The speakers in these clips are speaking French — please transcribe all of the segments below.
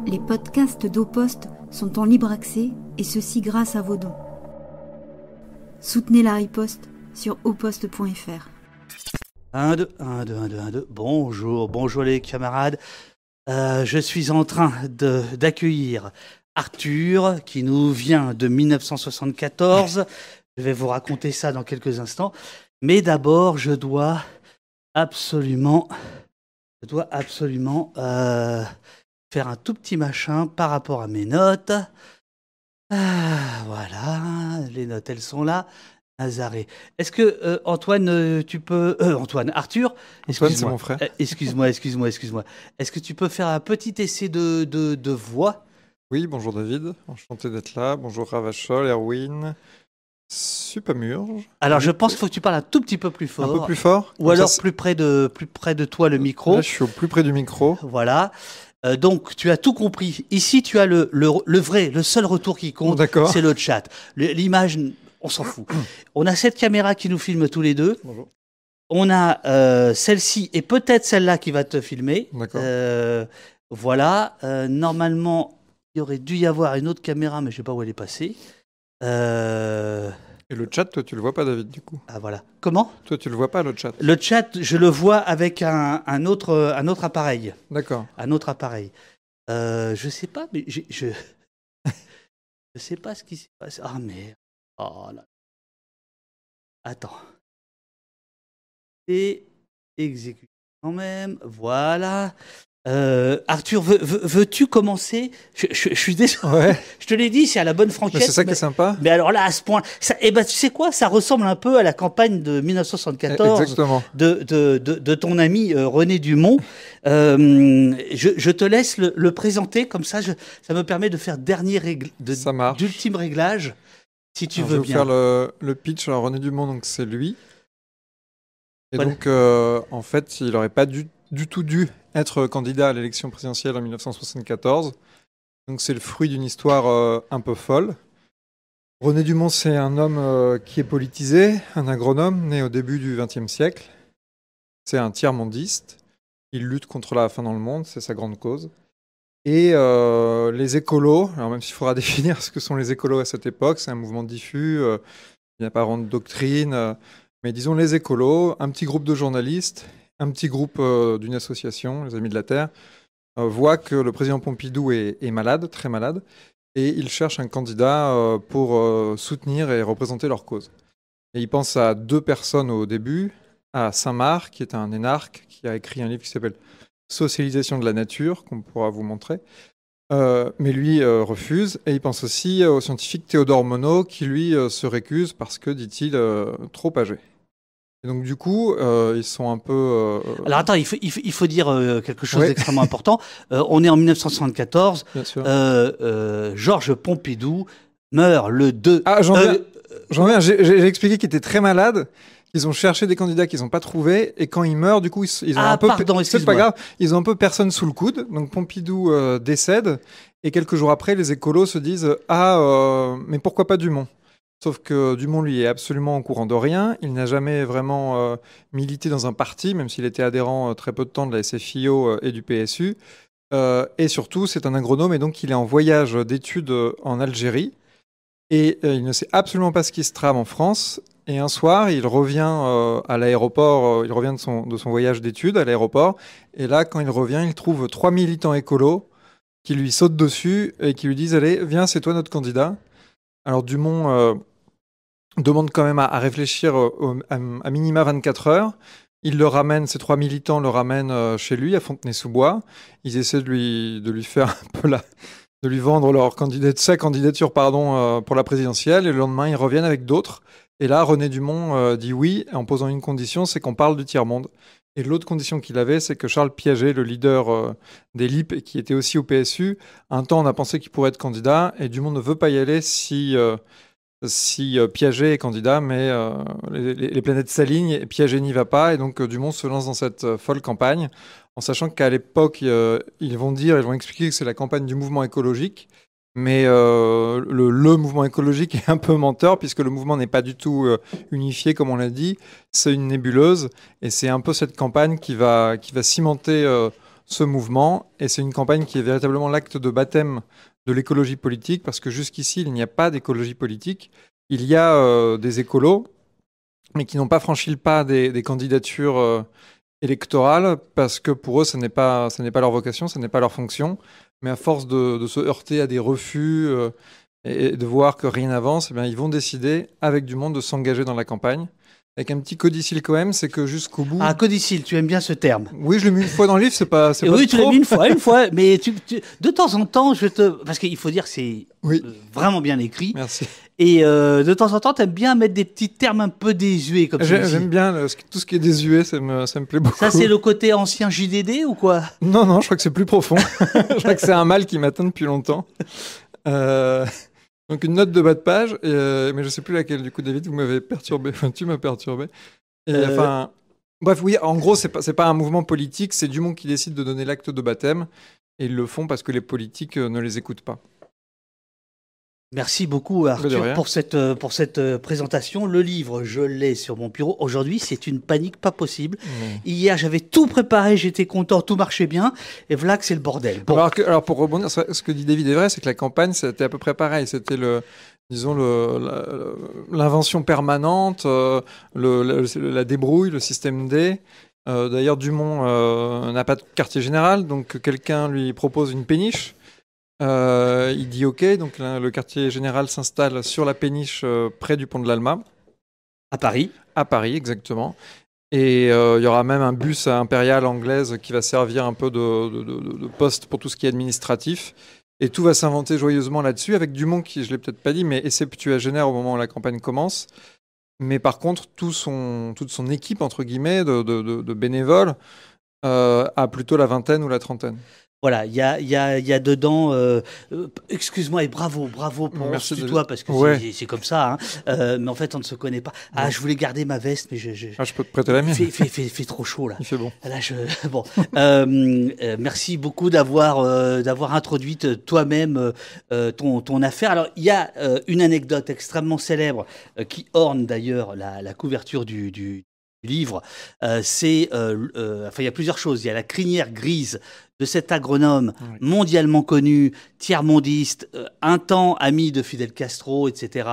Les podcasts d'Au-Poste sont en libre accès et ceci grâce à vos dons. Soutenez la riposte sur auposte.fr. 1, 2, 1, 2, 1, 2, 1, 2. Bonjour les camarades. Je suis en train d'accueillir Arthur, qui nous vient de 1974. Je vais vous raconter ça dans quelques instants. Mais d'abord, je dois absolument faire un tout petit machin par rapport à mes notes. Voilà, les notes, elles sont là. Nazaré. Est-ce que Antoine, tu peux... Arthur, Antoine, c'est mon frère. Excuse-moi. Est-ce que tu peux faire un petit essai de voix? Oui, bonjour David, enchanté d'être là. Bonjour Ravachol, Erwin, Supamurge. Alors, je pense qu'il faut que tu parles un tout petit peu plus fort. Un peu plus fort? Ou alors plus près de toi, le micro. Là, je suis au plus près du micro. Voilà. Donc, tu as tout compris. Ici, tu as le seul retour qui compte, c'est le chat. L'image... On s'en fout. On a cette caméra qui nous filme tous les deux. Bonjour. On a celle-ci et peut-être celle-là qui va te filmer. D'accord. Voilà. Normalement, il y aurait dû y avoir une autre caméra, mais je ne sais pas où elle est passée. Et le chat, toi, tu le vois pas, David, du coup? Ah, voilà. Comment? Toi, tu le vois pas, le chat? Le chat, je le vois avec un autre appareil. D'accord. Un autre appareil. Je sais pas, mais je sais pas ce qui s'est passé. Ah, merde. Oh là. Attends. Et exécute quand même. Voilà. Arthur, veux-tu commencer? Je suis désolé. Ouais. Je te l'ai dit, c'est à la bonne franquette. C'est ça qui est sympa. Mais alors là, à ce point, tu sais quoi? Ça ressemble un peu à la campagne de 1974. Exactement. De ton ami René Dumont. Je te laisse le présenter, comme ça, ça me permet de faire d'ultime réglage. Si tu veux bien. Je vais faire le pitch. Alors, René Dumont, donc c'est lui. Et voilà. Donc, en fait, il n'aurait pas du tout dû être candidat à l'élection présidentielle en 1974. Donc, c'est le fruit d'une histoire un peu folle. René Dumont, c'est un homme qui est politisé, un agronome né au début du XXe siècle. C'est un tiers-mondiste. Il lutte contre la faim dans le monde, c'est sa grande cause. Et les écolos, alors même s'il faudra définir ce que sont les écolos à cette époque, c'est un mouvement diffus, il n'y a pas vraiment de doctrine, mais disons les écolos, un petit groupe de journalistes, un petit groupe d'une association, les Amis de la Terre, voient que le président Pompidou est malade, très malade, et ils cherchent un candidat pour soutenir et représenter leur cause. Et ils pensent à deux personnes au début, à Saint-Marc, qui est un énarque, qui a écrit un livre qui s'appelle Socialisation de la nature, qu'on pourra vous montrer. Mais lui refuse. Et il pense aussi au scientifique Théodore Monod, qui lui se récuse parce que, dit-il, trop âgé. Et donc du coup, ils sont un peu... Alors attends, il faut dire quelque chose d'extrêmement important. On est en 1974. Bien sûr. Georges Pompidou meurt le 2... Ah, j'en viens. J'ai expliqué qu'il était très malade. Ils ont cherché des candidats qu'ils n'ont pas trouvés, et quand il meurt, du coup, ils ont un peu... C'est pas grave, ils ont un peu personne sous le coude. Donc Pompidou décède, et quelques jours après, les écolos se disent mais pourquoi pas Dumont? Sauf que Dumont, lui, est absolument au courant de rien. Il n'a jamais vraiment milité dans un parti, même s'il était adhérent très peu de temps de la SFIO et du PSU. Et surtout, c'est un agronome, et donc il est en voyage d'études en Algérie. Et il ne sait absolument pas ce qui se trame en France. Et un soir, il revient à l'aéroport, il revient de son voyage d'études à l'aéroport. Et là, quand il revient, il trouve 3 militants écolos qui lui sautent dessus et qui lui disent « Allez, viens, c'est toi notre candidat ». Alors Dumont demande quand même à réfléchir à minima 24 heures. Il le ramène, ces 3 militants le ramènent chez lui, à Fontenay-sous-Bois. Ils essaient de lui faire un peu de lui vendre sa candidature pour la présidentielle. Et le lendemain, ils reviennent avec d'autres. Et là, René Dumont dit oui, en posant une condition, c'est qu'on parle du tiers-monde. Et l'autre condition qu'il avait, c'est que Charles Piaget, le leader des LIP, qui était aussi au PSU, un temps, on a pensé qu'il pourrait être candidat, et Dumont ne veut pas y aller si Piaget est candidat, mais les planètes s'alignent, et Piaget n'y va pas, et donc Dumont se lance dans cette folle campagne, en sachant qu'à l'époque, ils vont expliquer que c'est la campagne du mouvement écologique, mais le mouvement écologique est un peu menteur, puisque le mouvement n'est pas du tout unifié, comme on l'a dit. C'est une nébuleuse, et c'est un peu cette campagne qui va cimenter ce mouvement. Et c'est une campagne qui est véritablement l'acte de baptême de l'écologie politique, parce que jusqu'ici, il n'y a pas d'écologie politique. Il y a des écolos, mais qui n'ont pas franchi le pas des candidatures électorales, parce que pour eux, ce n'est pas leur vocation, ce n'est pas leur fonction. Mais à force de se heurter à des refus et de voir que rien n'avance, eh bien, ils vont décider, avec du monde, de s'engager dans la campagne. Avec un petit codicile quand même, c'est que jusqu'au bout... Ah, codicile, tu aimes bien ce terme. Oui, je l'ai mis une fois dans le livre, c'est pas oui, tu l'as mis une fois, mais de temps en temps, parce qu'il faut dire que c'est vraiment bien écrit. Merci. Et de temps en temps, tu aimes bien mettre des petits termes un peu désuets comme ça. J'aime bien tout ce qui est désuet, ça me plaît beaucoup. Ça, c'est le côté ancien JDD ou quoi? Non, je crois que c'est plus profond. Je crois que c'est un mal qui m'atteint depuis longtemps. Donc une note de bas de page, mais je sais plus laquelle. Du coup, David, vous m'avez perturbé. Enfin, tu m'as perturbé. Bref, oui. En gros, c'est pas un mouvement politique. C'est Dumont qui décide de donner l'acte de baptême, et ils le font parce que les politiques ne les écoutent pas. Merci beaucoup Arthur pour cette présentation. Le livre, je l'ai sur mon bureau. Aujourd'hui, c'est une panique pas possible. Hier, j'avais tout préparé, j'étais content, tout marchait bien. Et voilà que c'est le bordel. Bon. Alors pour rebondir, ce que dit David est vrai, c'est que la campagne, c'était à peu près pareil. C'était l'invention permanente, la débrouille, le système D. D'ailleurs, Dumont n'a pas de quartier général, donc quelqu'un lui propose une péniche. Il dit OK, donc le quartier général s'installe sur la péniche près du pont de l'Alma. À Paris. À Paris, exactement. Et il y aura même un bus impérial anglaise qui va servir un peu de poste pour tout ce qui est administratif. Et tout va s'inventer joyeusement là-dessus, avec Dumont qui, je ne l'ai peut-être pas dit, mais est septuagénaire au moment où la campagne commence. Mais par contre, toute son équipe, entre guillemets, de bénévoles, a plutôt la vingtaine ou la trentaine. Voilà, il y a dedans. Excuse-moi et bravo pour Merci toi parce que c'est comme ça. Mais en fait, on ne se connaît pas. Ah, je voulais garder ma veste, mais je peux te prêter la mienne. Fait trop chaud là. Il fait bon. Là, merci beaucoup d'avoir introduit toi-même ton affaire. Alors, il y a une anecdote extrêmement célèbre qui orne d'ailleurs la couverture du livre. Il y a plusieurs choses. Il y a la crinière grise de cet agronome mondialement connu, tiers-mondiste, un temps ami de Fidel Castro, etc.,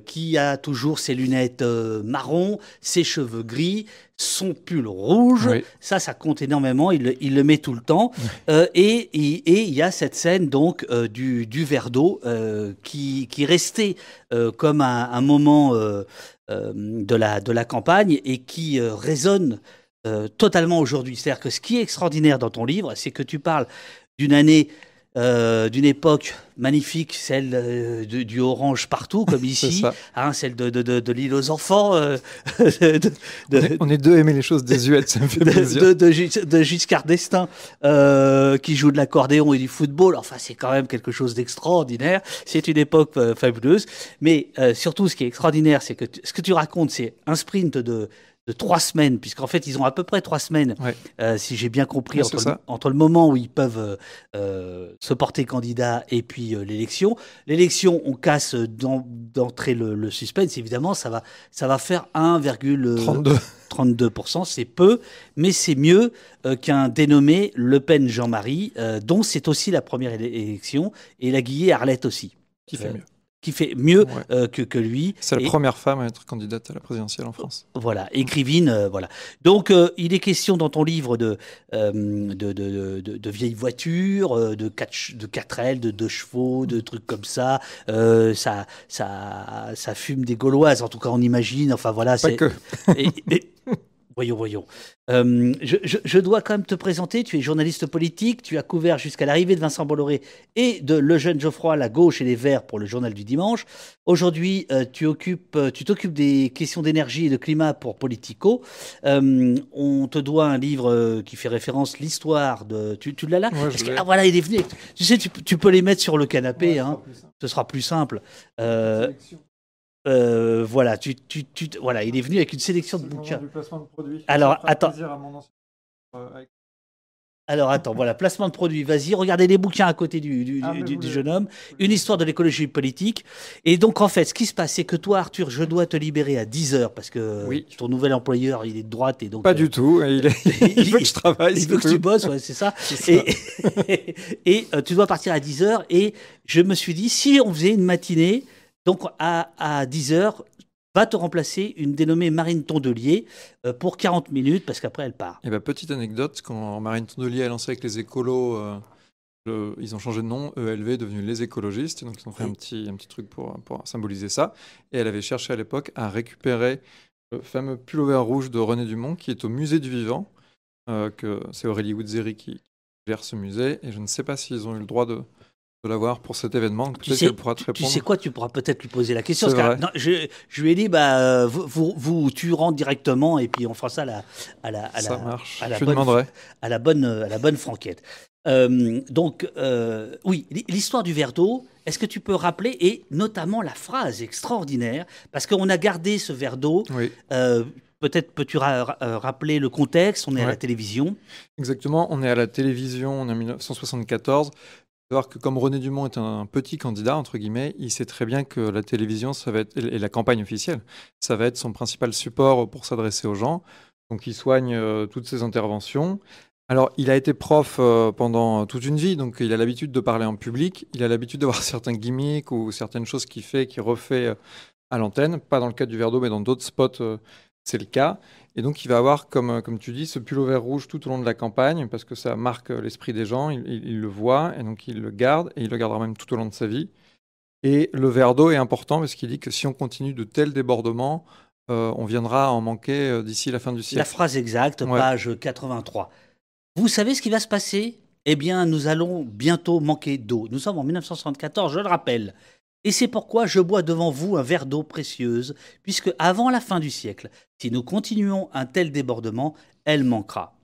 qui a toujours ses lunettes marron, ses cheveux gris, son pull rouge. Oui. Ça compte énormément. Il le met tout le temps. Et il y a cette scène donc du verre d'eau qui restait comme un moment de la campagne et qui résonne totalement aujourd'hui. C'est-à-dire que ce qui est extraordinaire dans ton livre, c'est que tu parles d'une année, d'une époque magnifique, celle du orange partout, comme ici, celle de l'île aux enfants. On est deux à aimer les choses désuètes, ça me fait plaisir. De Giscard d'Estaing, qui joue de l'accordéon et du football. Enfin, c'est quand même quelque chose d'extraordinaire. C'est une époque fabuleuse. Mais surtout, ce qui est extraordinaire, c'est que ce que tu racontes, c'est un sprint de 3 semaines, puisqu'en fait, ils ont à peu près 3 semaines, si j'ai bien compris, entre le moment où ils peuvent se porter candidat et puis l'élection. L'élection, on casse d'entrée le suspense, évidemment, ça va faire 1,32%, c'est peu, mais c'est mieux qu'un dénommé Le Pen Jean-Marie, dont c'est aussi la première élection, et la Guillet Arlette aussi. Qui fait mieux. Qui fait mieux que lui. C'est la première femme à être candidate à la présidentielle en France. Voilà, écrivaine, voilà. Donc, il est question dans ton livre de vieilles voitures, de 4L, de 2 chevaux, de trucs comme ça. Ça fume des Gauloises, en tout cas, on imagine. Enfin, voilà. Pas que. Voyons. Je dois quand même te présenter. Tu es journaliste politique. Tu as couvert jusqu'à l'arrivée de Vincent Bolloré et de Lejeune Geoffroy, la gauche et les Verts pour le Journal du Dimanche. Aujourd'hui, tu t'occupes des questions d'énergie et de climat pour Politico. On te doit un livre qui fait référence l'histoire de. Tu l'as là? Voilà, il est venu. Tu sais, tu peux les mettre sur le canapé. Ce sera plus simple. Voilà, voilà, il est venu avec une sélection de bouquins. Du placement de produits. Alors, attends. Alors attends, voilà, placement de produit, vas-y, regardez les bouquins à côté du jeune homme, une histoire de l'écologie politique. Et donc en fait, ce qui se passe, c'est que toi, Arthur, je dois te libérer à 10h parce que ton nouvel employeur, il est de droite. Et donc, pas du tout, il veut que je travaille. Il veut que tu bosses, ouais, c'est ça. Et tu dois partir à 10h et je me suis dit, si on faisait une matinée, donc à 10h, va te remplacer une dénommée Marine Tondelier pour 40 minutes, parce qu'après, elle part. Et petite anecdote, quand Marine Tondelier a lancé avec les écolos, ils ont changé de nom, ELV est devenu les écologistes, donc ils ont fait un petit truc pour symboliser ça. Et elle avait cherché à l'époque à récupérer le fameux pullover rouge de René Dumont, qui est au musée du vivant, que c'est Aurélie Woodzeri qui gère ce musée, et je ne sais pas s'ils ont eu le droit de l'avoir pour cet événement. Tu sais quoi, tu pourras peut-être lui poser la question. Non, je lui ai dit, tu rentres directement et puis on fera ça à la bonne franquette. Oui, l'histoire du verre d'eau, est-ce que tu peux rappeler, et notamment la phrase extraordinaire, parce qu'on a gardé ce verre d'eau. Oui. Peut-être peux-tu rappeler le contexte? On est à la télévision. Exactement, on est à la télévision, on est en 1974. Savoir que comme René Dumont est un petit candidat, entre guillemets, il sait très bien que la télévision, ça va être, et la campagne officielle, ça va être son principal support pour s'adresser aux gens. Donc il soigne toutes ses interventions. Alors il a été prof pendant toute une vie, donc il a l'habitude de parler en public, il a l'habitude d'avoir certains gimmicks ou certaines choses qu'il refait à l'antenne, pas dans le cas du verre d'eau, mais dans d'autres spots, c'est le cas. Et donc, il va avoir, comme tu dis, ce pullover rouge tout au long de la campagne, parce que ça marque l'esprit des gens, il le voit, et donc il le garde, et il le gardera même tout au long de sa vie. Et le verre d'eau est important, parce qu'il dit que si on continue de tels débordements, on viendra à en manquer d'ici la fin du siècle. La phrase exacte, page 83. Vous savez ce qui va se passer? Eh bien, nous allons bientôt manquer d'eau. Nous sommes en 1974, je le rappelle. Et c'est pourquoi je bois devant vous un verre d'eau précieuse, puisque avant la fin du siècle, si nous continuons un tel débordement, elle manquera.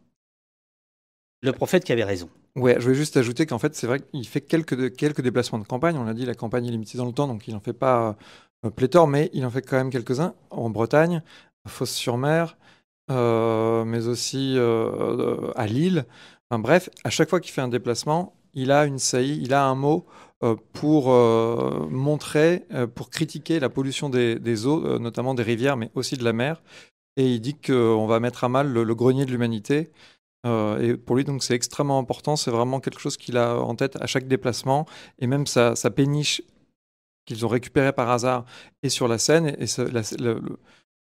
Le prophète qui avait raison. Ouais, je voulais juste ajouter qu'en fait, c'est vrai qu'il fait quelques déplacements de campagne. On l'a dit, la campagne est limitée dans le temps, donc il n'en fait pas pléthore, mais il en fait quand même quelques-uns en Bretagne, à Fos-sur-Mer, mais aussi à Lille. Enfin, bref, à chaque fois qu'il fait un déplacement, il a une saillie, il a un mot pour montrer, pour critiquer la pollution des eaux, notamment des rivières, mais aussi de la mer. Et il dit qu'on va mettre à mal le grenier de l'humanité. Et pour lui, donc, c'est extrêmement important. C'est vraiment quelque chose qu'il a en tête à chaque déplacement. Et même sa péniche qu'ils ont récupérée par hasard est sur la Seine. Et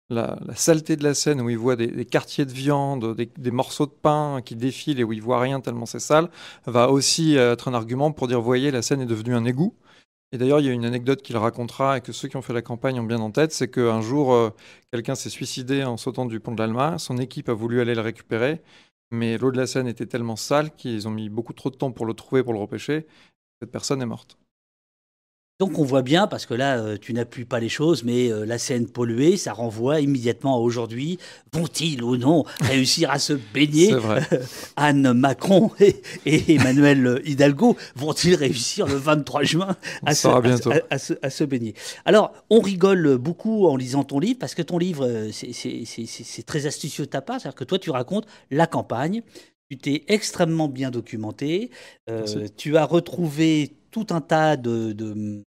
la saleté de la Seine, où il voit des quartiers de viande, des morceaux de pain qui défilent et où il voit rien tellement c'est sale, va aussi être un argument pour dire, voyez, la Seine est devenue un égout. Et d'ailleurs, il y a une anecdote qu'il racontera et que ceux qui ont fait la campagne ont bien en tête, c'est qu'un jour, quelqu'un s'est suicidé en sautant du pont de l'Alma. Son équipe a voulu aller le récupérer, mais l'eau de la Seine était tellement sale qu'ils ont mis beaucoup trop de temps pour le trouver, pour le repêcher. Cette personne est morte. Donc on voit bien, parce que là, tu n'appuies pas les choses, mais la Seine polluée, ça renvoie immédiatement à aujourd'hui. Vont-ils ou non réussir à se baigner? C'est vrai. Anne Macron et Emmanuel Hidalgo vont-ils réussir le 23 juin à se baigner? Alors, on rigole beaucoup en lisant ton livre, parce que ton livre, c'est très astucieux de ta part. C'est-à-dire que toi, tu racontes la campagne, tu t'es extrêmement bien documenté, tu as retrouvé tout un tas de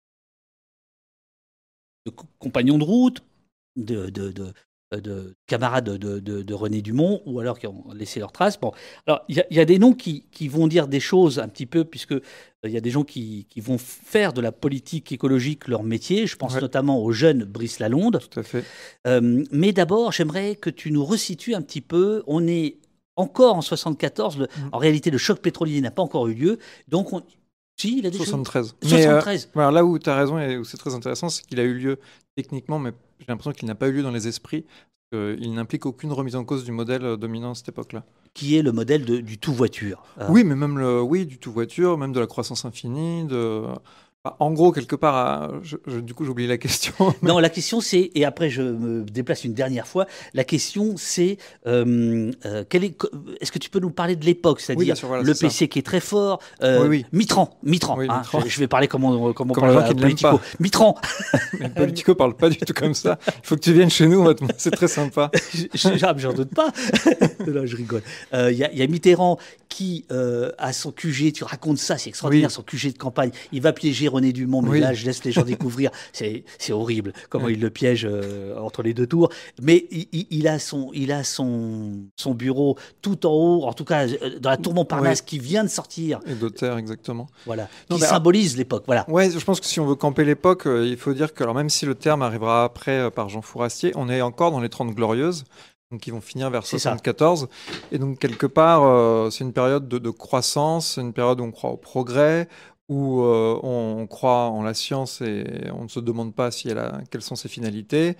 compagnons de route, de camarades de René Dumont, ou alors qui ont laissé leurs traces. Bon, alors il y a des noms qui vont dire des choses un petit peu, puisque il y a des gens qui vont faire de la politique écologique leur métier. Je pense notamment au jeune Brice Lalonde. Tout à fait. Mais d'abord, j'aimerais que tu nous resitues un petit peu. On est encore en 74. En réalité, le choc pétrolier n'a pas encore eu lieu. Donc, si, il a dit 73. 73. Alors là où tu as raison et où c'est très intéressant, c'est qu'il a eu lieu techniquement, mais j'ai l'impression qu'il n'a pas eu lieu dans les esprits. Il n'implique aucune remise en cause du modèle dominant à cette époque-là. Qui est le modèle du tout-voiture. Oui, mais même du tout-voiture, même de la croissance infinie, en gros, quelque part, du coup, j'oublie la question. Non, la question c'est, et après je me déplace une dernière fois, la question c'est, est-ce que tu peux nous parler de l'époque, c'est-à-dire le PC qui est très fort, Mitterrand, je vais parler comme on parle Politico. Mitterrand. Mais Politico parle pas du tout comme ça. Il faut que tu viennes chez nous, c'est très sympa. J'en doute pas. Non, je rigole. Il y a Mitterrand qui a son QG, tu racontes ça, c'est extraordinaire, son QG de campagne. Il va piéger René Dumont, mais là, je laisse les gens découvrir. C'est horrible comment il le piège entre les deux tours. Mais il a son bureau tout en haut, en tout cas dans la tour Montparnasse qui vient de sortir. Et d'Auterre, exactement. Voilà. Qui symbolise l'époque. Voilà. Ouais, je pense que si on veut camper l'époque, il faut dire que, alors même si le terme arrivera après par Jean Fourastier, on est encore dans les 30 Glorieuses. Donc, ils vont finir vers 74. Et donc, quelque part, c'est une période de croissance, c'est une période où on croit au progrès, où on croit en la science et on ne se demande pas quelles sont ses finalités.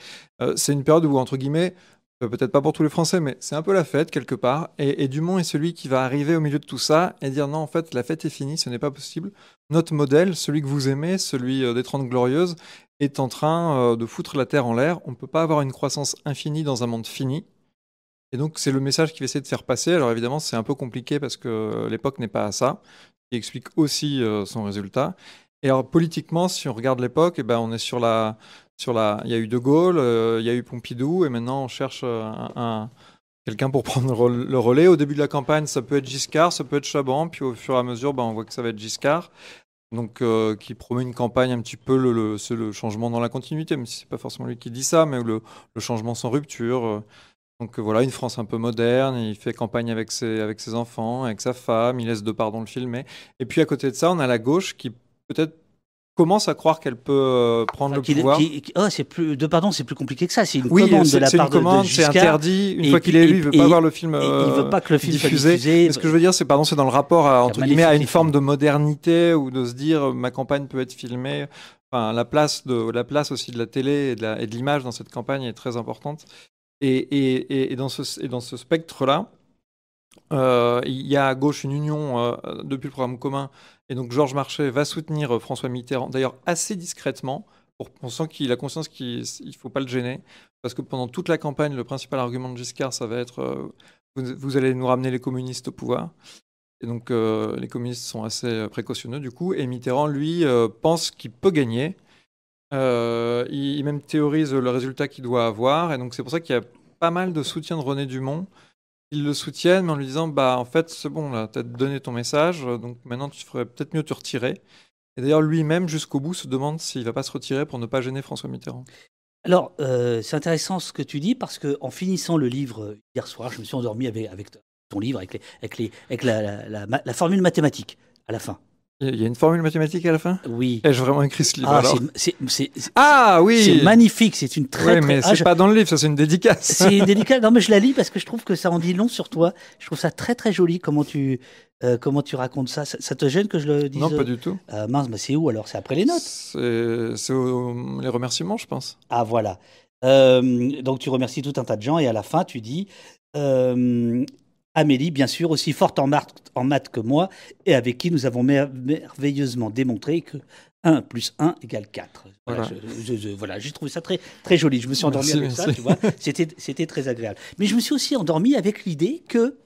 C'est une période où, entre guillemets, peut-être pas pour tous les Français, mais c'est un peu la fête, quelque part. Et Dumont est celui qui va arriver au milieu de tout ça et dire non, en fait, la fête est finie, ce n'est pas possible. Notre modèle, celui que vous aimez, celui des 30 Glorieuses, est en train de foutre la terre en l'air. On ne peut pas avoir une croissance infinie dans un monde fini. Et donc, c'est le message qu'il va essayer de faire passer. Alors évidemment, c'est un peu compliqué parce que l'époque n'est pas à ça. Il explique aussi son résultat. Et alors, politiquement, si on regarde l'époque, on est sur la... Il y a eu De Gaulle, il y a eu Pompidou, et maintenant, on cherche quelqu'un pour prendre le relais. Au début de la campagne, ça peut être Giscard, ça peut être Chaban, puis au fur et à mesure, on voit que ça va être Giscard. Donc, qui promet une campagne un petit peu c'est le changement dans la continuité, même si c'est pas forcément lui qui dit ça, mais le changement sans rupture. Donc voilà, une France un peu moderne, il fait campagne avec ses enfants, avec sa femme, il laisse deux parts dans le film. Et puis à côté de ça, on a la gauche qui peut-être commence à croire qu'elle peut prendre le pouvoir. C'est plus compliqué que ça. C'est une commande de la part de Giscard. C'est interdit. Une fois qu'il est élu, il ne veut pas voir le film il veut pas que le film diffusé. Soit diffusé. Mais ce que je veux dire, c'est dans le rapport à une forme de modernité ou de se dire ma campagne peut être filmée. Enfin, la place aussi de la télé et de l'image dans cette campagne est très importante. Et dans ce spectre-là, il y a à gauche une union depuis le programme commun. Et donc Georges Marchais va soutenir François Mitterrand, d'ailleurs assez discrètement. On sent qu'il a conscience qu'il ne faut pas le gêner. Parce que pendant toute la campagne, le principal argument de Giscard, ça va être vous allez nous ramener les communistes au pouvoir. Et donc les communistes sont assez précautionneux du coup. Et Mitterrand, lui, pense qu'il peut gagner. Il même théorise le résultat qu'il doit avoir, et donc c'est pour ça qu'il y a pas mal de soutien de René Dumont. Ils le soutiennent, mais en lui disant en fait c'est bon là, t'as donné ton message, donc maintenant tu ferais peut-être mieux de te retirer. Et d'ailleurs lui-même jusqu'au bout se demande s'il va pas se retirer pour ne pas gêner François Mitterrand. Alors c'est intéressant ce que tu dis, parce que en finissant le livre hier soir, je me suis endormi avec ton livre, avec la formule mathématique à la fin. Il y a une formule mathématique à la fin ? Oui. Ai-je vraiment écrit ce livre alors ? Oui. C'est magnifique, c'est une très... Oui, mais c'est pas dans le livre, ça c'est une dédicace. C'est une dédicace. Non, mais je la lis parce que je trouve que ça en dit long sur toi. Je trouve ça très très joli comment tu racontes ça. Ça te gêne que je le dise ? Non, pas du tout. Mince, c'est où alors ? C'est après les notes ? C'est les remerciements, je pense. Ah voilà. Donc tu remercies tout un tas de gens et à la fin tu dis... Amélie, bien sûr, aussi forte en maths que moi, et avec qui nous avons merveilleusement démontré que 1 + 1 = 4. Voilà, j'ai trouvé ça très, très joli. Je me suis endormi avec ça, tu vois. C'était très agréable. Mais je me suis aussi endormi avec l'idée que,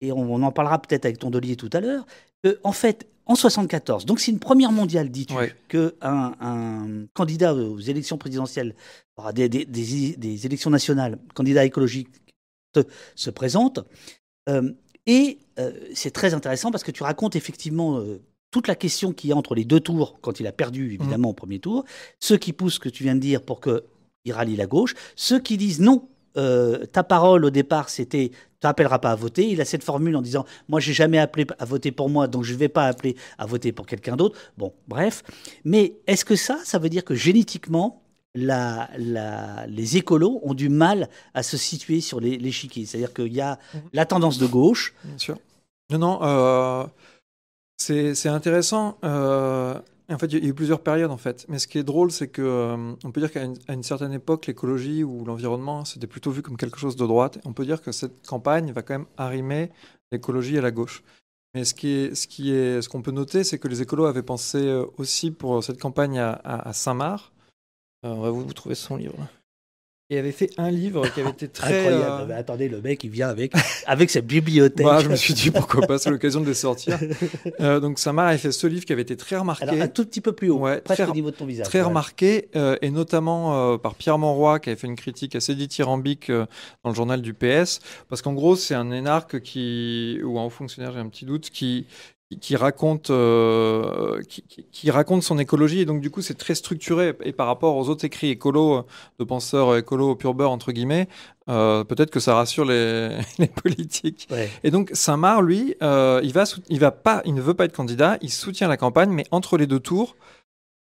et on en parlera peut-être avec Tondelier tout à l'heure, en fait, en 74, donc c'est une première mondiale, dis-tu, qu'un candidat aux élections présidentielles, des élections nationales, candidat écologique, se présente. C'est très intéressant parce que tu racontes effectivement toute la question qu'il y a entre les deux tours, quand il a perdu évidemment au premier tour, ceux qui poussent ce que tu viens de dire pour qu'il rallie la gauche, ceux qui disent non, ta parole au départ c'était tu n'appelleras pas à voter, il a cette formule en disant moi j'ai jamais appelé à voter pour moi donc je ne vais pas appeler à voter pour quelqu'un d'autre, bon bref, mais est-ce que ça veut dire que génétiquement les écolos ont du mal à se situer sur l'échiquier. C'est-à-dire qu'il y a la tendance de gauche. Bien sûr. Non, c'est intéressant. En fait, il y a eu plusieurs périodes, en fait. Mais ce qui est drôle, c'est que on peut dire qu'à une certaine époque, l'écologie ou l'environnement, c'était plutôt vu comme quelque chose de droite. On peut dire que cette campagne va quand même arrimer l'écologie à la gauche. Mais ce qu'on peut noter, c'est que les écolos avaient pensé aussi pour cette campagne à Saint-Marc. On va vous trouver son livre. et avait fait un livre qui avait été très... Incroyable. Mais attendez, le mec, il vient avec sa bibliothèque. Je me suis dit, pourquoi pas, c'est l'occasion de les sortir. Donc Saint-Marc avait fait ce livre qui avait été très remarqué. Alors, un tout petit peu plus haut, presque au niveau de ton visage. Très remarqué, et notamment par Pierre Monroy, qui avait fait une critique assez dithyrambique dans le journal du PS, parce qu'en gros, c'est un énarque ou un haut fonctionnaire, j'ai un petit doute, qui raconte son écologie, et donc du coup c'est très structuré, et par rapport aux autres écrits écolos, de penseurs écolos pur beurre entre guillemets, peut-être que ça rassure les politiques. Ouais. Et donc Saint-Marc, lui, il ne veut pas être candidat, il soutient la campagne, mais entre les deux tours,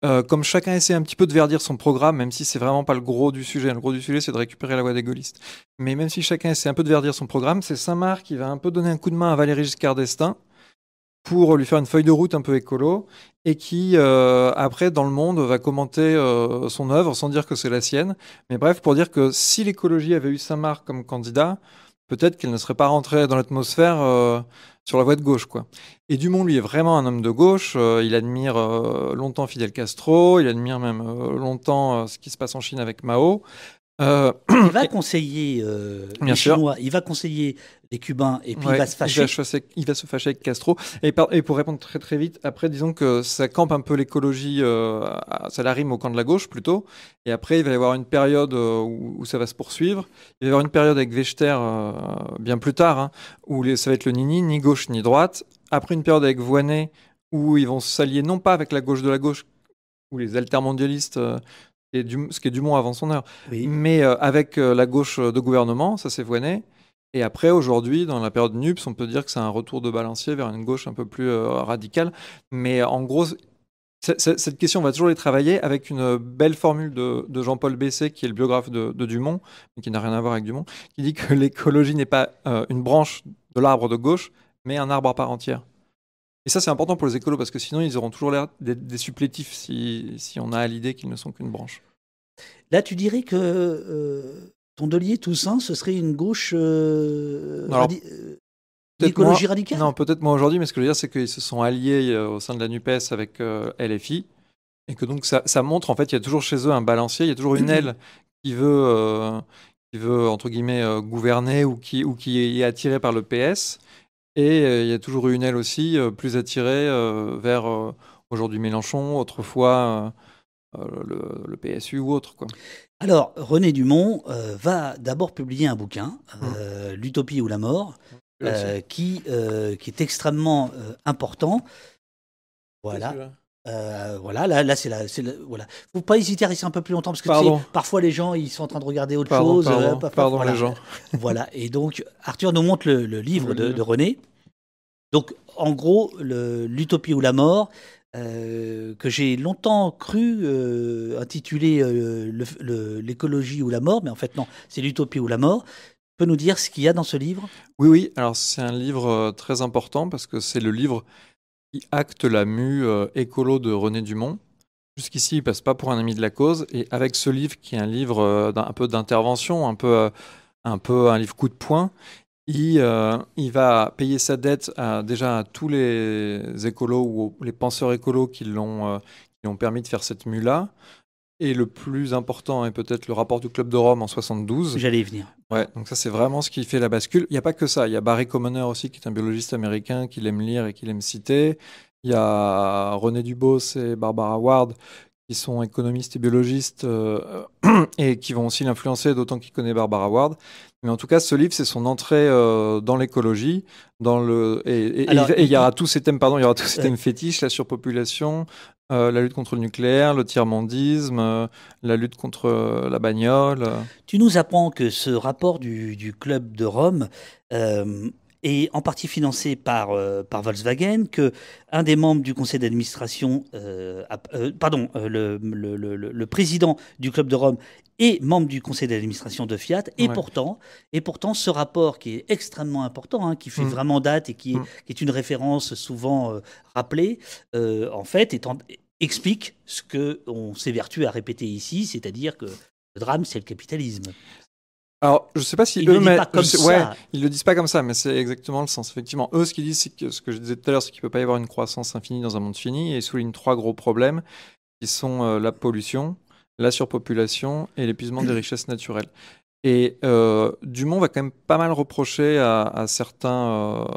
comme chacun essaie un petit peu de verdir son programme, même si c'est vraiment pas le gros du sujet. Le gros du sujet, c'est de récupérer la voix des gaullistes. Mais même si chacun essaie un peu de verdir son programme, c'est Saint-Marc qui va un peu donner un coup de main à Valéry Giscard d'Estaing pour lui faire une feuille de route un peu écolo, et qui, après, dans Le Monde, va commenter son œuvre sans dire que c'est la sienne. Mais bref, pour dire que si l'écologie avait eu Saint-Marc comme candidat, peut-être qu'elle ne serait pas rentrée dans l'atmosphère sur la voie de gauche, quoi. Et Dumont, lui, est vraiment un homme de gauche. Il admire longtemps Fidel Castro, il admire même longtemps ce qui se passe en Chine avec Mao. Il va conseiller les Chinois, il va conseiller les Cubains, et puis il va se fâcher. Il va se fâcher avec Castro. Et pour répondre très très vite, après, disons que ça campe un peu l'écologie, ça la rime au camp de la gauche plutôt. Et après, il va y avoir une période où ça va se poursuivre. Il va y avoir une période avec Wechter bien plus tard, hein, où ça va être le ni gauche ni droite. Après, une période avec Voynet, où ils vont s'allier non pas avec la gauche de la gauche, ou les altermondialistes, ce qui est Dumont avant son heure, oui, mais avec la gauche de gouvernement, ça c'est Voynet. Et après, aujourd'hui, dans la période NUPS, on peut dire que c'est un retour de balancier vers une gauche un peu plus radicale. Mais en gros, cette question, on va toujours les travailler avec une belle formule de Jean-Paul Bessé, qui est le biographe de Dumont, mais qui n'a rien à voir avec Dumont, qui dit que l'écologie n'est pas une branche de l'arbre de gauche, mais un arbre à part entière. Et ça, c'est important pour les écolos, parce que sinon, ils auront toujours l'air d'être des supplétifs si on a à l'idée qu'ils ne sont qu'une branche. Là, tu dirais que Tondelier, Toussaint, ce serait une gauche d'écologie radicale ? Non, peut-être moi aujourd'hui, mais ce que je veux dire, c'est qu'ils se sont alliés au sein de la NUPES avec LFI, et que donc ça montre, en fait, il y a toujours chez eux un balancier, il y a toujours une aile qui veut entre guillemets, gouverner, ou qui est attirée par le PS. Et il y a toujours eu une aile aussi plus attirée vers aujourd'hui Mélenchon, autrefois le PSU ou autre, quoi. Alors, René Dumont va d'abord publier un bouquin, L'Utopie ou la mort, qui est extrêmement important. Voilà. Là, voilà. Faut pas hésiter à rester un peu plus longtemps, parce que parfois les gens ils sont en train de regarder autre chose. Pardon, voilà. Les gens. Voilà. Et donc Arthur nous montre le livre de René. Donc en gros, l'Utopie ou la mort, que j'ai longtemps cru intituler l'écologie ou la mort, mais en fait non, c'est l'Utopie ou la mort. Tu peux nous dire ce qu'il y a dans ce livre ? Oui. Alors c'est un livre très important, parce que c'est le livre qui acte la mue écolo de René Dumont. Jusqu'ici, il passe pas pour un ami de la cause, et avec ce livre, qui est un livre un peu d'intervention, un peu un livre coup de poing, il va payer sa dette déjà à tous les écolos ou les penseurs écolos qui l'ont permis de faire cette mue-là. Et le plus important est peut-être le rapport du Club de Rome en 72. J'allais y venir. Ouais, donc ça, c'est vraiment ce qui fait la bascule. Il n'y a pas que ça. Il y a Barry Commoner aussi, qui est un biologiste américain qu'il aime lire et qu'il aime citer. Il y a René Dubos et Barbara Ward, qui sont économistes et biologistes et qui vont aussi l'influencer, d'autant qu'il connaît Barbara Ward. Mais en tout cas, ce livre, c'est son entrée dans l'écologie, et il y aura tous ces thèmes, thèmes fétiches, la surpopulation, la lutte contre le nucléaire, le tiers-mondisme, la lutte contre la bagnole. Tu nous apprends que ce rapport du Club de Rome est en partie financé par Volkswagen, que un des membres du conseil d'administration, le président du Club de Rome est membre du conseil d'administration de Fiat, et pourtant ce rapport qui est extrêmement important, qui fait vraiment date et qui est une référence souvent rappelée, en fait explique ce qu'on s'évertue à répéter ici, c'est-à-dire que le drame, c'est le capitalisme. Alors, je ne sais pas si ils le disent pas comme ça. Ils le disent pas comme ça, mais c'est exactement le sens. Effectivement, eux, ce qu'ils disent, c'est que ce que je disais tout à l'heure, c'est qu'il peut pas y avoir une croissance infinie dans un monde fini, et ils soulignent 3 gros problèmes qui sont la pollution, la surpopulation et l'épuisement des richesses naturelles. Et Dumont va quand même pas mal reprocher à certaines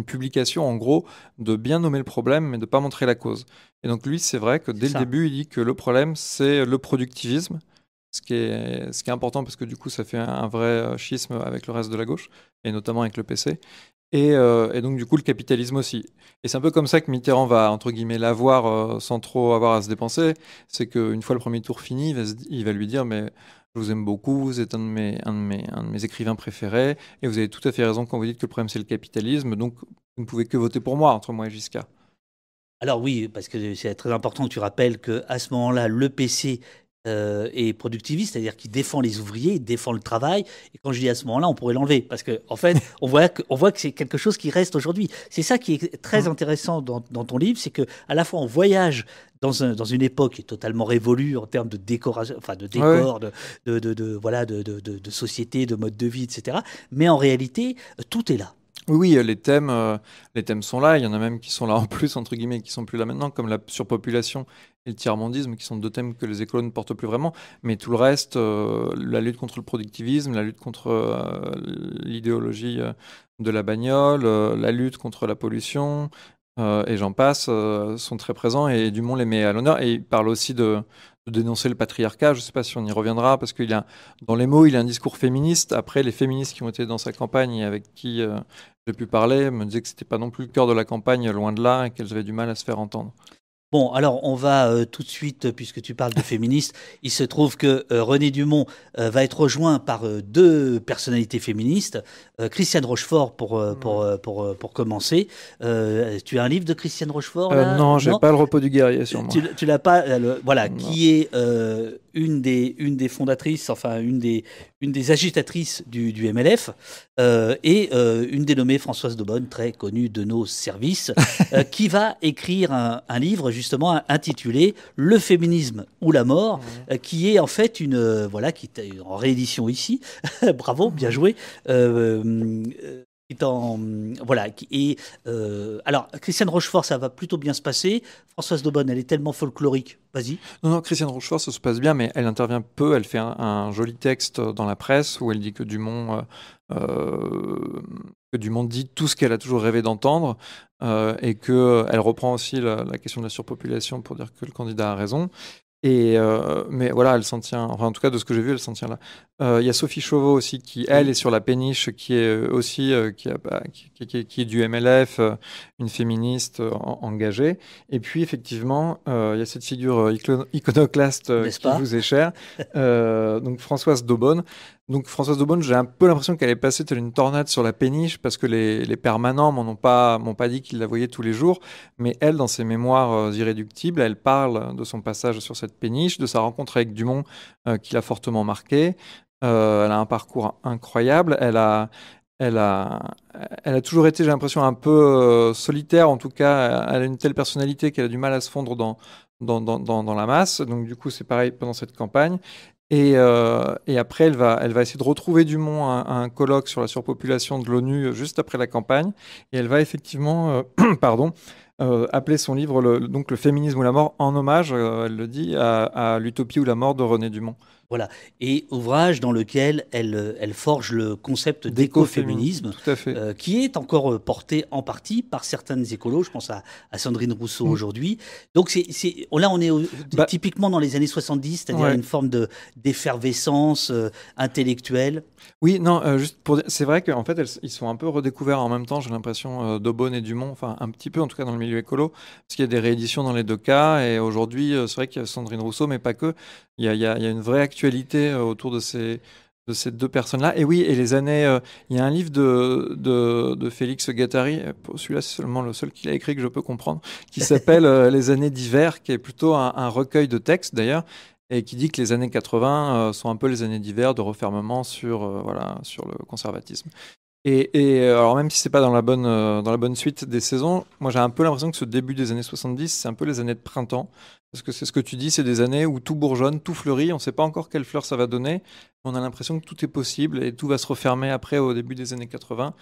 publications, en gros, de bien nommer le problème, mais de ne pas montrer la cause. Et donc lui, c'est vrai que dès le début, il dit que le problème, c'est le productivisme, ce qui est important parce que du coup, ça fait un vrai schisme avec le reste de la gauche, et notamment avec le PC. Et donc du coup, le capitalisme aussi. Et c'est un peu comme ça que Mitterrand va, entre guillemets, l'avoir sans trop avoir à se dépenser. C'est qu'une fois le premier tour fini, il va lui dire, mais je vous aime beaucoup, vous êtes un de mes écrivains préférés, et vous avez tout à fait raison quand vous dites que le problème c'est le capitalisme, donc vous ne pouvez que voter pour moi, entre moi et Giscard. Alors oui, parce que c'est très important que tu rappelles qu'à ce moment-là, le PC est productiviste, c'est-à-dire qu'il défend les ouvriers, il défend le travail. Et quand je dis à ce moment-là, on pourrait l'enlever, parce qu'en fait, on voit que c'est quelque chose qui reste aujourd'hui. C'est ça qui est très intéressant dans ton livre, c'est que à la fois on voyage dans une époque qui est totalement révolue en termes de décoration, enfin de décor, de société, de mode de vie, etc. Mais en réalité, tout est là. Oui, les thèmes sont là. Il y en a même qui sont là en plus, entre guillemets, qui sont plus là maintenant, comme la surpopulation et le tiers-mondisme, qui sont deux thèmes que les écolos ne portent plus vraiment. Mais tout le reste, la lutte contre le productivisme, la lutte contre l'idéologie de la bagnole, la lutte contre la pollution, et j'en passe, sont très présents. Et Dumont les met à l'honneur. Et il parle aussi de dénoncer le patriarcat. Je ne sais pas si on y reviendra, parce qu'il a, dans les mots, il a un discours féministe. Après, les féministes qui ont été dans sa campagne et avec qui j'ai pu parler me disaient que c'était pas non plus le cœur de la campagne, loin de là, et qu'elles avaient du mal à se faire entendre. Bon, alors on va tout de suite, puisque tu parles de féministes, il se trouve que René Dumont va être rejoint par deux personnalités féministes. Christiane Rochefort pour commencer. Tu as un livre de Christiane Rochefort là? Non, j'ai pas le repos du guerrier sur moi. Tu l'as pas, voilà, Non. qui est une des fondatrices, enfin une des agitatrices du MLF, et une dénommée Françoise Daubonne, très connue de nos services, qui va écrire un livre justement intitulé Le féminisme ou la mort, qui est en fait qui est en réédition ici. Bravo, bien joué. Alors Christiane Rochefort, ça va plutôt bien se passer. Françoise Daubonne, elle est tellement folklorique. Vas-y. Non, Christiane Rochefort, ça se passe bien, mais elle intervient peu. Elle fait un joli texte dans la presse où elle dit que Dumont dit tout ce qu'elle a toujours rêvé d'entendre, et qu'elle reprend aussi la question de la surpopulation pour dire que le candidat a raison. Mais voilà, elle s'en tient, enfin en tout cas de ce que j'ai vu, elle s'en tient là. Il y a Sophie Chauveau aussi qui, elle, est sur la péniche, qui est aussi qui est du MLF, une féministe engagée. Et puis effectivement, il y a cette figure iconoclaste qui vous est chère, donc Françoise Daubonne. Donc Françoise Daubonne, j'ai un peu l'impression qu'elle est passée telle une tornade sur la péniche, parce que les permanents m'ont pas dit qu'ils la voyaient tous les jours. Mais elle, dans ses mémoires irréductibles, elle parle de son passage sur cette péniche, de sa rencontre avec Dumont, qui l'a fortement marquée. Elle a un parcours incroyable. Elle a toujours été, j'ai l'impression, un peu solitaire. En tout cas, elle a une telle personnalité qu'elle a du mal à se fondre dans la masse. Donc du coup, c'est pareil pendant cette campagne. Et après, elle va essayer de retrouver Dumont à un colloque sur la surpopulation de l'ONU juste après la campagne. Et elle va effectivement appeler son livre donc le féminisme ou la mort, en hommage, elle le dit, à l'utopie ou la mort de René Dumont. Voilà, et ouvrage dans lequel elle forge le concept d'écoféminisme, tout à fait. Qui est encore porté en partie par certaines écolos. Je pense à Sandrine Rousseau aujourd'hui. Donc là, on est typiquement dans les années 70, c'est-à-dire une forme d'effervescence intellectuelle. Oui, non, juste pour dire, c'est vrai qu'en fait, ils sont un peu redécouverts en même temps, j'ai l'impression, Daubonne et Dumont, enfin un petit peu en tout cas dans le milieu écolo, parce qu'il y a des rééditions dans les deux cas, et aujourd'hui, c'est vrai qu'il y a Sandrine Rousseau, mais pas que. Il y a une vraie actualité autour de ces deux personnes-là. Et oui, et les années... il y a un livre de Félix Guattari, celui-là c'est seulement le seul qu'il a écrit que je peux comprendre, qui s'appelle Les années d'hiver, qui est plutôt un recueil de textes d'ailleurs, et qui dit que les années 80 sont un peu les années d'hiver de refermement sur le conservatisme. Et alors même si c'est pas dans la bonne suite des saisons, moi j'ai un peu l'impression que ce début des années 70, c'est un peu les années de printemps. Parce que c'est ce que tu dis, c'est des années où tout bourgeonne, tout fleurit, on ne sait pas encore quelle fleur ça va donner, mais on a l'impression que tout est possible et tout va se refermer après au début des années 80.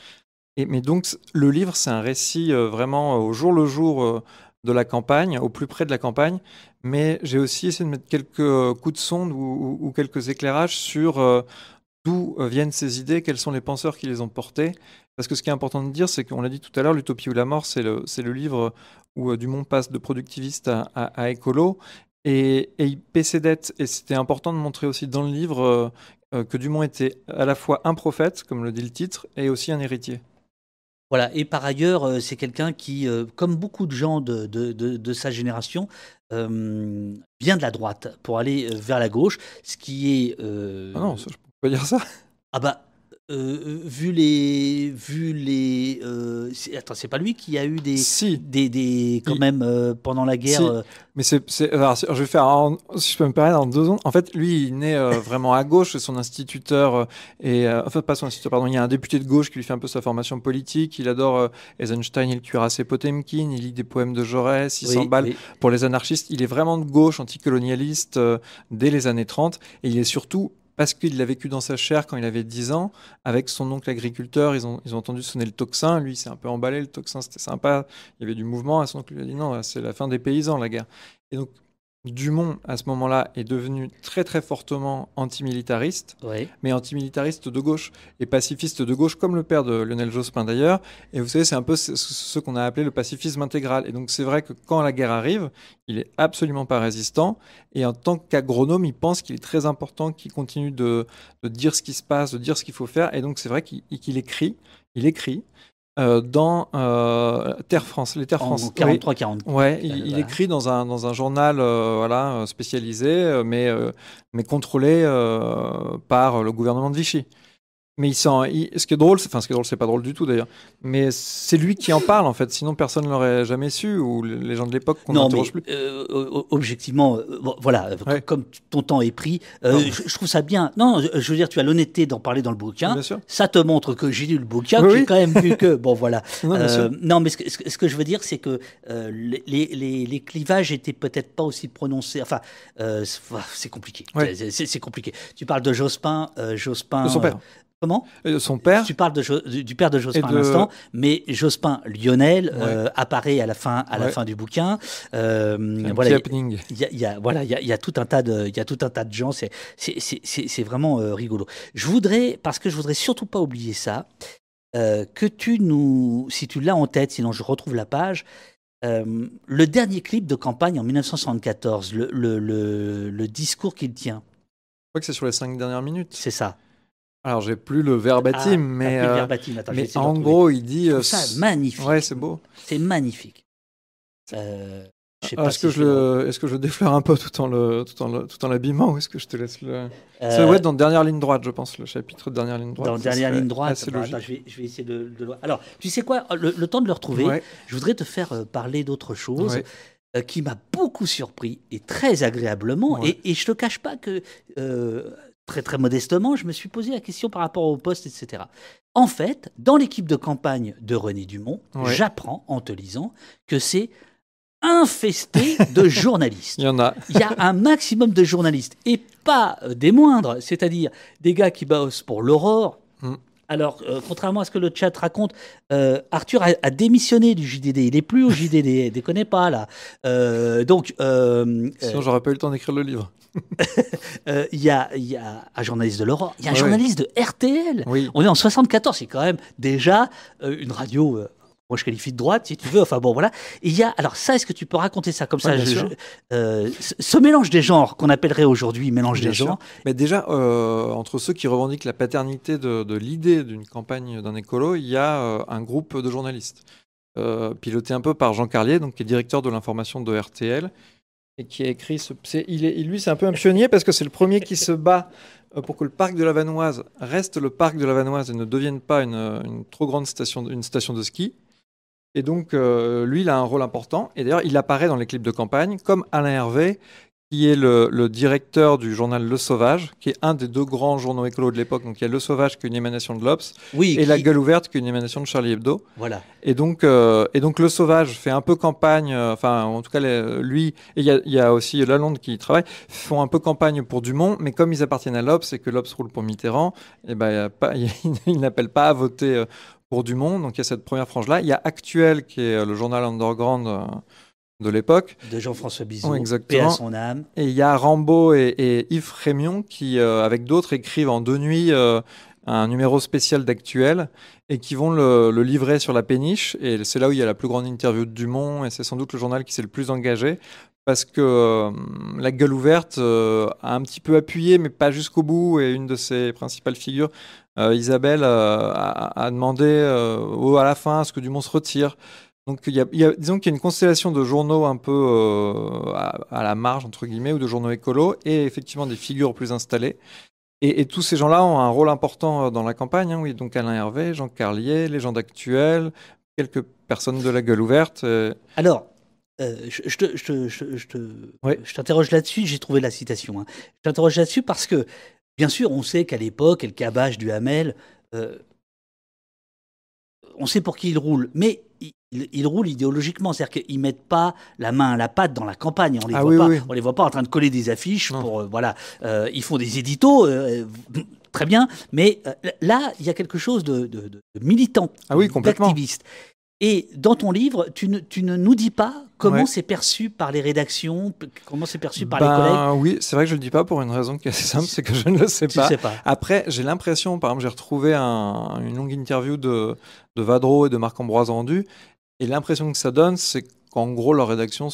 Mais donc le livre, c'est un récit vraiment au jour le jour de la campagne, au plus près de la campagne, mais j'ai aussi essayé de mettre quelques coups de sonde ou quelques éclairages sur d'où viennent ces idées, quels sont les penseurs qui les ont portées. Parce que ce qui est important de dire, c'est qu'on l'a dit tout à l'heure, l'Utopie ou la mort, c'est le livre où Dumont passe de productiviste à écolo. Et il paie ses dettes. Et c'était important de montrer aussi dans le livre que Dumont était à la fois un prophète, comme le dit le titre, et aussi un héritier. Voilà, et par ailleurs, c'est quelqu'un qui, comme beaucoup de gens de sa génération, vient de la droite pour aller vers la gauche, ce qui est... Ah non, ça, je peux pas dire ça. Ah bah, vu les attends, c'est pas lui qui a eu des quand même pendant la guerre. Si. Mais alors, je vais faire, si je peux me permettre, en 2 secondes. En fait, lui, il est né vraiment à gauche. Son instituteur enfin pas son instituteur, pardon. Il y a un député de gauche qui lui fait un peu sa formation politique. Il adore Eisenstein et le cuirassé Potemkin. Il lit des poèmes de Jaurès. Il s'emballe pour les anarchistes. Il est vraiment de gauche, anticolonialiste dès les années 30. Et il est surtout parce qu'il l'a vécu dans sa chair quand il avait 10 ans, avec son oncle agriculteur, ils ont entendu sonner le tocsin, lui il s'est un peu emballé, le tocsin c'était sympa, il y avait du mouvement, et son oncle lui a dit non, c'est la fin des paysans la guerre. Et donc Dumont, à ce moment-là, est devenu très très fortement antimilitariste, mais antimilitariste de gauche et pacifiste de gauche, comme le père de Lionel Jospin d'ailleurs. Et vous savez, c'est un peu ce qu'on a appelé le pacifisme intégral. Et donc c'est vrai que quand la guerre arrive, il est absolument pas résistant. Et en tant qu'agronome, il pense qu'il est très important qu'il continue de dire ce qui se passe, de dire ce qu'il faut faire. Et donc c'est vrai qu'il écrit. Il écrit. Dans Terre France, les Terres France. En 43-44. Ouais, il écrit dans un journal spécialisé, mais contrôlé par le gouvernement de Vichy. Mais ce qui est drôle, c'est pas drôle du tout d'ailleurs, mais c'est lui qui en parle en fait, sinon personne ne l'aurait jamais su, ou les gens de l'époque qu'on n'interroge plus. Objectivement, voilà, comme ton temps est pris, je trouve ça bien. Non, je veux dire, tu as l'honnêteté d'en parler dans le bouquin, ça te montre que j'ai lu le bouquin, que j'ai quand même vu que, bon voilà. Non, mais ce que je veux dire, c'est que les clivages étaient peut-être pas aussi prononcés, enfin, c'est compliqué, c'est compliqué. Tu parles de Jospin. De son père. Comment ? Son père. Tu parle du père de Jospin à l'instant, mais Jospin Lionel apparaît à la fin du bouquin. Voilà, il y a tout un tas de gens. C'est vraiment rigolo. Je voudrais surtout pas oublier ça, que si tu l'as en tête, sinon je retrouve la page. Le dernier clip de campagne en 1974, le discours qu'il tient. Je crois que c'est sur les 5 dernières minutes. C'est ça. Alors, j'ai plus le verbatim, mais en gros, il dit... c'est magnifique. Ouais, c'est beau. C'est magnifique. Est-ce que je défleure un peu tout en l'habillement, ou est-ce que je te laisse le... Ça doit être dans Dernière ligne droite, je pense, le chapitre de Dernière ligne droite. Dans Dernière ligne droite, je vais essayer de... Alors, tu sais quoi, le temps de le retrouver, je voudrais te faire parler d'autre chose qui m'a beaucoup surpris, et très agréablement, et je te cache pas que... très très modestement, je me suis posé la question par rapport au poste, etc. En fait, dans l'équipe de campagne de René Dumont, j'apprends en te lisant que c'est infesté de journalistes. Il y en a. Il y a un maximum de journalistes, et pas des moindres, c'est-à-dire des gars qui bossent pour l'Aurore. Alors, contrairement à ce que le chat raconte, Arthur a démissionné du JDD. Il n'est plus au JDD. Déconnez pas, là. Sinon, j'aurais pas eu le temps d'écrire le livre. Il y a un journaliste de l'Aurore, il y a un journaliste de RTL. On est en 74, c'est quand même déjà une radio... moi, je qualifie de droite, si tu veux. Enfin, bon, voilà. Et il y a... Alors, ça, est-ce que tu peux raconter ça comme ça ce mélange des genres, qu'on appellerait aujourd'hui mélange des genres. Mais déjà, entre ceux qui revendiquent la paternité de l'idée d'une campagne d'un écolo, il y a un groupe de journalistes, piloté un peu par Jean Carlier, donc, qui est directeur de l'information de RTL, et qui a écrit... Lui, c'est un peu un pionnier, parce que c'est le premier qui se bat pour que le parc de la Vanoise reste le parc de la Vanoise et ne devienne pas une trop grande station de ski. Et donc, lui, il a un rôle important. Et d'ailleurs, il apparaît dans les clips de campagne, comme Alain Hervé, qui est le directeur du journal Le Sauvage, qui est un des 2 grands journaux écolos de l'époque. Donc, il y a Le Sauvage, qui est une émanation de l'Obs, et La Gueule Ouverte, qui est une émanation de Charlie Hebdo. Voilà. Et donc Le Sauvage fait un peu campagne, enfin, en tout cas, lui, et il y a aussi Lalonde qui y travaille, font un peu campagne pour Dumont, mais comme ils appartiennent à l'Obs et que l'Obs roule pour Mitterrand, et ils n'appellent pas à voter pour Dumont. Donc, il y a cette première frange-là. Il y a Actuel, qui est le journal underground de l'époque. De Jean-François Bizot, exactement. paix à son âme. Et il y a Rambaud et Yves Frémion qui, avec d'autres, écrivent en 2 nuits un numéro spécial d'Actuel et qui vont le livrer sur la péniche. Et c'est là où il y a la plus grande interview de Dumont et c'est sans doute le journal qui s'est le plus engagé parce que La Gueule ouverte a un petit peu appuyé, mais pas jusqu'au bout. Et une de ses principales figures, Isabelle, a demandé à la fin à ce que Dumont se retire. Donc, disons qu'il y a une constellation de journaux un peu à la marge, entre guillemets, ou de journaux écolos, et effectivement des figures plus installées. Et tous ces gens-là ont un rôle important dans la campagne. Oui, donc Alain Hervé, Jean Carlier, les gens d'Actuel, quelques personnes de La Gueule ouverte. Alors, je t'interroge là-dessus, j'ai trouvé la citation. Hein. Je t'interroge là-dessus parce que, bien sûr, on sait qu'à l'époque, le cabage du Hamel, on sait pour qui il roule, mais il roule idéologiquement, c'est-à-dire qu'ils mettent pas la main à la pâte dans la campagne. On les voit pas en train de coller des affiches. Ils font des éditos, très bien, mais là il y a quelque chose de militant, d'activiste. Et dans ton livre, tu ne nous dis pas comment c'est perçu par les rédactions, comment c'est perçu par les collègues. Oui, c'est vrai que je le dis pas pour une raison qui est assez simple, c'est que je ne le sais pas. Après, j'ai l'impression, par exemple, j'ai retrouvé une longue interview de Vadreau et de Marc-Ambroise Rendu, et l'impression que ça donne, c'est qu'en gros, leur rédaction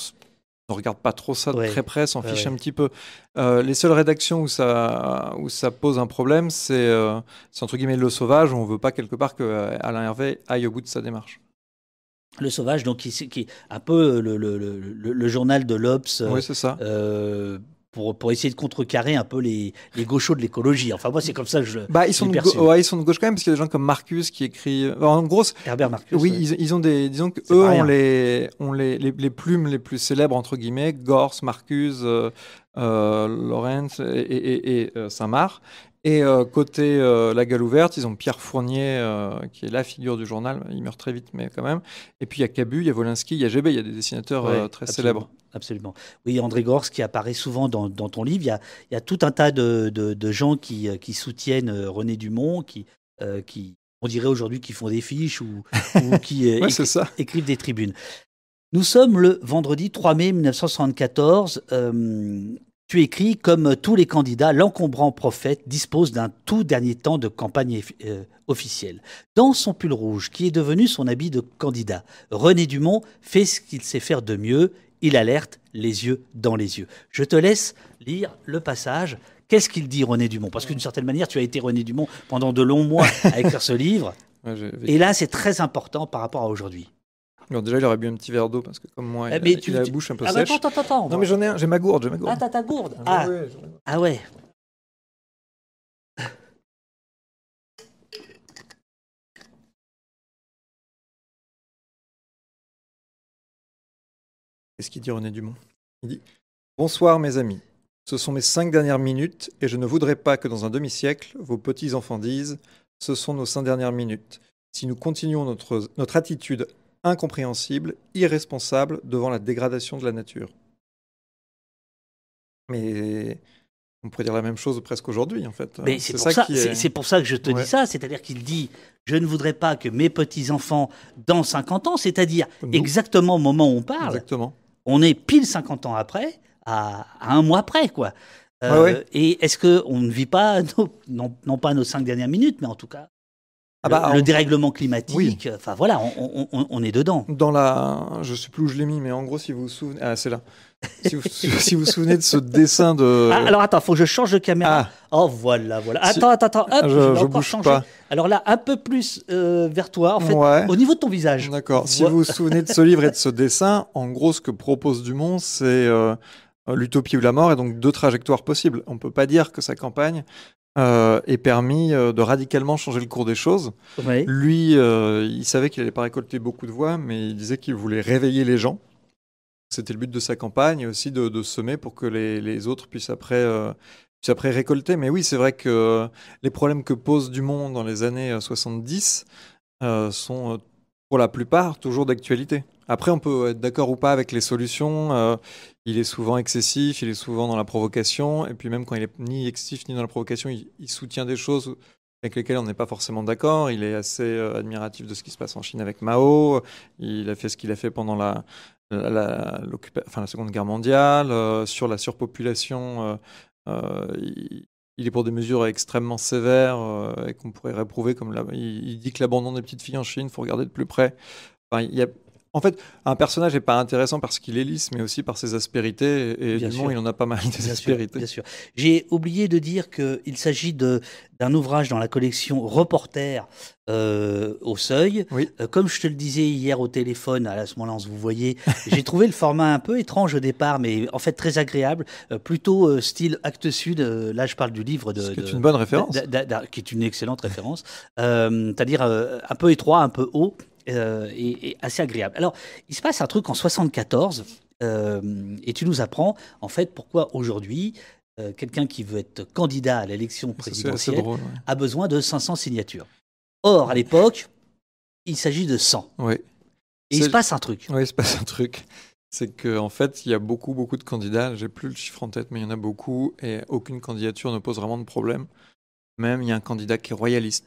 ne regarde pas trop ça de très près, s'en fiche un petit peu. Les seules rédactions où ça pose un problème, c'est entre guillemets Le Sauvage, où on veut pas quelque part que Alain Hervé aille au bout de sa démarche. Le Sauvage, donc, qui est un peu le journal de l'Obs. Oui, c'est ça. Pour essayer de contrecarrer un peu les gauchos de l'écologie. Enfin, moi, c'est comme ça que je ils sont de gauche quand même, parce qu'il y a des gens comme Marcus qui écrit... En gros, Herbert Marcus. Oui, ils ont des... Disons qu'eux ont les plumes les plus célèbres, entre guillemets, Gors, Marcus, Lawrence et Saint-Marc. Et côté La Gueule ouverte, ils ont Pierre Fournier, qui est la figure du journal. Il meurt très vite, mais quand même. Et puis il y a Cabu, il y a Wolinski, il y a GB, il y a des dessinateurs très célèbres. Absolument. Oui, André Gorz qui apparaît souvent dans ton livre. Il y a tout un tas de gens qui soutiennent René Dumont, qui on dirait aujourd'hui, qui font des fiches ou qui écrivent des tribunes. Nous sommes le vendredi 3 mai 1974. Tu écris, comme tous les candidats, l'encombrant prophète dispose d'un tout dernier temps de campagne officielle. Dans son pull rouge, qui est devenu son habit de candidat, René Dumont fait ce qu'il sait faire de mieux. Il alerte les yeux dans les yeux. Je te laisse lire le passage. Qu'est-ce qu'il dit, René Dumont ? Parce que d'une certaine manière, tu as été René Dumont pendant de longs mois à écrire ce livre. Et là, c'est très important par rapport à aujourd'hui. Alors déjà, il aurait bu un petit verre d'eau parce que comme moi, il a la bouche un peu sèche. Attends. Non, mais j'en ai un, j'ai ma gourde. Ah, t'as ta gourde. Ah ouais. Qu'est-ce qu'il dit, René Dumont ? Il dit « Bonsoir mes amis, ce sont mes 5 dernières minutes et je ne voudrais pas que dans un demi-siècle, vos petits-enfants disent « Ce sont nos 5 dernières minutes ». Si nous continuons notre attitude incompréhensible, irresponsable devant la dégradation de la nature. Mais on pourrait dire la même chose presque aujourd'hui, en fait. Mais c'est pour ça que je te dis ça, c'est-à-dire qu'il dit « Je ne voudrais pas que mes petits-enfants, dans 50 ans, c'est-à-dire exactement au moment où on parle, exactement. On est pile 50 ans après, à un mois près, quoi. Et est-ce qu'on ne vit pas, non pas nos 5 dernières minutes, mais en tout cas, le dérèglement climatique, enfin voilà, on est dedans. Je ne sais plus où je l'ai mis, mais en gros, si vous vous souvenez... Ah, c'est là. Si vous vous souvenez de ce dessin de... alors attends, il faut que je change de caméra. Oh, voilà. Attends, hop, je bouge changer. Pas. Alors là, un peu plus vers toi, en fait, au niveau de ton visage. D'accord. Si vous vous souvenez de ce livre et de ce dessin, en gros, ce que propose Dumont, c'est l'utopie ou la mort, et donc 2 trajectoires possibles. On ne peut pas dire que sa campagne ait permis de radicalement changer le cours des choses. Oui. Lui, il savait qu'il n'allait pas récolter beaucoup de voix, mais il disait qu'il voulait réveiller les gens. C'était le but de sa campagne, aussi de semer pour que les autres puissent après récolter. Mais oui, c'est vrai que les problèmes que pose Dumont dans les années 70 sont pour la plupart toujours d'actualité. Après, on peut être d'accord ou pas avec les solutions. Il est souvent excessif, il est souvent dans la provocation. Et puis même quand il est ni excessif ni dans la provocation, il soutient des choses avec lesquels on n'est pas forcément d'accord. Il est assez admiratif de ce qui se passe en Chine avec Mao. Il a fait ce qu'il a fait pendant la Seconde Guerre mondiale. Sur la surpopulation, il est pour des mesures extrêmement sévères et qu'on pourrait réprouver. Il dit que l'abandon des petites filles en Chine, il faut regarder de plus près. Enfin, en fait, un personnage n'est pas intéressant parce qu'il est lisse, mais aussi par ses aspérités. Et évidemment, il en a pas mal, des aspérités. Bien sûr. J'ai oublié de dire qu'il s'agit d'un ouvrage dans la collection Reporter au Seuil. Oui. Comme je te le disais hier au téléphone, à ce moment-là, vous voyez, j'ai trouvé le format un peu étrange au départ, mais en fait très agréable. Plutôt style Actes Sud. Là, je parle du livre Ce qui est une bonne référence. Qui est une excellente référence. C'est-à-dire un peu étroit, un peu haut. Et assez agréable. Alors, il se passe un truc en 74, et tu nous apprends, en fait, pourquoi aujourd'hui, quelqu'un qui veut être candidat à l'élection présidentielle a besoin de 500 signatures. Or, à l'époque, il s'agit de 100. Oui. Et il se passe un truc. Oui, il se passe un truc. C'est qu'en fait, il y a beaucoup de candidats. J'ai plus le chiffre en tête, mais il y en a beaucoup, et aucune candidature ne pose vraiment de problème. Même, il y a un candidat qui est royaliste.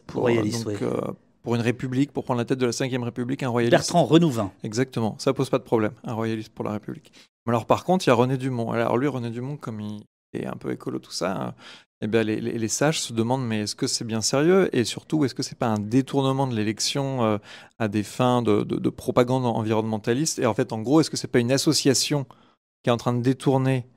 Pour une république, pour prendre la tête de la 5e République, un royaliste. Bertrand Renouvin. Exactement, ça pose pas de problème, un royaliste pour la République. Mais alors par contre, il y a René Dumont. Alors lui, René Dumont, comme il est un peu écolo, tout ça, eh bien, les sages se demandent, mais est-ce que c'est bien sérieux? Et surtout, est-ce que c'est pas un détournement de l'élection à des fins de propagande environnementaliste? Et en fait, en gros, est-ce que c'est pas une association qui est en train de détourner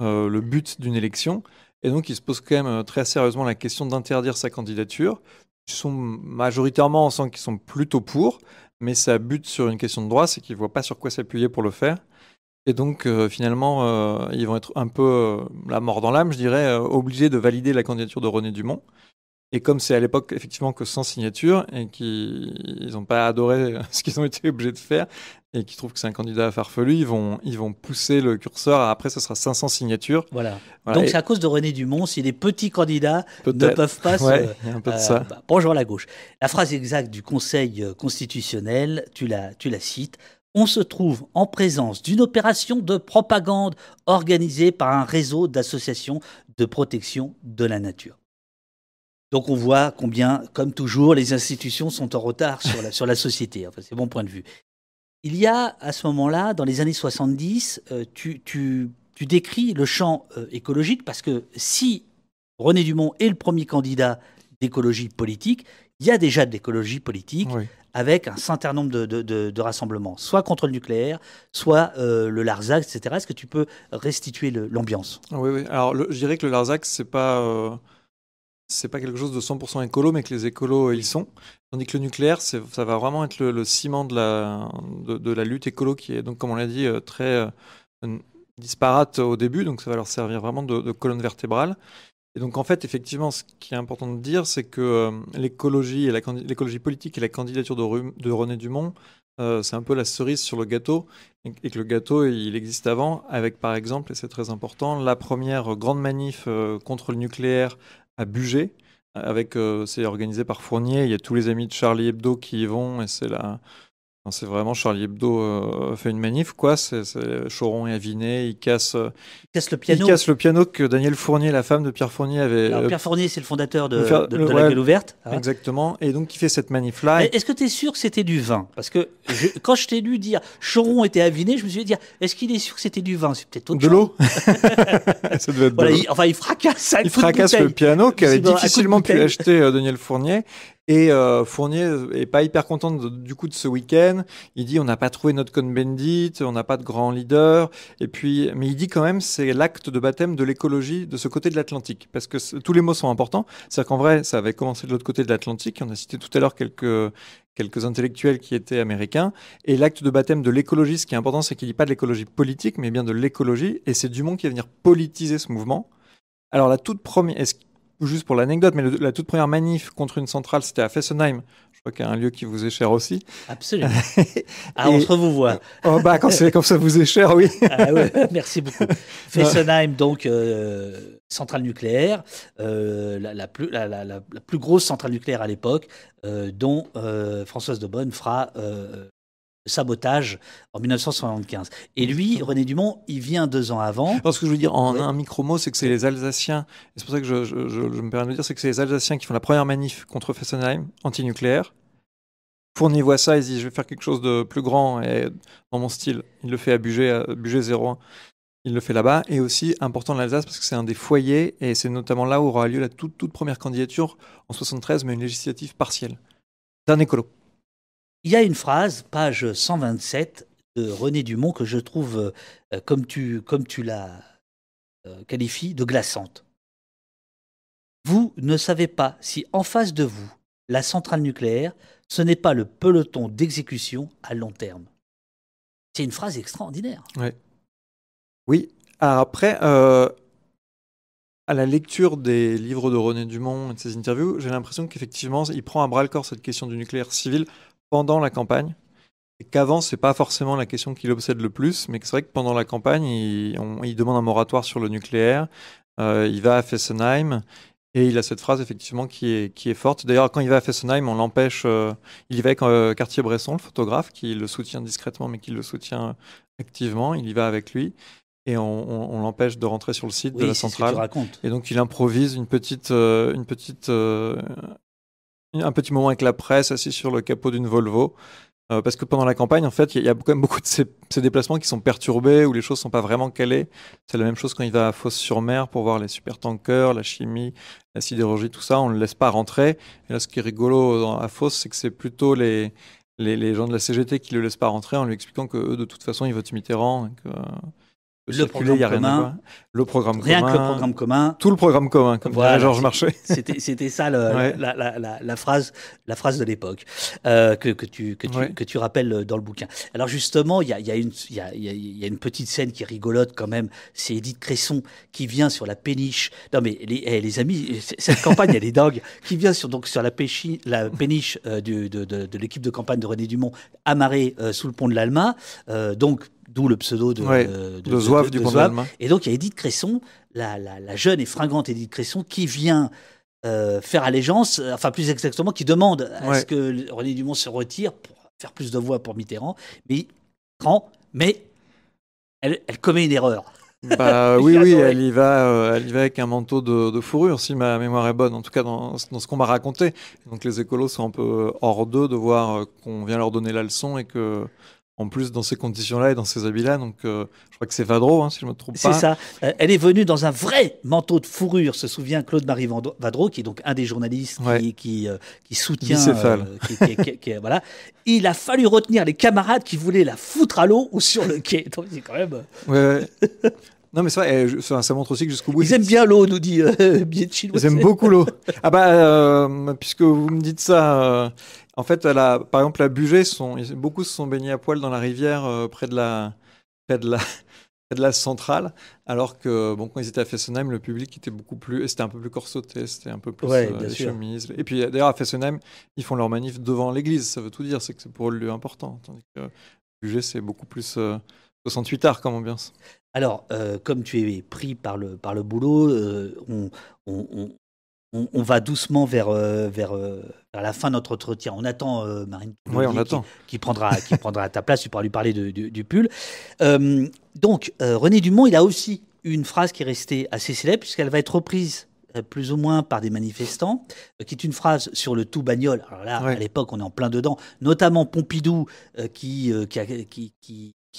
le but d'une élection? Et donc, il se pose quand même très sérieusement la question d'interdire sa candidature. Ils sont majoritairement, on sent qu'ils sont plutôt pour, mais ça bute sur une question de droit, c'est qu'ils ne voient pas sur quoi s'appuyer pour le faire. Et donc, finalement, ils vont être un peu la mort dans l'âme, je dirais, obligés de valider la candidature de René Dumont. Et comme c'est à l'époque, effectivement, que 100 signatures, et qu'ils n'ont pas adoré ce qu'ils ont été obligés de faire, et qui trouvent que c'est un candidat farfelu, ils vont pousser le curseur. Après, ce sera 500 signatures. Voilà. Donc, c'est à cause de René Dumont si les petits candidats ne peuvent pas y a un peu de ça. Bonjour la gauche. La phrase exacte du Conseil constitutionnel, tu la cites. On se trouve en présence d'une opération de propagande organisée par un réseau d'associations de protection de la nature. Donc, on voit combien, comme toujours, les institutions sont en retard sur la société. Enfin, c'est mon point de vue. Il y a, à ce moment-là, dans les années 70, tu décris le champ écologique parce que si René Dumont est le premier candidat d'écologie politique, il y a déjà de l'écologie politique avec un certain nombre de rassemblements, soit contre le nucléaire, soit le Larzac, etc. Est-ce que tu peux restituer l'ambiance? Oui. Alors, je dirais que le Larzac, c'est pas quelque chose de 100% écolo, mais que les écolos y sont. Tandis que le nucléaire, ça va vraiment être le ciment de la lutte écolo qui est, donc, comme on l'a dit, très disparate au début. Donc ça va leur servir vraiment de colonne vertébrale. Et donc en fait, effectivement, ce qui est important de dire, c'est que l'écologie politique et la candidature de René Dumont, c'est un peu la cerise sur le gâteau. Et que le gâteau, il existe avant, avec par exemple, et c'est très important, la première grande manif contre le nucléaire à Bugey, c'est organisé par Fournier. Il y a tous les amis de Charlie Hebdo qui y vont, et c'est vraiment Charlie Hebdo fait une manif, quoi. C'est Choron et Avinet, ils cassent le piano. Ils cassent le piano que Daniel Fournier, la femme de Pierre Fournier, avait. Alors, Pierre Fournier, c'est le fondateur de la Gueule ouverte. Hein. Exactement. Et donc, il fait cette manif-là. Est-ce que tu es sûr que c'était du vin? Parce que quand je t'ai lu dire Choron était Avinet, je me suis dit, est-ce qu'il est sûr que c'était du vin? C'est peut-être autre chose. De l'eau. Ça devait être de l'eau. Il fracasse. Il fracasse le piano qu'avait difficilement pu acheter Daniel Fournier. Et Fournier est pas hyper content du coup de ce week-end. Il dit on n'a pas trouvé notre Cohn-Bendit, on n'a pas de grand leader. Mais il dit quand même c'est l'acte de baptême de l'écologie de ce côté de l'Atlantique, parce que tous les mots sont importants. C'est-à-dire qu'en vrai, ça avait commencé de l'autre côté de l'Atlantique. On a cité tout à l'heure quelques intellectuels qui étaient américains. Et l'acte de baptême de l'écologie, ce qui est important, c'est qu'il dit pas de l'écologie politique, mais bien de l'écologie. Et c'est Dumont qui va venir politiser ce mouvement. Alors la toute première, juste pour l'anecdote, mais la toute première manif contre une centrale, c'était à Fessenheim. Je crois qu'il y a un lieu qui vous est cher aussi. Absolument. On vous voit. Quand ça vous est cher, oui. Merci beaucoup. Fessenheim, donc, centrale nucléaire, la plus grosse centrale nucléaire à l'époque, dont Françoise Daubonne fera sabotage en 1975. Et lui, René Dumont, il vient 2 ans avant. Alors, ce que je veux dire en un micro-mot, c'est que c'est les Alsaciens, et c'est pour ça que je me permets de dire, c'est que c'est les Alsaciens qui font la première manif contre Fessenheim, anti-nucléaire. Fournier voit ça, il se dit je vais faire quelque chose de plus grand et dans mon style. Il le fait à Bugey 01. Il le fait là-bas. Et aussi important de l'Alsace parce que c'est un des foyers et c'est notamment là où aura lieu la toute première candidature en 73, mais une législative partielle d'un écolo. Il y a une phrase, page 127 de René Dumont que je trouve, comme tu la qualifies, de glaçante. Vous ne savez pas si en face de vous, la centrale nucléaire, ce n'est pas le peloton d'exécution à long terme. C'est une phrase extraordinaire. Ouais. Oui. Alors après, à la lecture des livres de René Dumont et de ses interviews, j'ai l'impression qu'effectivement, il prend à bras-le-corps cette question du nucléaire civil pendant la campagne. Et qu'avant, c'est pas forcément la question qui l'obsède le plus, mais que c'est vrai que pendant la campagne, il demande un moratoire sur le nucléaire. Il va à Fessenheim. Et il a cette phrase effectivement qui est forte. D'ailleurs, quand il va à Fessenheim, on l'empêche. Il y va avec Cartier-Bresson, le photographe, qui le soutient discrètement, mais qui le soutient activement. Il y va avec lui. Et on l'empêche de rentrer sur le site de la centrale. Ce que tu racontes. Et donc, il improvise un petit moment avec la presse, assis sur le capot d'une Volvo. Parce que pendant la campagne, en fait, il y a quand même beaucoup de ces déplacements qui sont perturbés, où les choses ne sont pas vraiment calées. C'est la même chose quand il va à Fos-sur-Mer pour voir les supertankers, la chimie, la sidérurgie, tout ça. On ne le laisse pas rentrer. Et là, ce qui est rigolo à Fos, c'est que c'est plutôt les gens de la CGT qui ne le laissent pas rentrer en lui expliquant qu'eux, de toute façon, ils votent Mitterrand. Et que, le programme commun. Le programme rien commun. Que le programme commun. Tout le programme commun, comme dirait Georges Marchais. C'était ça la phrase de l'époque que tu rappelles dans le bouquin. Alors justement, il y a une petite scène qui est rigolote quand même. C'est Édith Cresson qui vient sur la péniche. Non mais les amis, cette campagne elle est dingue. Qui vient sur la péniche de l'équipe de campagne de René Dumont, amarrée sous le pont de l'Alma. D'où le pseudo de Zouave du pont de l'Alma. Et donc il y a Édith Cresson, la jeune et fringante Édith Cresson, qui vient faire allégeance, enfin plus exactement, qui demande à ce que René Dumont se retire pour faire plus de voix pour Mitterrand. Mais elle commet une erreur. Oui, elle y va avec un manteau de fourrure, si ma mémoire est bonne, en tout cas dans ce qu'on m'a raconté. Donc les écolos sont un peu hors d'eux de voir qu'on vient leur donner la leçon et que... En plus, dans ces conditions-là et dans ces habits-là, donc je crois que c'est Vadreau, si je ne me trompe pas. C'est ça. Elle est venue dans un vrai manteau de fourrure, se souvient Claude-Marie Vadreau, qui est donc un des journalistes qui soutient. Voilà. Il a fallu retenir les camarades qui voulaient la foutre à l'eau ou sur le quai. Donc c'est quand même. Ouais. Non, mais ça montre aussi que jusqu'au bout. Ils aiment bien l'eau, nous dit Bietchil. Ils aiment beaucoup l'eau. Puisque vous me dites ça. En fait, par exemple, à Bugey, beaucoup se sont baignés à poil dans la rivière près de la centrale, alors que quand ils étaient à Fessenheim, le public était c'était un peu plus corseté, c'était un peu plus les chemises. Et puis d'ailleurs à Fessenheim, ils font leur manif devant l'église, ça veut tout dire, c'est que c'est pour eux le lieu important. Tandis que Bugey, c'est beaucoup plus 68 art comme ambiance. Alors, comme tu es pris par le boulot, on va doucement vers la fin de notre entretien. On attend Marine qui prendra ta place. Tu pourras lui parler du pull. Donc, René Dumont, il a aussi une phrase qui est restée assez célèbre puisqu'elle va être reprise plus ou moins par des manifestants, qui est une phrase sur le tout bagnole. Alors là, à l'époque, on est en plein dedans, notamment Pompidou qui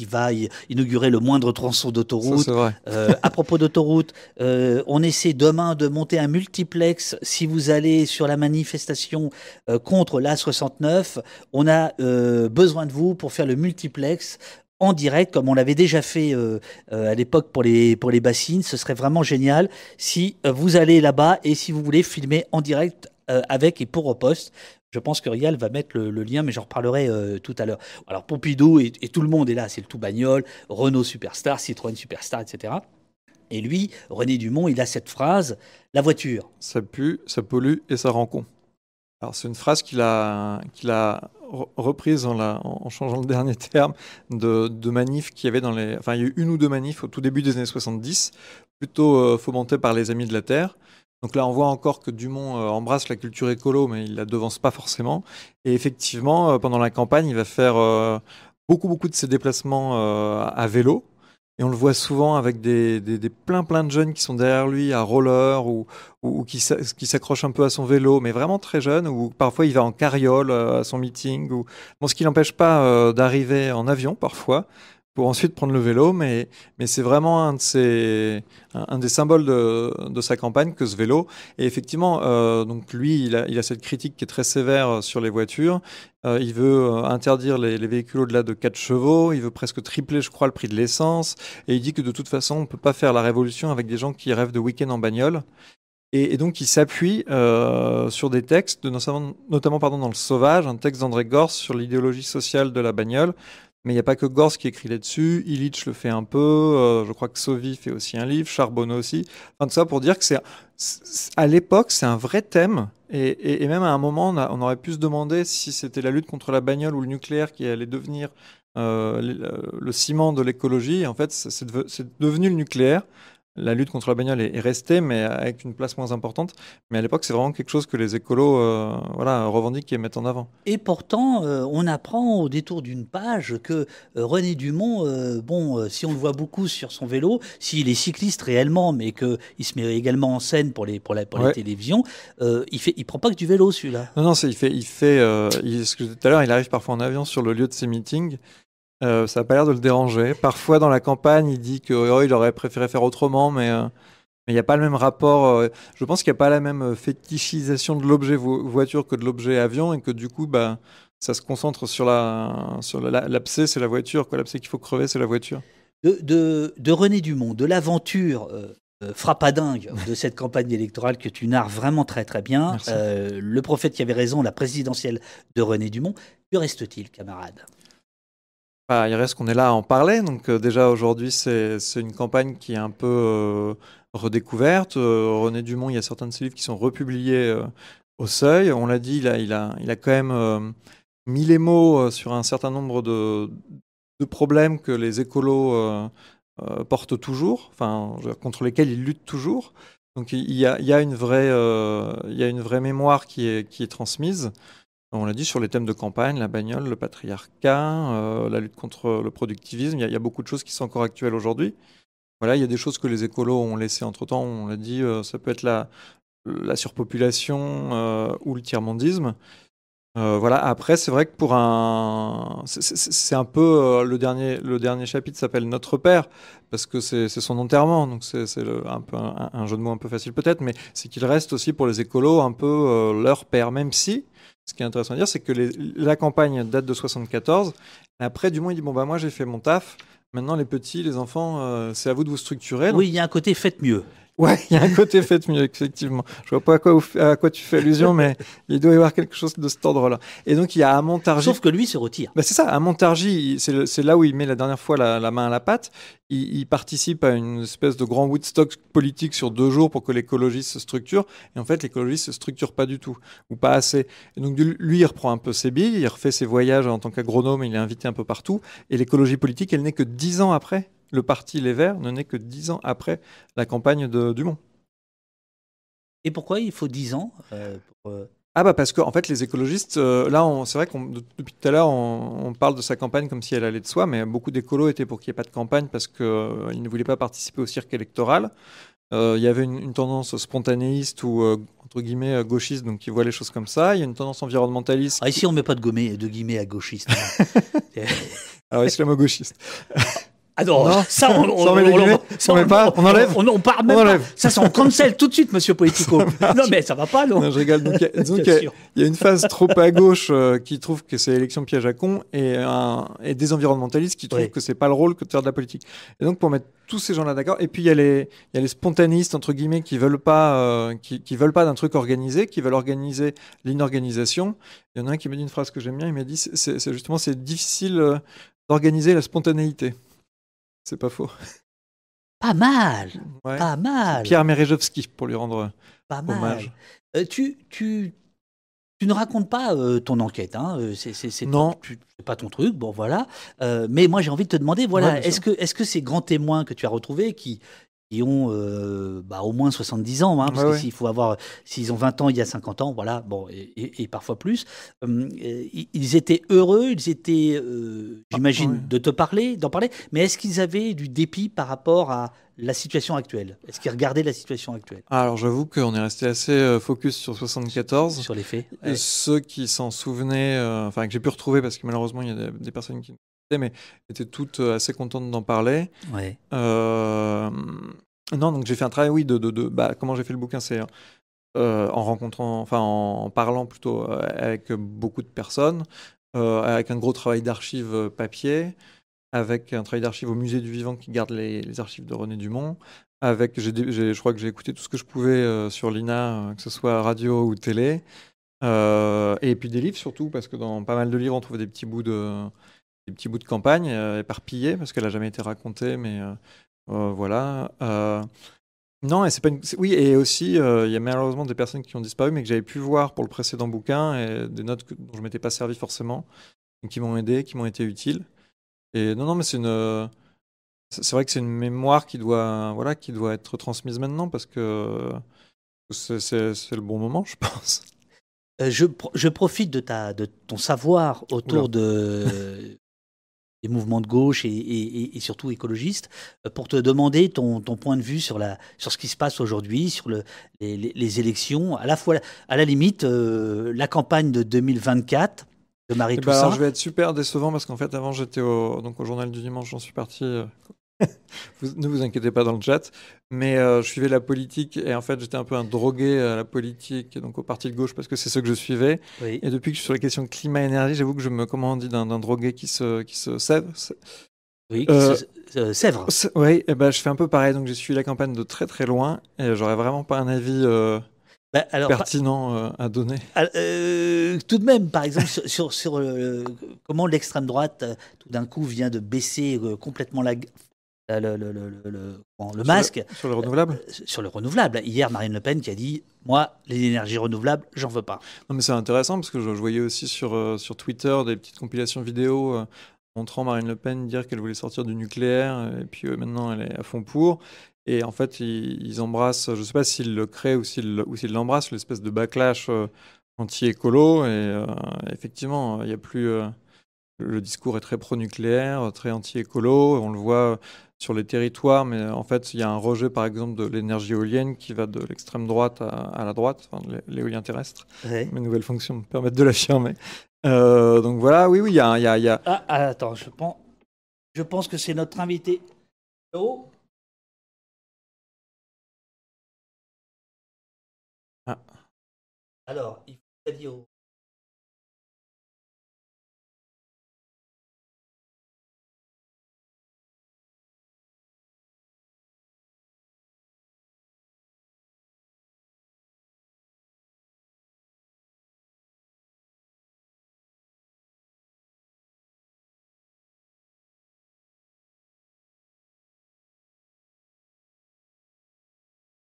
va inaugurer le moindre tronçon d'autoroute. À propos d'autoroute, on essaie demain de monter un multiplex. Si vous allez sur la manifestation contre l'A69, on a besoin de vous pour faire le multiplex en direct, comme on l'avait déjà fait à l'époque pour les bassines. Ce serait vraiment génial si vous allez là-bas et si vous voulez filmer en direct avec et pour Au Poste. Je pense que Rial va mettre le lien, mais j'en reparlerai tout à l'heure. Alors Pompidou et tout le monde est là, c'est le tout bagnole, Renault Superstar, Citroën Superstar, etc. Et lui, René Dumont, il a cette phrase, la voiture. Ça pue, ça pollue et ça rend con. Alors c'est une phrase qu'il a reprise en changeant le dernier terme de manifs qu'il y avait il y a eu une ou deux manifs au tout début des années 70, plutôt fomentées par les Amis de la Terre. Donc là, on voit encore que Dumont embrasse la culture écolo, mais il la devance pas forcément. Et effectivement, pendant la campagne, il va faire beaucoup de ses déplacements à vélo. Et on le voit souvent avec des plein de jeunes qui sont derrière lui à roller ou qui s'accrochent un peu à son vélo, mais vraiment très jeunes, ou parfois il va en carriole à son meeting. Bon, ce qui n'empêche pas d'arriver en avion parfois, pour ensuite prendre le vélo, mais c'est vraiment un des symboles de sa campagne que ce vélo. Et effectivement, donc lui, il a cette critique qui est très sévère sur les voitures. Il veut interdire les véhicules au-delà de 4 chevaux. Il veut presque tripler, je crois, le prix de l'essence. Et il dit que de toute façon, on ne peut pas faire la révolution avec des gens qui rêvent de week-end en bagnole. Et donc, il s'appuie sur des textes, notamment dans Le Sauvage, un texte d'André Gorz sur l'idéologie sociale de la bagnole. Mais il n'y a pas que Gorz qui écrit là-dessus. Illich le fait un peu. Je crois que Sauvy fait aussi un livre. Charbonneau aussi. Enfin, tout ça pour dire que à l'époque, c'est un vrai thème. Et même à un moment, on aurait pu se demander si c'était la lutte contre la bagnole ou le nucléaire qui allait devenir le ciment de l'écologie. Et en fait, c'est devenu le nucléaire. La lutte contre la bagnole est restée, mais avec une place moins importante. Mais à l'époque, c'est vraiment quelque chose que les écolos revendiquent et mettent en avant. Et pourtant, on apprend au détour d'une page que René Dumont, si on le voit beaucoup sur son vélo, s'il est cycliste réellement, mais qu'il se met également en scène pour les télévisions, il prend pas que du vélo, celui-là. Non, ce que je disais tout à l'heure, il arrive parfois en avion sur le lieu de ses meetings. Ça n'a pas l'air de le déranger. Parfois, dans la campagne, il dit qu'il aurait préféré faire autrement, mais il n'y a pas le même rapport. Je pense qu'il n'y a pas la même fétichisation de l'objet voiture que de l'objet avion, et que du coup, ça se concentre sur l'abcès, c'est la voiture. L'abcès qu'il faut crever, c'est la voiture. De René Dumont, de l'aventure frappadingue de cette campagne électorale que tu narres vraiment très très bien. Le prophète qui avait raison, la présidentielle de René Dumont. Que reste-t-il, camarade ? Il reste qu'on est là à en parler. Donc déjà aujourd'hui, c'est une campagne qui est un peu redécouverte. René Dumont, il y a certains de ses livres qui sont republiés au Seuil. On l'a dit, il a quand même mis les mots sur un certain nombre de problèmes que les écolos portent toujours, contre lesquels ils luttent toujours. Donc il y a une vraie mémoire qui est transmise. On l'a dit, sur les thèmes de campagne, la bagnole, le patriarcat, la lutte contre le productivisme, il y a beaucoup de choses qui sont encore actuelles aujourd'hui. Voilà, il y a des choses que les écolos ont laissées entre-temps, on l'a dit, ça peut être la surpopulation ou le tiers-mondisme. Après, c'est vrai que c'est un peu le dernier chapitre s'appelle Notre Père, parce que c'est son enterrement, donc c'est un peu un jeu de mots un peu facile peut-être, mais c'est qu'il reste aussi pour les écolos un peu leur père, même si... Ce qui est intéressant à dire, c'est que la campagne date de 74. Et après, Dumont, il dit moi, j'ai fait mon taf. Maintenant, les petits, les enfants, c'est à vous de vous structurer. Oui, il y a un côté faites mieux. Ouais, il y a un côté faites mieux, effectivement. Je vois pas à quoi tu fais allusion, mais il doit y avoir quelque chose de cet ordre-là. Et donc, il y a à Montargis. Sauf que lui se retire. C'est ça, à Montargis, c'est là où il met la dernière fois la main à la pâte. Il participe à une espèce de grand Woodstock politique sur 2 jours pour que l'écologie se structure. Et en fait, l'écologie se structure pas du tout, ou pas assez. Et donc, lui, il reprend un peu ses billes, il refait ses voyages en tant qu'agronome, il est invité un peu partout. Et l'écologie politique, elle n'est que 10 ans après. Le parti Les Verts ne naît que 10 ans après la campagne de Dumont. Et pourquoi il faut 10 ans Parce que en fait, les écologistes, c'est vrai qu'on depuis tout à l'heure, on parle de sa campagne comme si elle allait de soi, mais beaucoup d'écolos étaient pour qu'il n'y ait pas de campagne parce qu'ils ne voulaient pas participer au cirque électoral. Il y avait une tendance spontanéiste ou entre guillemets gauchiste, donc qui voit les choses comme ça. Il y a une tendance environnementaliste. Ici, on ne met pas de guillemets à gauchiste. Alors, islamo-gauchiste. Ah non, ça on enlève. On parle même pas. Ça, on cancel tout de suite, monsieur Politico. Non, mais ça va pas, non. Je rigole. Donc, il y a une phase trop à gauche qui trouve que c'est élection piège à con et des environnementalistes qui trouvent que c'est pas le rôle que de faire de la politique. Et donc, pour mettre tous ces gens-là d'accord, et puis il y a les spontanistes, entre guillemets, qui veulent pas d'un truc organisé, qui veulent organiser l'inorganisation. Il y en a un qui me dit une phrase que j'aime bien, il m'a dit, c'est difficile d'organiser la spontanéité. C'est pas faux. Pas mal. Ouais. Pas mal. Pierre Merejewski, pour lui rendre hommage. Tu ne racontes pas ton enquête. Hein. Non. C'est pas ton truc. Bon, voilà. Mais moi, j'ai envie de te demander, voilà, est-ce que ces grands témoins que tu as retrouvés, qui qui ont au moins 70 ans, hein, parce que s'ils ont 20 ans il y a 50 ans, voilà, bon, et parfois plus, ils étaient heureux, ils étaient, j'imagine, d'en parler, mais est-ce qu'ils avaient du dépit par rapport à la situation actuelle? Est-ce qu'ils regardaient la situation actuelle? Alors j'avoue qu'on est resté assez focus sur 74. Sur les faits. Et ceux qui s'en souvenaient, que j'ai pu retrouver, parce que malheureusement il y a des personnes qui mais étaient toutes assez contentes d'en parler. Ouais. Non, donc j'ai fait un travail, comment j'ai fait le bouquin, c'est en parlant plutôt avec beaucoup de personnes, avec un gros travail d'archives papier, avec un travail d'archives au musée du vivant qui garde les archives de René Dumont, je crois que j'ai écouté tout ce que je pouvais sur l'INA, que ce soit radio ou télé, et puis des livres surtout, parce que dans pas mal de livres on trouve des petits bouts de campagne éparpillés, parce qu'elle n'a jamais été racontée, mais voilà. Non, et c'est pas oui, et aussi il y a malheureusement des personnes qui ont disparu, mais que j'avais pu voir pour le précédent bouquin, et des notes dont je m'étais pas servi forcément, et qui m'ont aidé, qui m'ont été utiles. Et non, mais c'est vrai que c'est une mémoire qui doit être transmise maintenant, parce que c'est le bon moment, je pense. Je profite de ton savoir autour des mouvements de gauche et surtout écologistes pour te demander ton point de vue sur ce qui se passe aujourd'hui, sur les élections, à la fois, à la limite, la campagne de 2024 de Marie Toussaint. Alors, je vais être super décevant, parce qu'en fait, avant, j'étais au Journal du Dimanche, j'en suis parti. Ne vous inquiétez pas dans le chat, mais je suivais la politique, et en fait j'étais un peu un drogué à la politique, et donc au parti de gauche, parce que c'est ce que je suivais. Oui. Et depuis que je suis sur la question climat-énergie, j'avoue que je me commande d'un drogué qui se sève. Oui, Sèvres. Oui, et je fais un peu pareil, donc j'ai suivi la campagne de très très loin, et j'aurais vraiment pas un avis pertinent à donner. Tout de même, par exemple, sur comment l'extrême droite tout d'un coup vient de baisser complètement le masque. Sur le renouvelable. Sur le renouvelable. Hier, Marine Le Pen qui a dit « Moi, les énergies renouvelables, j'en veux pas ». Non, mais c'est intéressant, parce que je voyais aussi sur Twitter des petites compilations vidéo montrant Marine Le Pen dire qu'elle voulait sortir du nucléaire, et puis maintenant elle est à fond pour. Et en fait, ils embrassent, je ne sais pas s'ils le créent ou s'ils l'embrassent, l'espèce de backlash anti-écolo. Et effectivement, il y a plus... le discours est très pro-nucléaire, très anti-écolo. On le voit sur les territoires, mais en fait, il y a un rejet, par exemple, de l'énergie éolienne qui va de l'extrême droite à la droite, l'éolien terrestre. Ouais. Mes nouvelles fonctions me permettent de l'affirmer. Donc voilà, oui, il y a... Ah, attends, je pense que c'est notre invité. Oh. Ah. Alors, il faut dire au...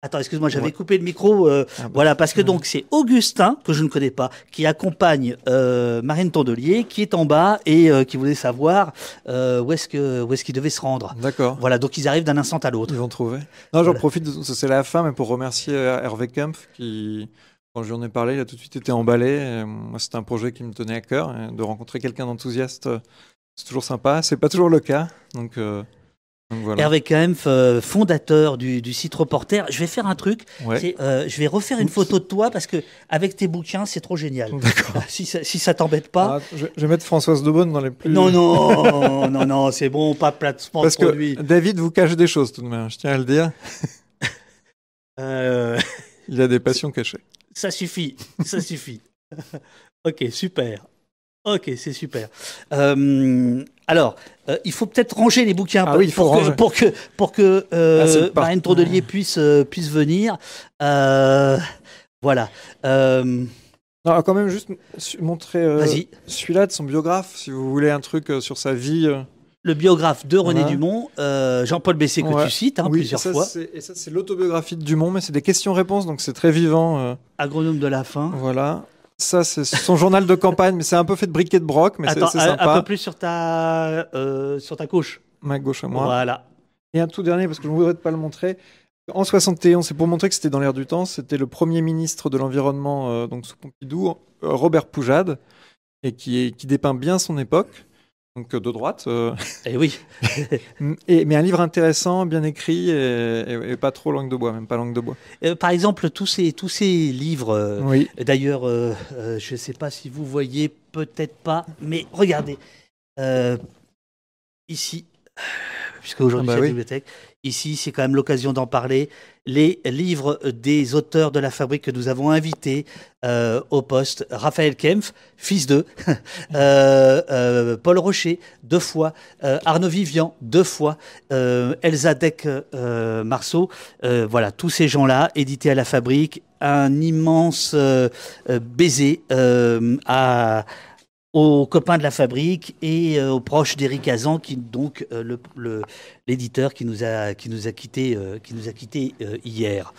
Attends, excuse-moi, j'avais coupé le micro. Voilà, parce que donc c'est Augustin, que je ne connais pas, qui accompagne Marine Tondelier, qui est en bas et qui voulait savoir où est-ce qu'il devait se rendre. D'accord. Voilà, donc ils arrivent d'un instant à l'autre. Ils vont trouver. Non, j'en profite, c'est la fin, mais pour remercier Hervé Kempf, qui, quand je lui en ai parlé, il a tout de suite été emballé. Moi, c'était un projet qui me tenait à cœur. Et de rencontrer quelqu'un d'enthousiaste, c'est toujours sympa. C'est pas toujours le cas. Donc voilà. Hervé Kempf, fondateur du site Reporter. Je vais faire un truc. Ouais. Je vais refaire une photo de toi parce que avec tes bouquins, c'est trop génial. D'accord. Si ça t'embête pas. Je vais mettre Françoise Daubonne dans les plus... Non, c'est bon, pas placement de produit. Parce que David vous cache des choses tout de même, je tiens à le dire. Il a des passions cachées. Ça suffit. Ok, super. Ok, c'est super. Alors, il faut peut-être ranger les bouquins pour que Marine Tondelier puisse venir. Voilà. Alors, quand même, juste montrer celui-là de son biographe, si vous voulez un truc sur sa vie. Le biographe de René Dumont, Jean-Paul Bessé, que tu cites plusieurs fois. Et ça, c'est l'autobiographie de Dumont, mais c'est des questions-réponses, donc c'est très vivant. Agronome de la faim. Voilà. Ça, c'est son journal de campagne, mais c'est un peu fait de briquet de broc, mais c'est sympa. Un peu plus sur ta gauche. Ma gauche à moi. Voilà. Et un tout dernier, parce que je ne voudrais pas le montrer. En 71, c'est pour montrer que c'était dans l'air du temps, c'était le premier ministre de l'Environnement, donc sous Pompidou, Robert Poujade, et qui dépeint bien son époque, donc de droite. Eh oui. Mais un livre intéressant, bien écrit, et pas trop langue de bois, même pas langue de bois. Par exemple, tous ces livres, oui. D'ailleurs, je ne sais pas si vous voyez, peut-être pas, mais regardez, ici, puisque aujourd'hui c'est la bibliothèque, ici c'est quand même l'occasion d'en parler, les livres des auteurs de la Fabrique que nous avons invités au poste, Raphaël Kempf, fils d'eux, Paul Rocher, 2 fois, Arnaud Vivian, 2 fois, Elsa Deck Marceau, voilà, tous ces gens-là, édités à la Fabrique, un immense baiser aux copains de la Fabrique et aux proches d'Éric Hazan, qui donc l'éditeur qui nous a quitté hier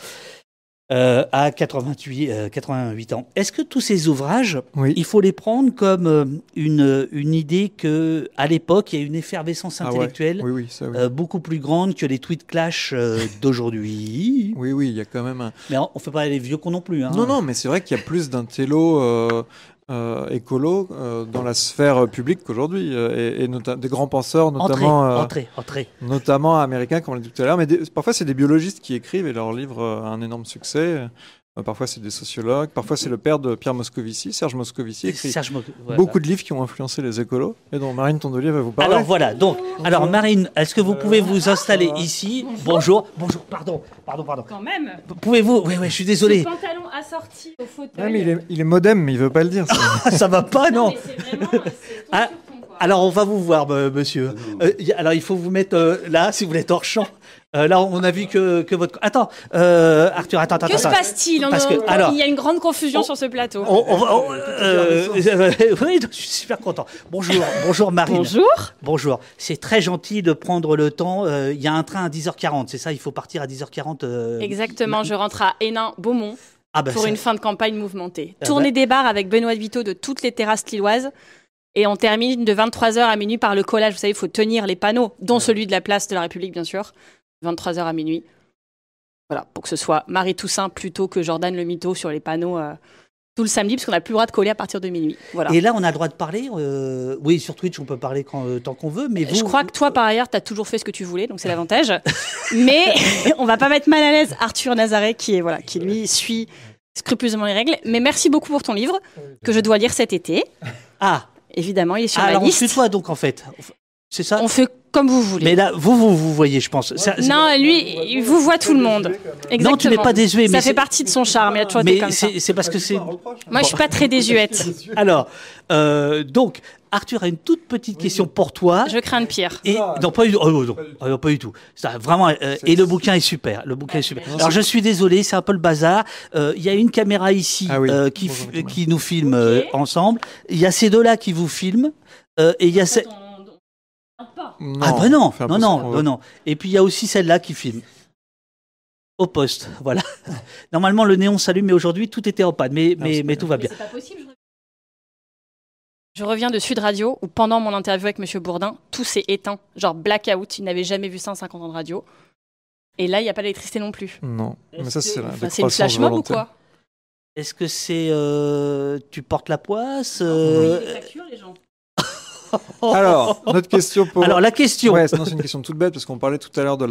à 88 ans. Est-ce que tous ces ouvrages, il faut les prendre comme une idée que à l'époque il y a une effervescence intellectuelle beaucoup plus grande que les tweet clash d'aujourd'hui? Oui, il y a quand même Mais on fait pas les vieux cons non plus. Hein. Non, mais c'est vrai qu'il y a plus d'intello. Écolo dans la sphère publique qu'aujourd'hui et des grands penseurs notamment notamment américains comme on l'a dit tout à l'heure, mais parfois c'est des biologistes qui écrivent et leur livre a un énorme succès. Parfois c'est des sociologues, parfois c'est le père de Pierre Moscovici, Serge Moscovici, écrit beaucoup de livres qui ont influencé les écolos et dont Marine Tondelier va vous parler. Alors voilà, alors Marine, est-ce que vous pouvez vous installer ici? Bonjour, pardon. Quand même. Pouvez-vous? Oui, je suis désolé. Ce pantalon assorti au fauteuil. Ouais, mais il est modem, mais il veut pas le dire. Ça va pas, non. Mais c'est vraiment, alors on va vous voir, monsieur. Alors il faut vous mettre là, si vous êtes hors champ. Là, on a vu que votre... Attends, Arthur, attends. Que se passe-t-il? Il y a une grande confusion sur ce plateau. Oui, je suis super content. Bonjour Marine. Bonjour. C'est très gentil de prendre le temps. Il y a un train à 10h40, c'est ça? Il faut partir à 10h40 Exactement, je rentre à Hénin-Beaumont pour une fin de campagne mouvementée. Tournée des bars avec Benoît Vito de toutes les terrasses lilloises. Et on termine de 23h à minuit par le collage. Vous savez, il faut tenir les panneaux, dont celui de la place de la République, bien sûr. 23h à minuit. Voilà, pour que ce soit Marie Toussaint plutôt que Jordan le Mytho sur les panneaux tout le samedi, parce qu'on n'a plus le droit de coller à partir de minuit. Voilà. Et là, on a le droit de parler. Oui, sur Twitch, on peut parler tant qu'on veut. Mais je crois que toi, par ailleurs, tu as toujours fait ce que tu voulais, donc c'est l'avantage. Mais on va pas mettre mal à l'aise Arthur Nazaret, qui lui suit scrupuleusement les règles. Mais merci beaucoup pour ton livre, que je dois lire cet été. Ah, évidemment, il est sur ma alors liste. On fait toi donc en fait. C'est ça? On fait comme vous voulez. Mais là, vous voyez, je pense. Non, lui, il vous voit tout le monde. Exactement. Non, tu n'es pas désuet. Ça fait partie de son charme. Il a toujours été comme ça. C'est parce que c'est... Moi, je suis pas très désuète. Alors, donc, Arthur a une toute petite question pour toi. Je crains le pire. Non, pas du tout. Non, pas du tout. Ça, vraiment. Et le bouquin est super. Alors, je suis désolé, c'est un peu le bazar. Il y a une caméra ici qui nous filme ensemble. Il y a ces deux-là qui vous filment. Et il y a non. Et puis il y a aussi celle-là qui filme. Au poste, voilà. Normalement le néon s'allume, mais aujourd'hui tout était en panne, mais tout va bien. C'est pas possible. Je reviens de Sud Radio où pendant mon interview avec Monsieur Bourdin, tout s'est éteint, genre blackout. Il n'avait jamais vu ça en 50 ans de radio. Et là il n'y a pas d'électricité non plus. Non. Mais ça c'est une flash mob ou quoi? Est-ce que c'est tu portes la poisse Oui, les factures les gens. Alors, notre question pour... Alors, la question... Ouais, c'est une question toute bête, parce qu'on parlait tout à l'heure de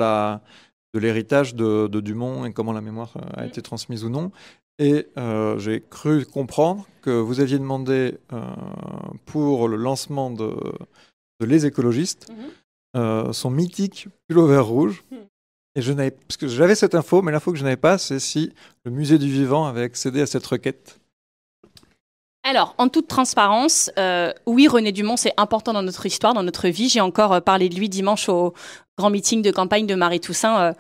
l'héritage de Dumont et comment la mémoire a été transmise ou non. Et j'ai cru comprendre que vous aviez demandé, pour le lancement de Les Écologistes, son mythique pullover rouge. Et parce que j'avais cette info, mais l'info que je n'avais pas, c'est si le Musée du Vivant avait accédé à cette requête. Alors, en toute transparence, oui, René Dumont, c'est important dans notre histoire, dans notre vie. J'ai encore parlé de lui dimanche au grand meeting de campagne de Marie Toussaint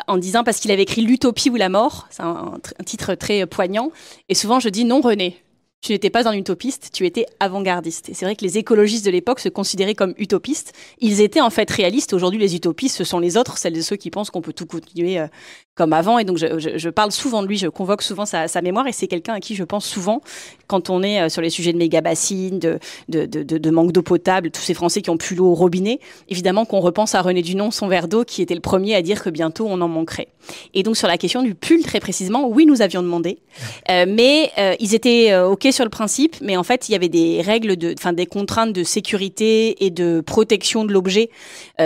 en disant, parce qu'il avait écrit L'Utopie ou la mort, c'est un titre très poignant. Et souvent, je dis non, René, tu n'étais pas un utopiste, tu étais avant-gardiste. Et c'est vrai que les écologistes de l'époque se considéraient comme utopistes. Ils étaient en fait réalistes. Aujourd'hui, les utopistes, ce sont les autres, celles et ceux qui pensent qu'on peut tout continuer comme avant. Et donc, je parle souvent de lui, je convoque souvent sa mémoire. Et c'est quelqu'un à qui je pense souvent quand on est sur les sujets de méga-bassines, de manque d'eau potable, tous ces Français qui ont plus l'eau au robinet. Évidemment qu'on repense à René Dunon, son verre d'eau, qui était le premier à dire que bientôt on en manquerait. Et donc, sur la question du pull, très précisément, oui, nous avions demandé. Mais ils étaient OK sur le principe. Mais en fait, il y avait des règles, des contraintes de sécurité et de protection de l'objet.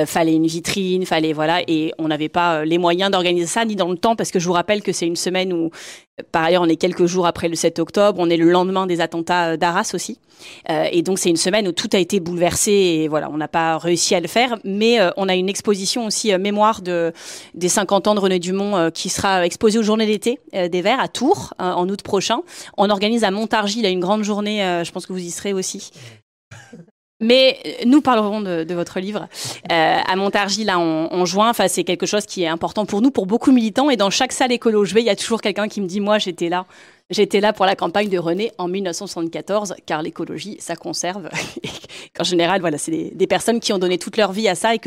Fallait une vitrine, voilà. Et on n'avait pas les moyens d'organiser ça, ni dans le temps, parce que je vous rappelle que c'est une semaine où, par ailleurs, on est quelques jours après le 7 octobre, on est le lendemain des attentats d'Arras aussi. Et donc, c'est une semaine où tout a été bouleversé et voilà, on n'a pas réussi à le faire. Mais on a une exposition aussi mémoire des 50 ans de René Dumont qui sera exposée aux Journées d'été des Verts à Tours en août prochain. On organise à Montargis là, une grande journée, je pense que vous y serez aussi. Mais nous parlerons de votre livre à Montargis là en juin. Enfin, c'est quelque chose qui est important pour nous, pour beaucoup de militants. Et dans chaque salle écolo où je vais, il y a toujours quelqu'un qui me dit « Moi, j'étais là pour la campagne de René en 1974, car l'écologie, ça conserve. » En général, voilà, c'est des personnes qui ont donné toute leur vie à ça et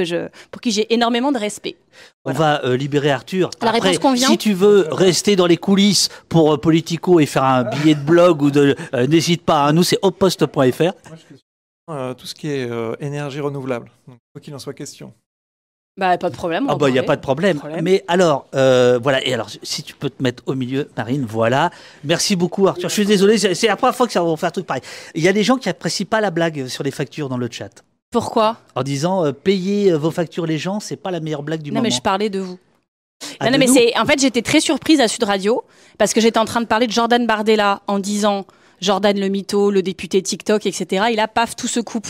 pour qui j'ai énormément de respect. Voilà. On va libérer Arthur. La Après, réponse convient. Si tu veux rester dans les coulisses pour Politico et faire un billet de blog ou n'hésite pas à nous, c'est oposte.fr. Tout ce qui est énergie renouvelable. Donc, quoi qu'il en soit question. Pas de problème. Il n'y a pas de problème. Mais alors, voilà. Et alors, si tu peux te mettre au milieu, Marine, voilà. Merci beaucoup, Arthur. Je suis désolé, c'est la première fois que ça va faire un truc pareil. Il y a des gens qui n'apprécient pas la blague sur les factures dans le chat. Pourquoi ? En disant, payez vos factures les gens, c'est pas la meilleure blague du moment. Non, mais je parlais de vous. Non, mais en fait, j'étais très surprise à Sud Radio parce que j'étais en train de parler de Jordan Bardella en disant Jordan le mytho, le député TikTok, etc. Et là, paf, tout se coupe.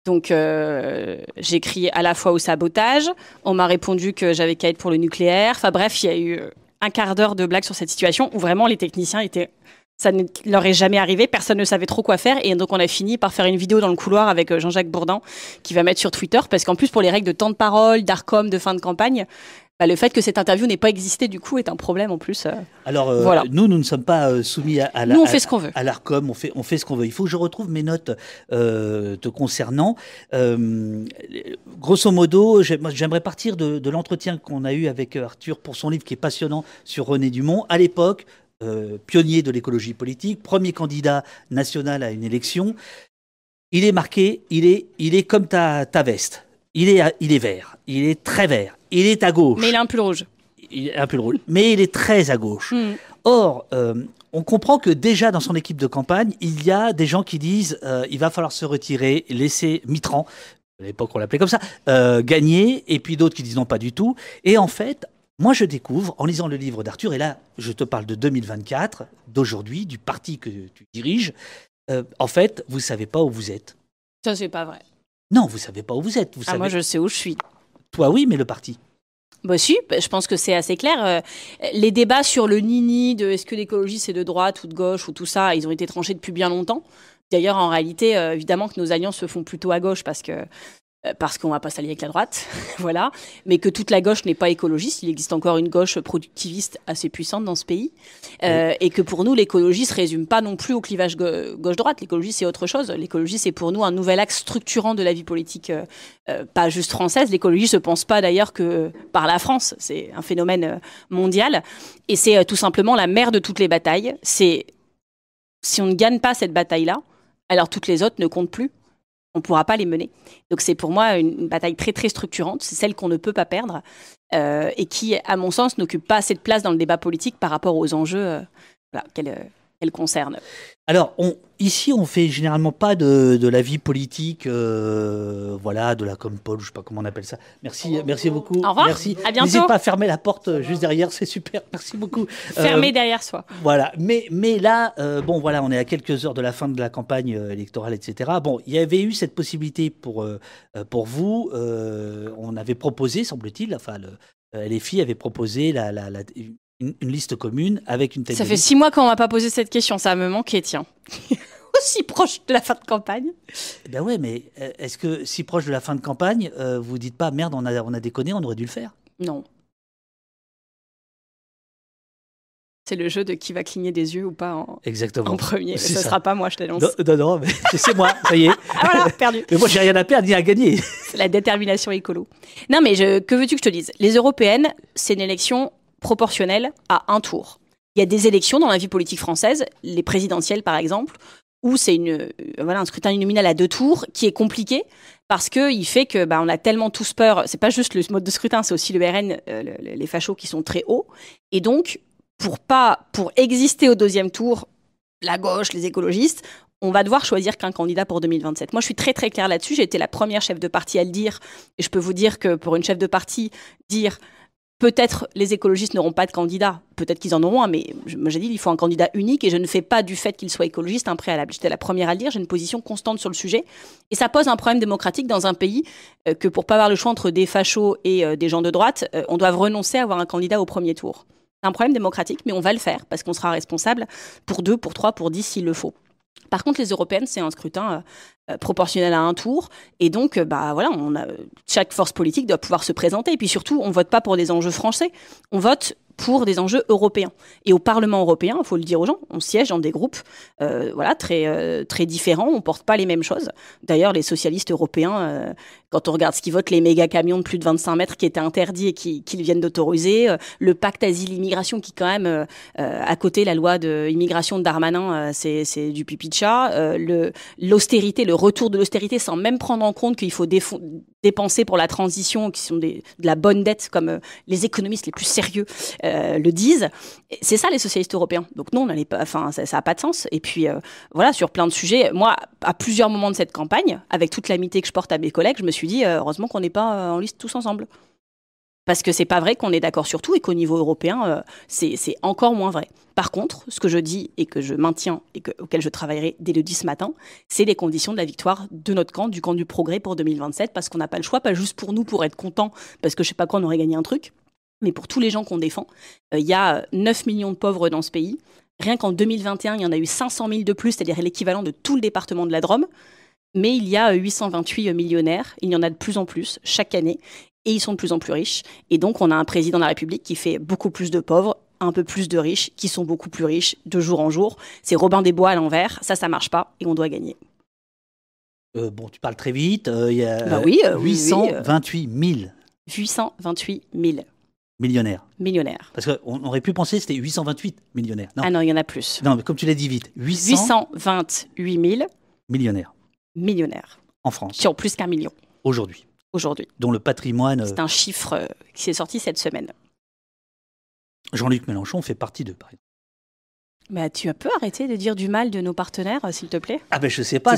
Donc, j'ai crié à la fois au sabotage. On m'a répondu que j'avais qu'à être pour le nucléaire. Enfin bref, il y a eu un quart d'heure de blague sur cette situation où vraiment les techniciens étaient... Ça ne leur est jamais arrivé, personne ne savait trop quoi faire. Et donc, on a fini par faire une vidéo dans le couloir avec Jean-Jacques Bourdin qui va mettre sur Twitter. Parce qu'en plus, pour les règles de temps de parole, d'ARCOM, de fin de campagne... le fait que cette interview n'ait pas existé, du coup, est un problème en plus. Alors, voilà. nous ne sommes pas soumis à nous, on fait ce qu'on veut. À l'ARCOM, on fait ce qu'on veut. Il faut que je retrouve mes notes te concernant. Grosso modo, j'aimerais partir de l'entretien qu'on a eu avec Arthur pour son livre qui est passionnant sur René Dumont. À l'époque, pionnier de l'écologie politique, premier candidat national à une élection. Il est marqué, il est comme ta veste. Il est vert, il est très vert, il est à gauche. Mais il a un pull rouge. Il a un pull rouge, mais il est très à gauche. Or, on comprend que déjà dans son équipe de campagne, il y a des gens qui disent il va falloir se retirer, laisser Mitterrand, à l'époque on l'appelait comme ça, gagner, et puis d'autres qui disent non, pas du tout. Et en fait, moi je découvre, en lisant le livre d'Arthur, et là je te parle de 2024, d'aujourd'hui, du parti que tu diriges, en fait, vous ne savez pas où vous êtes. Ça, c'est pas vrai. Non, vous ne savez pas où vous êtes. Moi, je sais où je suis. Toi, oui, mais le parti. Si, je pense que c'est assez clair. Les débats sur le nini de est-ce que l'écologie c'est de droite ou de gauche ou tout ça, ils ont été tranchés depuis bien longtemps. D'ailleurs, en réalité, évidemment que nos alliances se font plutôt à gauche parce qu'on va pas s'allier avec la droite, voilà. Mais que toute la gauche n'est pas écologiste. Il existe encore une gauche productiviste assez puissante dans ce pays. Et que pour nous, l'écologie se résume pas non plus au clivage gauche-droite. L'écologie, c'est autre chose. L'écologie, c'est pour nous un nouvel axe structurant de la vie politique, pas juste française. L'écologie se pense pas d'ailleurs que par la France. C'est un phénomène mondial. Et c'est tout simplement la mère de toutes les batailles. Si on ne gagne pas cette bataille-là, alors toutes les autres ne comptent plus. On ne pourra pas les mener. Donc c'est pour moi une bataille très très structurante, c'est celle qu'on ne peut pas perdre et qui, à mon sens, n'occupe pas assez de place dans le débat politique par rapport aux enjeux qu'elle concerne. Alors, ici, on fait généralement pas de la vie politique, voilà, de la compole, je sais pas comment on appelle ça. Merci beaucoup. Au revoir. Merci. À bientôt. N'hésite pas à fermer la porte juste derrière, c'est super. Merci beaucoup. Fermer derrière soi. Voilà. Mais là, bon, voilà, on est à quelques heures de la fin de la campagne électorale, etc. Bon, il y avait eu cette possibilité pour vous. On avait proposé, semble-t-il, enfin, LFI avait proposé une liste commune avec une tête Ça de fait liste. 6 mois qu'on m'a pas posé cette question, ça me manquait, tiens. Aussi proche de la fin de campagne. Ben ouais, mais est-ce que si proche de la fin de campagne, vous dites pas merde, on a déconné, on aurait dû le faire? Non. C'est le jeu de qui va cligner des yeux ou pas Exactement. En premier. C'est ça ne sera pas moi, je t'annonce. Non, mais c'est moi, ça y est. Ah voilà, perdu. Mais moi, j'ai rien à perdre ni à gagner. C'est la détermination écolo. Non, mais que veux-tu que je te dise? Les européennes, c'est une élection proportionnelle à un tour. Il y a des élections dans la vie politique française, les présidentielles par exemple, où c'est un scrutin uninominal à 2 tours qui est compliqué parce qu'il fait que on a tellement tous peur. C'est pas juste le mode de scrutin, c'est aussi le RN, les fachos qui sont très hauts. Et donc, pour exister au 2e tour, la gauche, les écologistes, on va devoir choisir qu'un candidat pour 2027. Moi, je suis très très claire là-dessus. J'ai été la première chef de parti à le dire. Et je peux vous dire que pour une chef de parti, dire peut-être les écologistes n'auront pas de candidat, peut-être qu'ils en auront un, mais moi j'ai dit il faut un candidat unique et je ne fais pas du fait qu'il soit écologiste un préalable. J'étais la première à le dire, j'ai une position constante sur le sujet. Et ça pose un problème démocratique dans un pays que pour pas avoir le choix entre des fachos et des gens de droite, on doit renoncer à avoir un candidat au premier tour. C'est un problème démocratique, mais on va le faire parce qu'on sera responsable pour 2, pour 3, pour 10 s'il le faut. Par contre, les européennes, c'est un scrutin proportionnel à un tour. Et donc, chaque force politique doit pouvoir se présenter. Et puis surtout, on ne vote pas pour des enjeux français. On vote pour des enjeux européens. Et au Parlement européen, il faut le dire aux gens, on siège dans des groupes très différents. On ne porte pas les mêmes choses. D'ailleurs, les socialistes européens, quand on regarde ce qu'ils votent, les méga camions de plus de 25 mètres qui étaient interdits et qu'ils viennent d'autoriser, le pacte asile-immigration qui quand même, à côté, la loi d'immigration de Darmanin, c'est du pipi de chat. L'austérité, le retour de l'austérité sans même prendre en compte qu'il faut dépenser pour la transition, qui sont de la bonne dette, comme les économistes les plus sérieux le disent. C'est ça les socialistes européens. Donc non, ça n'a pas de sens. Et puis sur plein de sujets, moi, à plusieurs moments de cette campagne, avec toute l'amitié que je porte à mes collègues, je me suis dit heureusement qu'on n'est pas en liste tous ensemble. Parce que c'est pas vrai qu'on est d'accord sur tout et qu'au niveau européen, c'est encore moins vrai. Par contre, ce que je dis et que je maintiens et auquel je travaillerai dès le 10 matin, c'est les conditions de la victoire de notre camp, du camp du progrès pour 2027, parce qu'on n'a pas le choix, pas juste pour nous, pour être contents, parce que je sais pas quoi, on aurait gagné un truc, mais pour tous les gens qu'on défend. Il y a 9 millions de pauvres dans ce pays. Rien qu'en 2021, il y en a eu 500 000 de plus, c'est-à-dire l'équivalent de tout le département de la Drôme. Mais il y a 828 millionnaires, il y en a de plus en plus chaque année, et ils sont de plus en plus riches. Et donc, on a un président de la République qui fait beaucoup plus de pauvres, un peu plus de riches, qui sont beaucoup plus riches de jour en jour. C'est Robin des Bois à l'envers, ça marche pas, et on doit gagner. Tu parles très vite, il y a 828 000. 828 000. Millionnaires. Parce qu'on aurait pu penser que c'était 828 millionnaires. Non. Ah non, il y en a plus. Non, mais comme tu l'as dit vite, 828 000 millionnaires. En France. Qui ont plus qu'1 million. Aujourd'hui. Dont le patrimoine... C'est un chiffre qui s'est sorti cette semaine. Jean-Luc Mélenchon fait partie d'eux, par exemple. Mais tu peux arrêter de dire du mal de nos partenaires, s'il te plaît ? Ah ben je sais pas,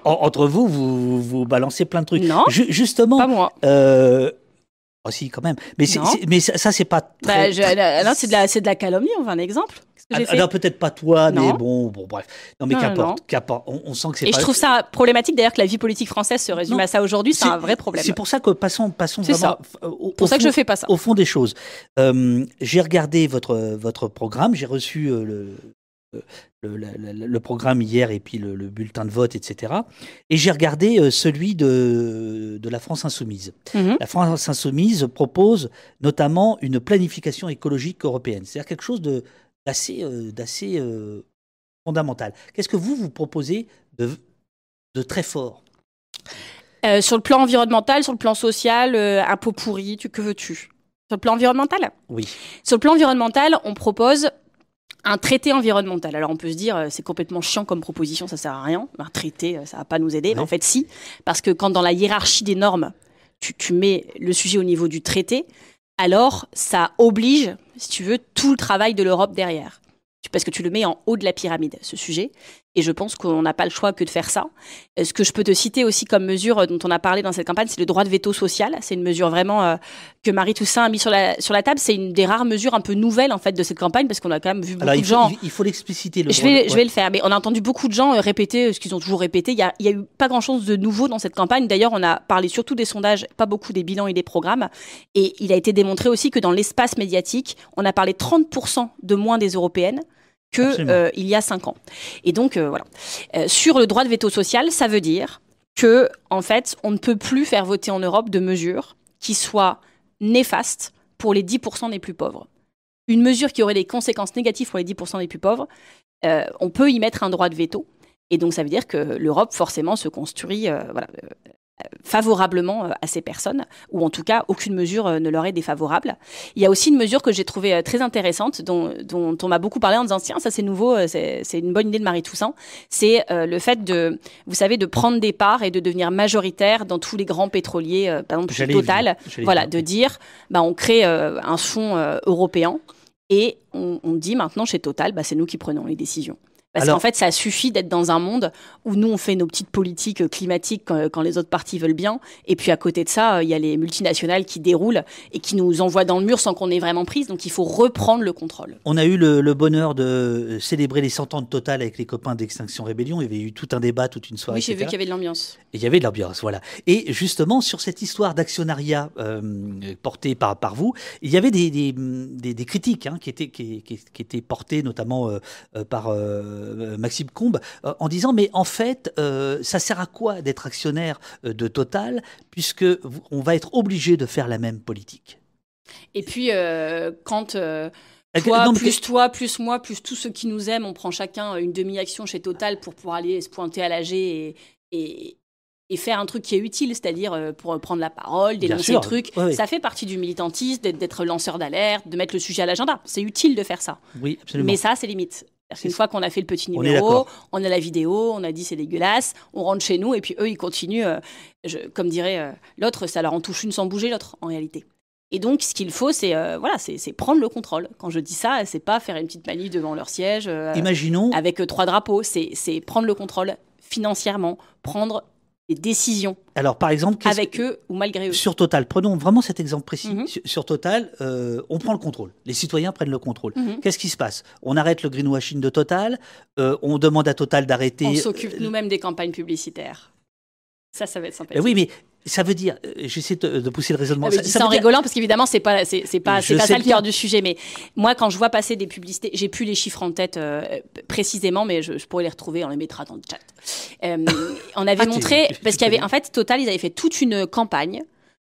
entre vous balancez plein de trucs. Non, justement, pas moi. Si, quand même. Mais ça, c'est pas très... non, c'est de la calomnie, on veut un exemple. Non, peut-être pas toi, mais bon, bref. Non, mais qu'importe. On sent que c'est pas... Et je trouve ça problématique, d'ailleurs, que la vie politique française se résume à ça aujourd'hui. C'est un vrai problème. C'est pour ça que passons c'est vraiment... C'est pour ça que je fais pas ça. Au fond des choses. J'ai regardé votre programme, j'ai reçu le programme hier et puis le bulletin de vote, etc. Et j'ai regardé celui de la France Insoumise. Mmh. La France Insoumise propose notamment une planification écologique européenne. C'est-à-dire quelque chose d'assez fondamental. Qu'est-ce que vous proposez de très fort ? Sur le plan environnemental, sur le plan social, un pot pourri, que veux-tu ? Sur le plan environnemental ? Oui. Sur le plan environnemental, on propose un traité environnemental. Alors on peut se dire, c'est complètement chiant comme proposition, ça sert à rien. Un traité, ça va pas nous aider. Ouais. Mais en fait, si. Parce que quand dans la hiérarchie des normes, tu mets le sujet au niveau du traité, alors ça oblige, si tu veux, tout le travail de l'Europe derrière. Parce que tu le mets en haut de la pyramide, ce sujet. Et je pense qu'on n'a pas le choix que de faire ça. Ce que je peux te citer aussi comme mesure dont on a parlé dans cette campagne, c'est le droit de veto social. C'est une mesure vraiment que Marie Toussaint a mis sur la table. C'est une des rares mesures un peu nouvelles en fait de cette campagne parce qu'on a quand même vu beaucoup de gens... Il faut l'expliciter. Je vais le faire. Mais on a entendu beaucoup de gens répéter ce qu'ils ont toujours répété. Il y a eu pas grand-chose de nouveau dans cette campagne. D'ailleurs, on a parlé surtout des sondages, pas beaucoup des bilans et des programmes. Et il a été démontré aussi que dans l'espace médiatique, on a parlé 30% de moins des européennes il y a 5 ans. Et donc, voilà. Sur le droit de veto social, ça veut dire que, en fait, on ne peut plus faire voter en Europe de mesures qui soient néfastes pour les 10% des plus pauvres. Une mesure qui aurait des conséquences négatives pour les 10% des plus pauvres, on peut y mettre un droit de veto. Et donc, ça veut dire que l'Europe, forcément, se construit favorablement à ces personnes, ou en tout cas aucune mesure ne leur est défavorable. Il y a aussi une mesure que j'ai trouvée très intéressante, dont on m'a beaucoup parlé en disant tiens, ça c'est nouveau, c'est une bonne idée de Marie Toussaint, c'est le fait de, vous savez, de prendre des parts et de devenir majoritaire dans tous les grands pétroliers, par exemple chez Total, voilà, de dire on crée un fonds européen et on dit maintenant chez Total, c'est nous qui prenons les décisions. Parce qu'en fait, ça suffit d'être dans un monde où nous, on fait nos petites politiques climatiques quand les autres partis veulent bien. Et puis, à côté de ça, il y a les multinationales qui déroulent et qui nous envoient dans le mur sans qu'on ait vraiment prise. Donc, il faut reprendre le contrôle. On a eu le bonheur de célébrer les 100 ans de Total avec les copains d'Extinction Rébellion. Il y avait eu tout un débat, toute une soirée. Oui, j'ai vu qu'il y avait de l'ambiance. Et il y avait de l'ambiance, voilà. Et justement, sur cette histoire d'actionnariat portée par vous, il y avait des critiques qui étaient portées notamment par Maxime Combes, en disant mais en fait ça sert à quoi d'être actionnaire de Total puisque on va être obligé de faire la même politique. Et puis quand toi, plus moi, plus tous ceux qui nous aiment, on prend chacun une demi-action chez Total pour pouvoir aller se pointer à l'AG et faire un truc qui est utile, c'est-à-dire pour prendre la parole, dénoncer le truc. Oui. Ça fait partie du militantisme, d'être lanceur d'alerte, de mettre le sujet à l'agenda. C'est utile de faire ça. Oui, absolument. Mais ça, c'est limite. Une fois qu'on a fait le petit numéro, on a la vidéo, on a dit c'est dégueulasse, on rentre chez nous et puis eux, ils continuent. Comme dirait l'autre, ça leur en touche une sans bouger l'autre, en réalité. Et donc, ce qu'il faut, c'est prendre le contrôle. Quand je dis ça, c'est pas faire une petite manif devant leur siège Imaginons... avec 3 drapeaux. C'est prendre le contrôle financièrement, prendre des décisions. Alors, par exemple, avec eux ou malgré eux. Sur Total, prenons vraiment cet exemple précis. Sur Total, on prend le contrôle. Les citoyens prennent le contrôle. Qu'est-ce qui se passe? On arrête le greenwashing de Total. On demande à Total d'arrêter. On s'occupe nous-mêmes des campagnes publicitaires. Ça va être sympathique. Oui, mais ça veut dire, j'essaie de pousser le raisonnement. Je dis ça en rigolant parce qu'évidemment c'est pas ça le cœur du sujet. Mais moi, quand je vois passer des publicités, j'ai plus les chiffres en tête précisément, mais je pourrais les retrouver, on les mettra dans le chat. On avait montré parce qu'il y avait en fait Total, ils avaient fait toute une campagne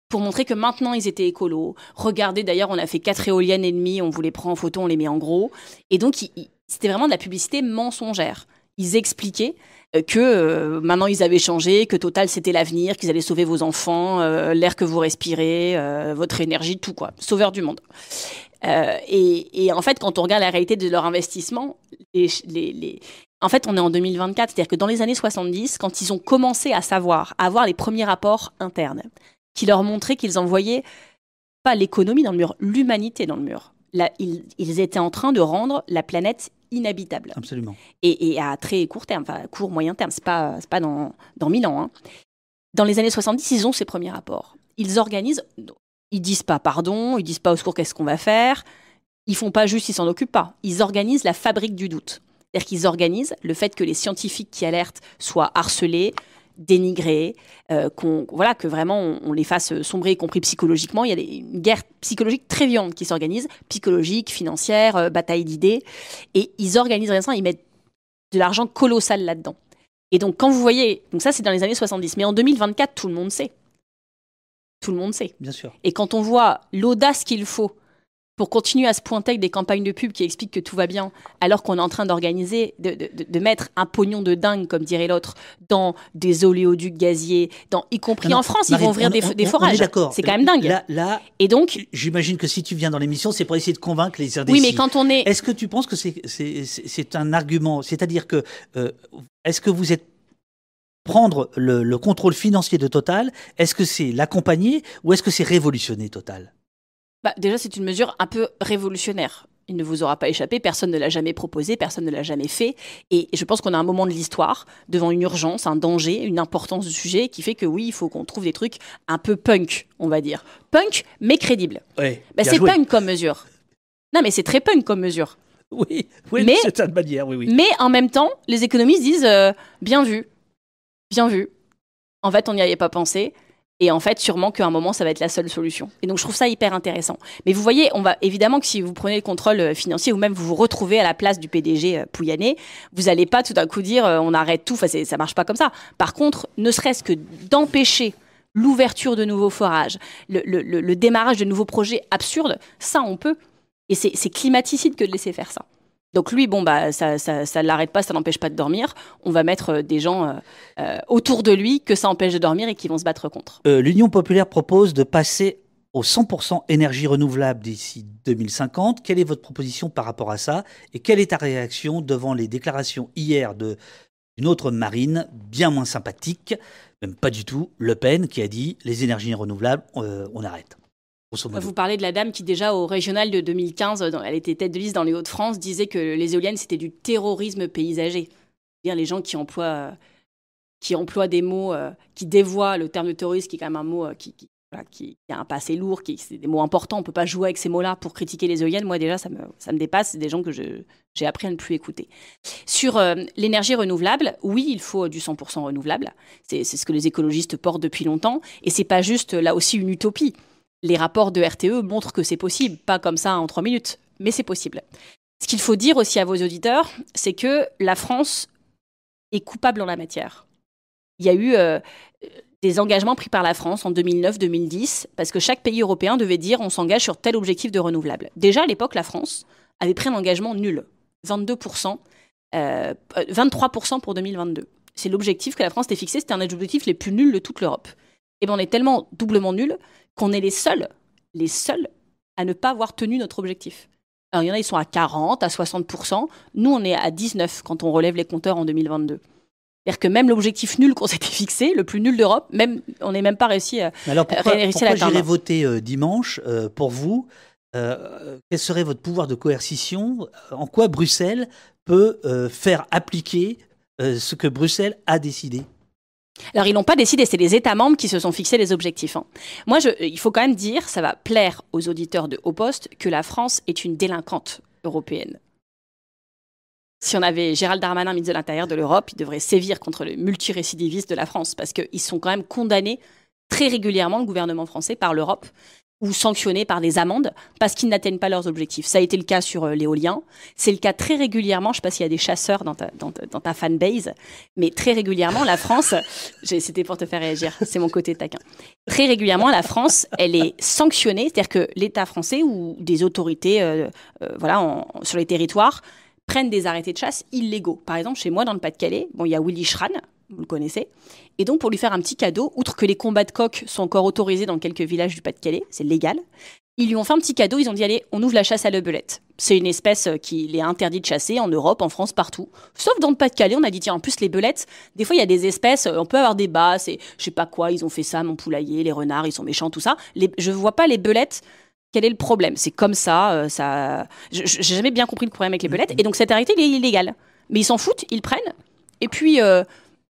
pour montrer que maintenant ils étaient écolos. Regardez, d'ailleurs, on a fait 4 éoliennes et demie, on vous les prend en photo, on les met en gros. Et donc c'était vraiment de la publicité mensongère. Ils expliquaient que maintenant ils avaient changé, que Total c'était l'avenir, qu'ils allaient sauver vos enfants, l'air que vous respirez, votre énergie, tout quoi, sauveur du monde. Et en fait, quand on regarde la réalité de leur investissement, en fait, on est en 2024, c'est-à-dire que dans les années 70, quand ils ont commencé à avoir les premiers rapports internes, qui leur montraient qu'ils envoyaient pas l'économie dans le mur, l'humanité dans le mur. Là, ils étaient en train de rendre la planète inhabitable. Absolument. Et à très court terme, enfin court, moyen terme, c'est pas dans 1000 ans. Hein. Dans les années 70, ils ont ces premiers rapports. Ils organisent, ils disent pas pardon, ils disent pas au secours qu'est-ce qu'on va faire, ils font pas juste, ils s'en occupent pas. Ils organisent la fabrique du doute. C'est-à-dire qu'ils organisent le fait que les scientifiques qui alertent soient harcelés, dénigrés, que vraiment on les fasse sombrer, y compris psychologiquement. Il y a une guerre psychologique très violente qui s'organise, psychologique, financière, bataille d'idées. Et ils organisent rien ça, ils mettent de l'argent colossal là-dedans. Et donc quand vous voyez, donc ça c'est dans les années 70, mais en 2024, tout le monde sait. Tout le monde sait. Bien sûr. Et quand on voit l'audace qu'il faut pour continuer à se pointer avec des campagnes de pub qui expliquent que tout va bien, alors qu'on est en train d'organiser, de mettre un pognon de dingue, comme dirait l'autre, dans des oléoducs gaziers, y compris en France, ils vont ouvrir des forages. On est d'accord. C'est quand même dingue. Là, et donc, j'imagine que si tu viens dans l'émission, c'est pour essayer de convaincre les RDC. Oui, mais quand on est... Est-ce que tu penses que c'est un argument? C'est-à-dire que, est-ce que vous êtes prendre le contrôle financier de Total, est-ce que c'est l'accompagner ou est-ce que c'est révolutionner Total? Déjà, c'est une mesure un peu révolutionnaire. Il ne vous aura pas échappé, personne ne l'a jamais proposé, personne ne l'a jamais fait. Et je pense qu'on a un moment de l'histoire, devant une urgence, un danger, une importance du sujet, qui fait que oui, il faut qu'on trouve des trucs un peu punk, on va dire. Punk, mais crédible. Ouais, c'est punk comme mesure. Non, mais c'est très punk comme mesure. Oui, mais, de cette manière, oui. Mais en même temps, les économistes disent bien vu. Bien vu. En fait, on n'y avait pas pensé. Et en fait, sûrement qu'à un moment, ça va être la seule solution. Et donc, je trouve ça hyper intéressant. Mais vous voyez, on va évidemment que si vous prenez le contrôle financier ou même vous vous retrouvez à la place du PDG Pouyanné, vous n'allez pas tout d'un coup dire on arrête tout. Enfin, ça marche pas comme ça. Par contre, ne serait-ce que d'empêcher l'ouverture de nouveaux forages, le démarrage de nouveaux projets absurdes, ça, on peut. Et c'est climaticide que de laisser faire ça. Donc lui, bon, bah, ça ne l'arrête pas, ça n'empêche pas de dormir. On va mettre des gens autour de lui que ça empêche de dormir et qui vont se battre contre. L'Union populaire propose de passer au 100% énergie renouvelable d'ici 2050. Quelle est votre proposition par rapport à ça? Et quelle est ta réaction devant les déclarations hier d'une autre marine, bien moins sympathique, même pas du tout, Le Pen, qui a dit les énergies renouvelables, on arrête? Vous parlez de la dame qui, déjà au régional de 2015, elle était tête de liste dans les Hauts-de-France, disait que les éoliennes, c'était du terrorisme paysager. C'est-à-dire les gens qui emploient des mots qui dévoient le terme de terrorisme, qui est quand même un mot qui a un passé lourd, c'est des mots importants. On ne peut pas jouer avec ces mots-là pour critiquer les éoliennes. Moi, déjà, ça me dépasse. C'est des gens que j'ai appris à ne plus écouter. Sur l'énergie renouvelable, oui, il faut du 100% renouvelable. C'est ce que les écologistes portent depuis longtemps. Et ce n'est pas juste, là aussi, une utopie. Les rapports de RTE montrent que c'est possible, pas comme ça en 3 minutes, mais c'est possible. Ce qu'il faut dire aussi à vos auditeurs, c'est que la France est coupable en la matière. Il y a eu des engagements pris par la France en 2009-2010, parce que chaque pays européen devait dire on s'engage sur tel objectif de renouvelable. Déjà à l'époque, la France avait pris un engagement nul, 22%, 23% pour 2022. C'est l'objectif que la France s'était fixé, c'était un des objectifs les plus nuls de toute l'Europe. Et bien on est tellement doublement nuls qu'on est les seuls à ne pas avoir tenu notre objectif. Alors il y en a, ils sont à 40, à 60%. Nous, on est à 19 quand on relève les compteurs en 2022. C'est-à-dire que même l'objectif nul qu'on s'était fixé, le plus nul d'Europe, on n'est même pas réussi à pourquoi j'irai voter dimanche pour vous? Quel serait votre pouvoir de coercition? En quoi Bruxelles peut faire appliquer ce que Bruxelles a décidé? Alors, ils n'ont pas décidé, c'est les États membres qui se sont fixés les objectifs. Moi, il faut quand même dire, ça va plaire aux auditeurs de Haut Poste, que la France est une délinquante européenne. Si on avait Gérald Darmanin, ministre de l'Intérieur de l'Europe, il devrait sévir contre le multirécidiviste de la France, parce qu'ils sont quand même condamnés très régulièrement, le gouvernement français, par l'Europe, ou sanctionnés par des amendes parce qu'ils n'atteignent pas leurs objectifs. Ça a été le cas sur l'éolien. C'est le cas très régulièrement. Je ne sais pas s'il y a des chasseurs dans ta fanbase, mais très régulièrement, la France... C'était pour te faire réagir. C'est mon côté taquin. Très régulièrement, la France, elle est sanctionnée. C'est-à-dire que l'État français ou des autorités sur les territoires prennent des arrêtés de chasse illégaux. Par exemple, chez moi, dans le Pas-de-Calais, il y a Willy Schran, vous le connaissez. Et donc, pour lui faire un petit cadeau, outre que les combats de coqs sont encore autorisés dans quelques villages du Pas-de-Calais, c'est légal, ils lui ont fait un petit cadeau, ils ont dit, allez, on ouvre la chasse à la belette. C'est une espèce qu'il est interdit de chasser en Europe, en France, partout. Sauf dans le Pas-de-Calais, on a dit, tiens, en plus, les belettes, des fois, il y a des espèces, on peut avoir des basses, et je sais pas quoi, ils ont fait ça, mon poulailler, les renards, ils sont méchants, tout ça. Je vois pas les belettes. Quel est le problème? C'est comme ça, j'ai jamais bien compris le problème avec les belettes. Et donc, cet arrêté, il est illégal. Mais ils s'en foutent, ils le prennent. Et puis...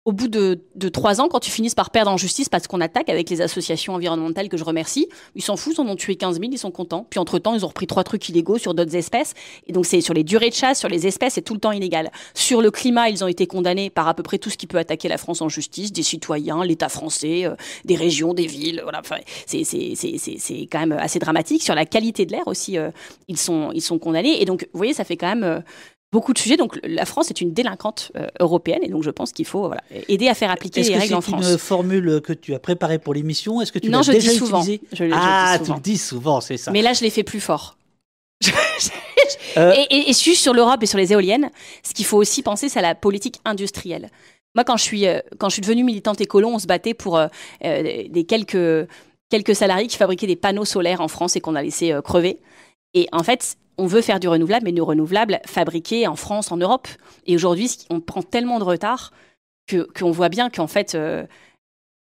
au bout de 3 ans, quand ils finissent par perdre en justice parce qu'on attaque avec les associations environnementales que je remercie, ils s'en foutent, ils en ont tué 15 000, ils sont contents. Puis entre-temps, ils ont repris 3 trucs illégaux sur d'autres espèces. Et donc, c'est sur les durées de chasse, sur les espèces, c'est tout le temps illégal. Sur le climat, ils ont été condamnés par à peu près tout ce qui peut attaquer la France en justice, des citoyens, l'État français, des régions, des villes. Voilà. Enfin, c'est quand même assez dramatique. Sur la qualité de l'air aussi, ils sont condamnés. Et donc, vous voyez, ça fait quand même... beaucoup de sujets, donc la France est une délinquante européenne et donc je pense qu'il faut aider à faire appliquer les règles en France. Est-ce que c'est une formule que tu as préparée pour l'émission? Est-ce que tu l'as déjà utilisée? Non, je dis souvent. Tu le dis souvent, c'est ça. Mais là, je l'ai fait plus fort. Et juste sur l'Europe et sur les éoliennes, ce qu'il faut aussi penser, c'est à la politique industrielle. Moi, quand je suis devenue militante écolo, on se battait pour des quelques salariés qui fabriquaient des panneaux solaires en France et qu'on a laissé crever. Et en fait, on veut faire du renouvelable, mais du renouvelable fabriqué en France, en Europe. Et aujourd'hui, on prend tellement de retard qu'on voit bien qu'en fait,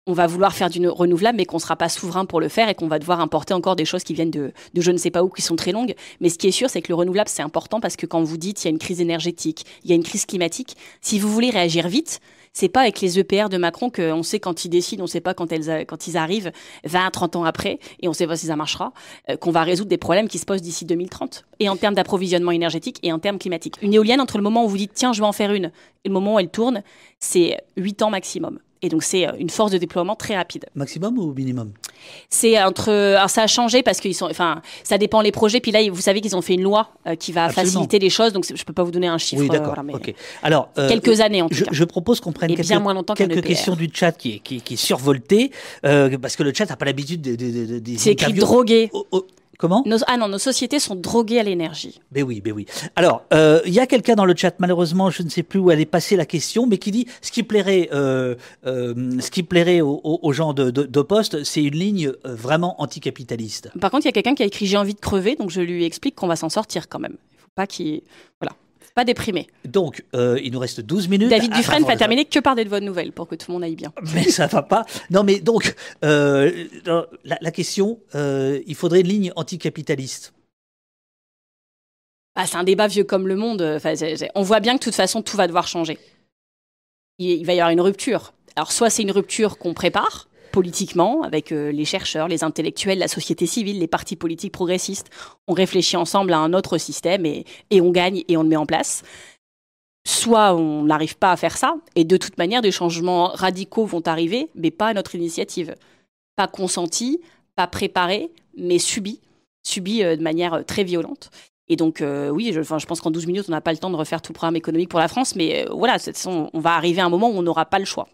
on va vouloir faire du renouvelable, mais qu'on ne sera pas souverain pour le faire et qu'on va devoir importer encore des choses qui viennent de je ne sais pas où, qui sont très longues. Mais ce qui est sûr, c'est que le renouvelable, c'est important parce que quand vous dites qu'il y a une crise énergétique, il y a une crise climatique, si vous voulez réagir vite, c'est pas avec les EPR de Macron qu'on sait quand ils décident, on sait pas quand ils arrivent 20 à 30 ans après, et on sait pas si ça marchera, qu'on va résoudre des problèmes qui se posent d'ici 2030. Et en termes d'approvisionnement énergétique et en termes climatiques. Une éolienne, entre le moment où vous dites, tiens, je vais en faire une, et le moment où elle tourne, c'est 8 ans maximum. Et donc, c'est une force de déploiement très rapide. Maximum ou minimum? C'est alors, ça a changé parce qu'ils sont, ça dépend les projets. Puis là, vous savez qu'ils ont fait une loi qui va faciliter les choses. Donc, je peux pas vous donner un chiffre. Oui, d'accord. Mais alors, quelques années en tout cas. Je propose qu'on prenne quelques questions du chat qui est survolté parce que le chat n'a pas l'habitude des c'est écrit drogué. Comment ? Nos sociétés sont droguées à l'énergie. Ben oui. Alors, il y a quelqu'un dans le chat, malheureusement, je ne sais plus où elle est passée la question, mais qui dit ce qui plairait aux gens d'Oposte, c'est une ligne vraiment anticapitaliste. Par contre, il y a quelqu'un qui a écrit « J'ai envie de crever », donc je lui explique qu'on va s'en sortir quand même. Il ne faut pas qu'il... Voilà. Pas déprimé. Donc, il nous reste 12 minutes. David Dufresne va terminer que par des bonnes nouvelles pour que tout le monde aille bien. Mais ça va pas. Non, mais donc, la question, il faudrait une ligne anticapitaliste. C'est un débat vieux comme le monde. Enfin, on voit bien que de toute façon, tout va devoir changer. Il va y avoir une rupture. Alors, soit c'est une rupture qu'on prépare politiquement, avec les chercheurs, les intellectuels, la société civile, les partis politiques progressistes. On réfléchit ensemble à un autre système et on gagne et on le met en place. Soit on n'arrive pas à faire ça, et de toute manière, des changements radicaux vont arriver, mais pas à notre initiative. Pas consentis, pas préparés, mais subis de manière très violente. Et donc, oui, je pense qu'en 12 minutes, on n'a pas le temps de refaire tout le programme économique pour la France, mais voilà, de toute façon, on va arriver à un moment où on n'aura pas le choix.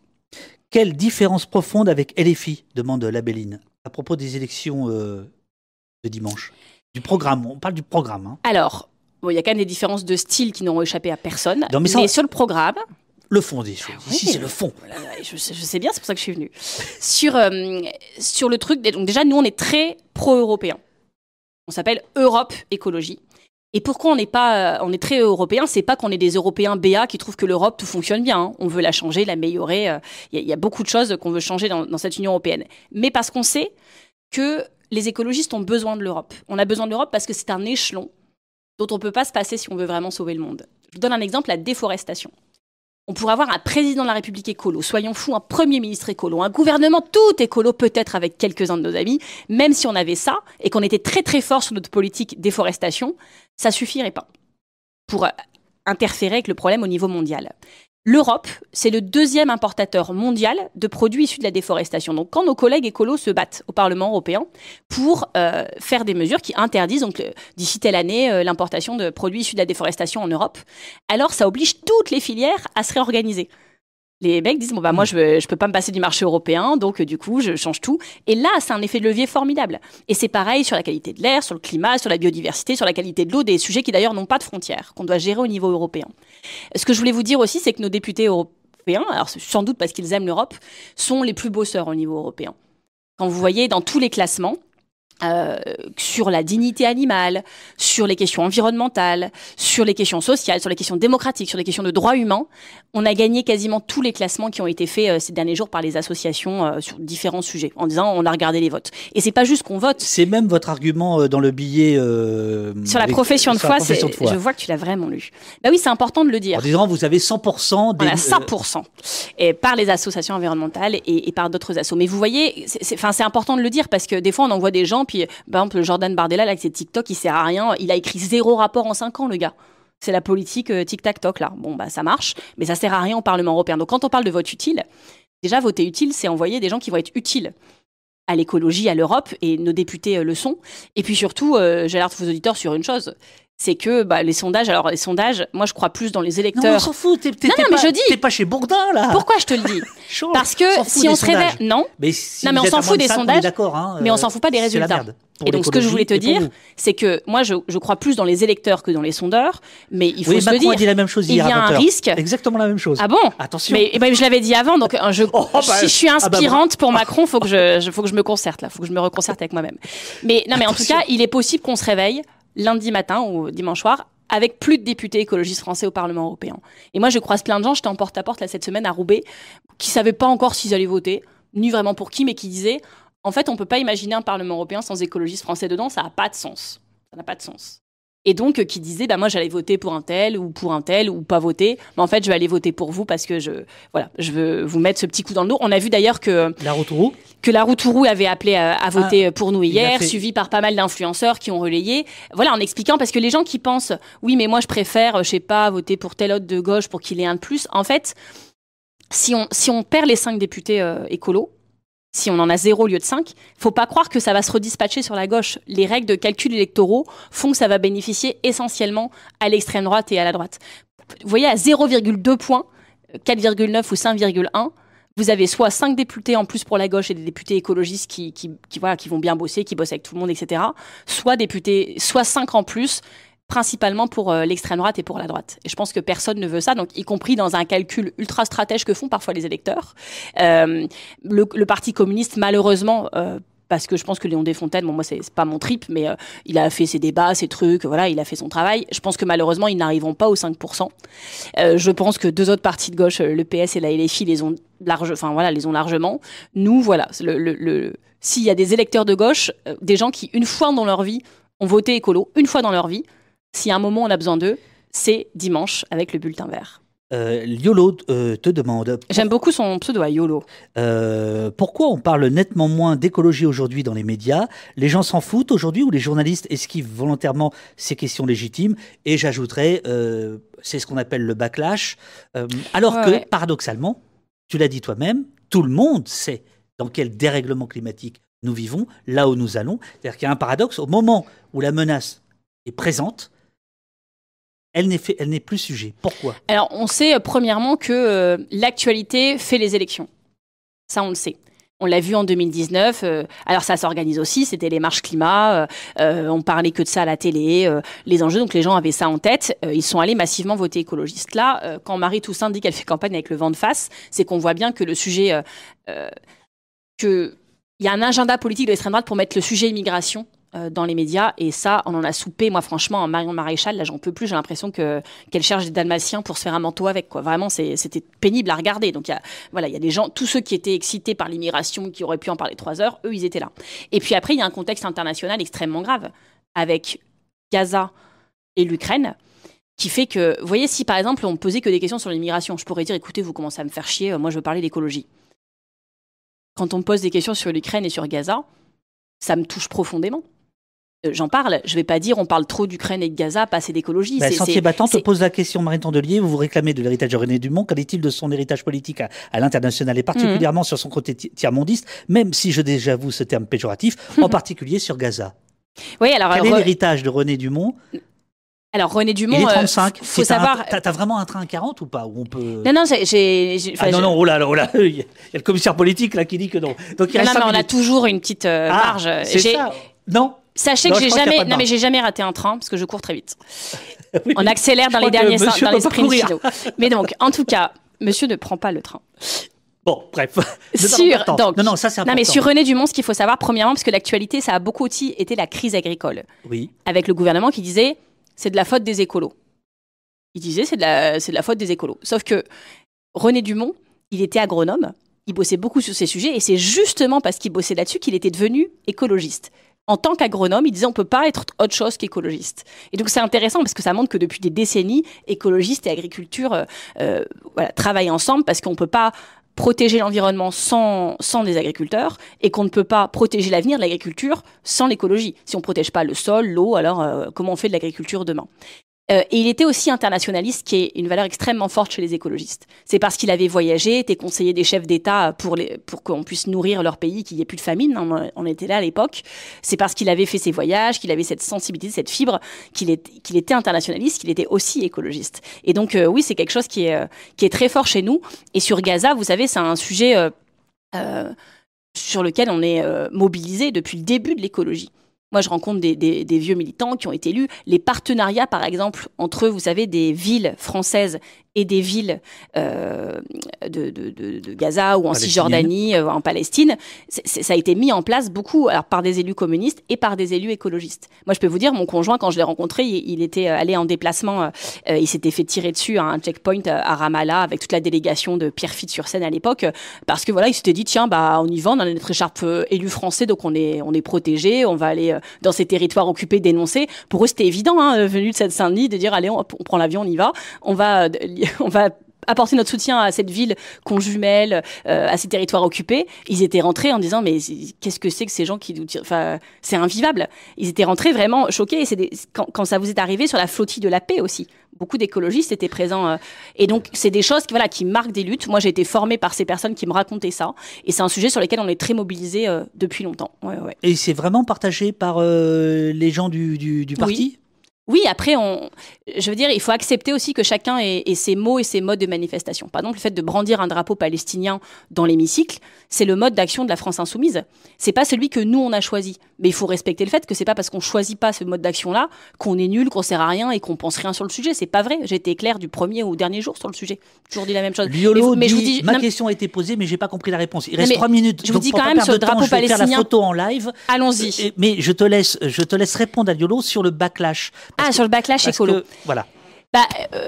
Quelle différence profonde avec LFI, demande Labelline, à propos des élections de dimanche. Du programme, on parle du programme. Hein. Alors, il y a quand même des différences de style qui n'auront échappé à personne. Non, mais sur le programme... Le fond des choses. Ici, c'est le fond. Je sais bien, c'est pour ça que je suis venue. Sur le truc, donc déjà, nous, on est très pro-européens. On s'appelle Europe Écologie. Et pourquoi on est très européen, c'est pas qu'on est des Européens BA qui trouvent que l'Europe tout fonctionne bien. Hein. On veut la changer, l'améliorer. Il y a beaucoup de choses qu'on veut changer dans cette Union européenne. Mais parce qu'on sait que les écologistes ont besoin de l'Europe. On a besoin de l'Europe parce que c'est un échelon dont on peut pas se passer si on veut vraiment sauver le monde. Je vous donne un exemple, la déforestation. On pourrait avoir un président de la République écolo, soyons fous, un premier ministre écolo, un gouvernement tout écolo, peut-être avec quelques-uns de nos amis. Même si on avait ça et qu'on était très très fort sur notre politique déforestation, ça suffirait pas pour interférer avec le problème au niveau mondial. L'Europe, c'est le deuxième importateur mondial de produits issus de la déforestation. Donc, quand nos collègues écolos se battent au Parlement européen pour faire des mesures qui interdisent, donc d'ici telle année, l'importation de produits issus de la déforestation en Europe, alors ça oblige toutes les filières à se réorganiser. Les mecs disent, moi, je peux pas me passer du marché européen, donc du coup, je change tout. Et là, c'est un effet de levier formidable. Et c'est pareil sur la qualité de l'air, sur le climat, sur la biodiversité, sur la qualité de l'eau, des sujets qui d'ailleurs n'ont pas de frontières, qu'on doit gérer au niveau européen. Ce que je voulais vous dire aussi, c'est que nos députés européens, alors sans doute parce qu'ils aiment l'Europe, sont les plus bosseurs au niveau européen. Quand vous voyez dans tous les classements, sur la dignité animale, sur les questions environnementales, sur les questions sociales, sur les questions démocratiques, sur les questions de droits humains, on a gagné quasiment tous les classements qui ont été faits ces derniers jours par les associations sur différents sujets, en disant on a regardé les votes. Et c'est pas juste qu'on vote. C'est même votre argument dans le billet sur la profession de foi. Je vois que tu l'as vraiment lu. Bah oui, c'est important de le dire. En disant vous avez 100% des... On a 100% et par les associations environnementales et par d'autres assos. Mais vous voyez, c'est important de le dire parce que des fois on en voit des gens. Puis, par exemple, Jordan Bardella, là, avec ses TikTok, il sert à rien. Il a écrit 0 rapport en 5 ans, le gars. C'est la politique tic-tac-toc, là. Bon, ça marche, mais ça sert à rien au Parlement européen. Donc, quand on parle de vote utile, déjà, voter utile, c'est envoyer des gens qui vont être utiles à l'écologie, à l'Europe, et nos députés le sont. Et puis surtout, j'alerte vos auditeurs sur une chose. C'est que les sondages, moi je crois plus dans les électeurs. Non, on s'en fout, t'es pas chez Bourdin là. Pourquoi je te le dis? Parce que si on se réveille, non, mais on s'en fout des sondages, mais on s'en fout pas des résultats. Et donc ce que je voulais te dire, c'est que moi je crois plus dans les électeurs que dans les sondeurs, mais il faut se le dire. A dit la même chose hier. Il y a un risque. Exactement la même chose. Ah bon? Attention. Mais je l'avais dit avant, donc si je suis inspirante pour Macron, faut que je me concerte là, faut que je me reconcerte avec moi-même. Mais en tout cas, il est possible qu'on se réveille lundi matin ou dimanche soir, avec plus de députés écologistes français au Parlement européen. Et moi, je croise plein de gens, j'étais en porte-à-porte là, cette semaine à Roubaix, qui ne savaient pas encore s'ils allaient voter, ni vraiment pour qui, mais qui disaient, en fait, on ne peut pas imaginer un Parlement européen sans écologistes français dedans, ça n'a pas de sens. Ça n'a pas de sens. Et donc, qui disaient, moi, j'allais voter pour un tel, ou pas voter, mais en fait, je vais aller voter pour vous parce que je veux vous mettre ce petit coup dans le dos. On a vu d'ailleurs que la Route-Roux avait appelé à voter pour nous hier, suivi par pas mal d'influenceurs qui ont relayé. Voilà, en expliquant, parce que les gens qui pensent, oui, mais moi, je préfère, voter pour tel autre de gauche pour qu'il ait un de plus. En fait, si on perd les 5 députés écolos, si on en a 0 au lieu de 5, faut pas croire que ça va se redispatcher sur la gauche. Les règles de calcul électoraux font que ça va bénéficier essentiellement à l'extrême droite et à la droite. Vous voyez, à 0,2 points, 4,9 ou 5,1, vous avez soit 5 députés en plus pour la gauche et des députés écologistes qui vont bien bosser, qui bossent avec tout le monde, etc. Soit 5 en plus, principalement pour l'extrême droite et pour la droite. Et je pense que personne ne veut ça, donc y compris dans un calcul ultra stratège que font parfois les électeurs. Le Parti communiste, malheureusement, parce que je pense que Léon Desfontaines, bon, moi c'est pas mon trip, mais il a fait ses débats, ses trucs, voilà, il a fait son travail. Je pense que malheureusement, ils n'arriveront pas aux 5%. Je pense que 2 autres partis de gauche, le PS et la LFI, les ont largement. Nous, voilà, s'il y a des électeurs de gauche, des gens qui, une fois dans leur vie, ont voté écolo, une fois dans leur vie, si à un moment on a besoin d'eux, c'est dimanche avec le bulletin vert. Yolo te demande... J'aime beaucoup son pseudo à Yolo. Pourquoi on parle nettement moins d'écologie aujourd'hui dans les médias? Les gens s'en foutent aujourd'hui ou les journalistes esquivent volontairement ces questions légitimes? Et j'ajouterais, c'est ce qu'on appelle le backlash. Alors que, paradoxalement, tu l'as dit toi-même, tout le monde sait dans quel dérèglement climatique nous vivons, là où nous allons. C'est-à-dire qu'il y a un paradoxe. Au moment où la menace est présente, elle n'est plus sujet. Pourquoi? Alors, on sait premièrement que l'actualité fait les élections. Ça, on le sait. On l'a vu en 2019. Alors, ça s'organise aussi. C'était les marches climat. On parlait que de ça à la télé. Les enjeux, donc les gens avaient ça en tête. Ils sont allés massivement voter écologiste. Là, quand Marie Toussaint dit qu'elle fait campagne avec le vent de face, c'est qu'on voit bien que le sujet... qu'il y a un agenda politique de l'extrême droite pour mettre le sujet immigration dans les médias, et ça, on en a soupé. Moi, franchement, Marion Maréchal, là, j'en peux plus. J'ai l'impression qu'elle cherche des dalmatiens pour se faire un manteau avec, quoi. Vraiment, c'était pénible à regarder. Donc, il y a des gens, tous ceux qui étaient excités par l'immigration, qui auraient pu en parler 3 heures, eux, ils étaient là. Et puis après, il y a un contexte international extrêmement grave, avec Gaza et l'Ukraine, qui fait que, vous voyez, si par exemple, on me posait que des questions sur l'immigration, je pourrais dire, écoutez, vous commencez à me faire chier, moi, je veux parler d'écologie. Quand on me pose des questions sur l'Ukraine et sur Gaza, ça me touche profondément. J'en parle, je ne vais pas dire on parle trop d'Ukraine et de Gaza, pas assez d'écologie. Sentier Battant te pose la question, Marine Tondelier, vous vous réclamez de l'héritage de René Dumont, qu'en est-il de son héritage politique à l'international et particulièrement sur son côté tiers-mondiste, même si je désavoue ce terme péjoratif, en particulier sur Gaza? Oui, alors, quel est l'héritage de René Dumont? Alors René Dumont, il est 35. Faut savoir. T'as vraiment un train à 40 ou pas, où on peut... Non, non, oh là, il y a le commissaire politique là qui dit que non. Donc il reste mais on a toujours une petite marge. C'est ça. Non. Sachez que j'ai jamais raté un train parce que je cours très vite. Oui, on accélère dans les derniers dans les sprints philo. Mais donc, en tout cas, monsieur ne prend pas le train. Bon, bref. Ça c'est important. Non, mais sur René Dumont, ce qu'il faut savoir, premièrement, parce que l'actualité, ça a beaucoup aussi été la crise agricole. Oui. Avec le gouvernement qui disait, c'est de la faute des écolos. Il disait, c'est de la faute des écolos. Sauf que René Dumont, il était agronome, il bossait beaucoup sur ces sujets, et c'est justement parce qu'il bossait là-dessus qu'il était devenu écologiste. En tant qu'agronome, il disait on ne peut pas être autre chose qu'écologiste. Et donc c'est intéressant parce que ça montre que depuis des décennies, écologistes et agriculture travaillent ensemble, parce qu'on ne peut pas protéger l'environnement sans des agriculteurs, et qu'on ne peut pas protéger l'avenir de l'agriculture sans l'écologie. Si on ne protège pas le sol, l'eau, alors comment on fait de l'agriculture demain ? Et il était aussi internationaliste, qui est une valeur extrêmement forte chez les écologistes. C'est parce qu'il avait voyagé, était conseiller des chefs d'État pour qu'on puisse nourrir leur pays, qu'il n'y ait plus de famine. On était là à l'époque. C'est parce qu'il avait fait ses voyages, qu'il avait cette sensibilité, cette fibre, qu'il était internationaliste, qu'il était aussi écologiste. Et donc, oui, c'est quelque chose qui est très fort chez nous. Et sur Gaza, vous savez, c'est un sujet sur lequel on est mobilisé depuis le début de l'écologie. Moi, je rencontre des vieux militants qui ont été élus. Les partenariats, par exemple, entre, vous savez, des villes françaises et des villes de Gaza ou en Cisjordanie, en Palestine, ça a été mis en place beaucoup, alors par des élus communistes et par des élus écologistes. Moi, je peux vous dire, mon conjoint, quand je l'ai rencontré, il était allé en déplacement, il s'était fait tirer dessus à un checkpoint à Ramallah avec toute la délégation de Pierre Fitte-sur-Seine à l'époque, parce que voilà, il s'était dit, tiens, on y va, on a notre écharpe élu français, donc on est protégé, on va aller dans ces territoires occupés dénoncer. Pour eux, c'était évident, venu de Seine-Saint-Denis, de dire, allez, on prend l'avion, on y va, on va apporter notre soutien à cette ville qu'on jumelle, à ces territoires occupés. Ils étaient rentrés en disant, mais qu'est-ce que c'est que ces gens qui nous tirent ? Enfin, c'est invivable. Ils étaient rentrés vraiment choqués. Et quand ça vous est arrivé sur la flottille de la paix aussi, beaucoup d'écologistes étaient présents. Et donc, c'est des choses qui marquent des luttes. Moi, j'ai été formée par ces personnes qui me racontaient ça. Et c'est un sujet sur lequel on est très mobilisés depuis longtemps. Ouais. Et c'est vraiment partagé par les gens du parti ? Oui, après, je veux dire, il faut accepter aussi que chacun ait ses mots et ses modes de manifestation. Par exemple, le fait de brandir un drapeau palestinien dans l'hémicycle, c'est le mode d'action de la France insoumise. C'est pas celui que nous, on a choisi. Mais il faut respecter le fait que c'est pas parce qu'on choisit pas ce mode d'action-là qu'on est nul, qu'on sert à rien et qu'on pense rien sur le sujet. C'est pas vrai. J'ai été claire du premier au dernier jour sur le sujet. J'ai toujours dit la même chose. Liolo mais je vous dis, ma question a été posée, mais j'ai pas compris la réponse. Il reste 3 minutes. Je vous dis quand même sur le drapeau palestinien. Je vais faire la photo en live. Allons-y. Mais je te laisse répondre à Liolo sur le backlash. Sur le backlash écolo. Voilà.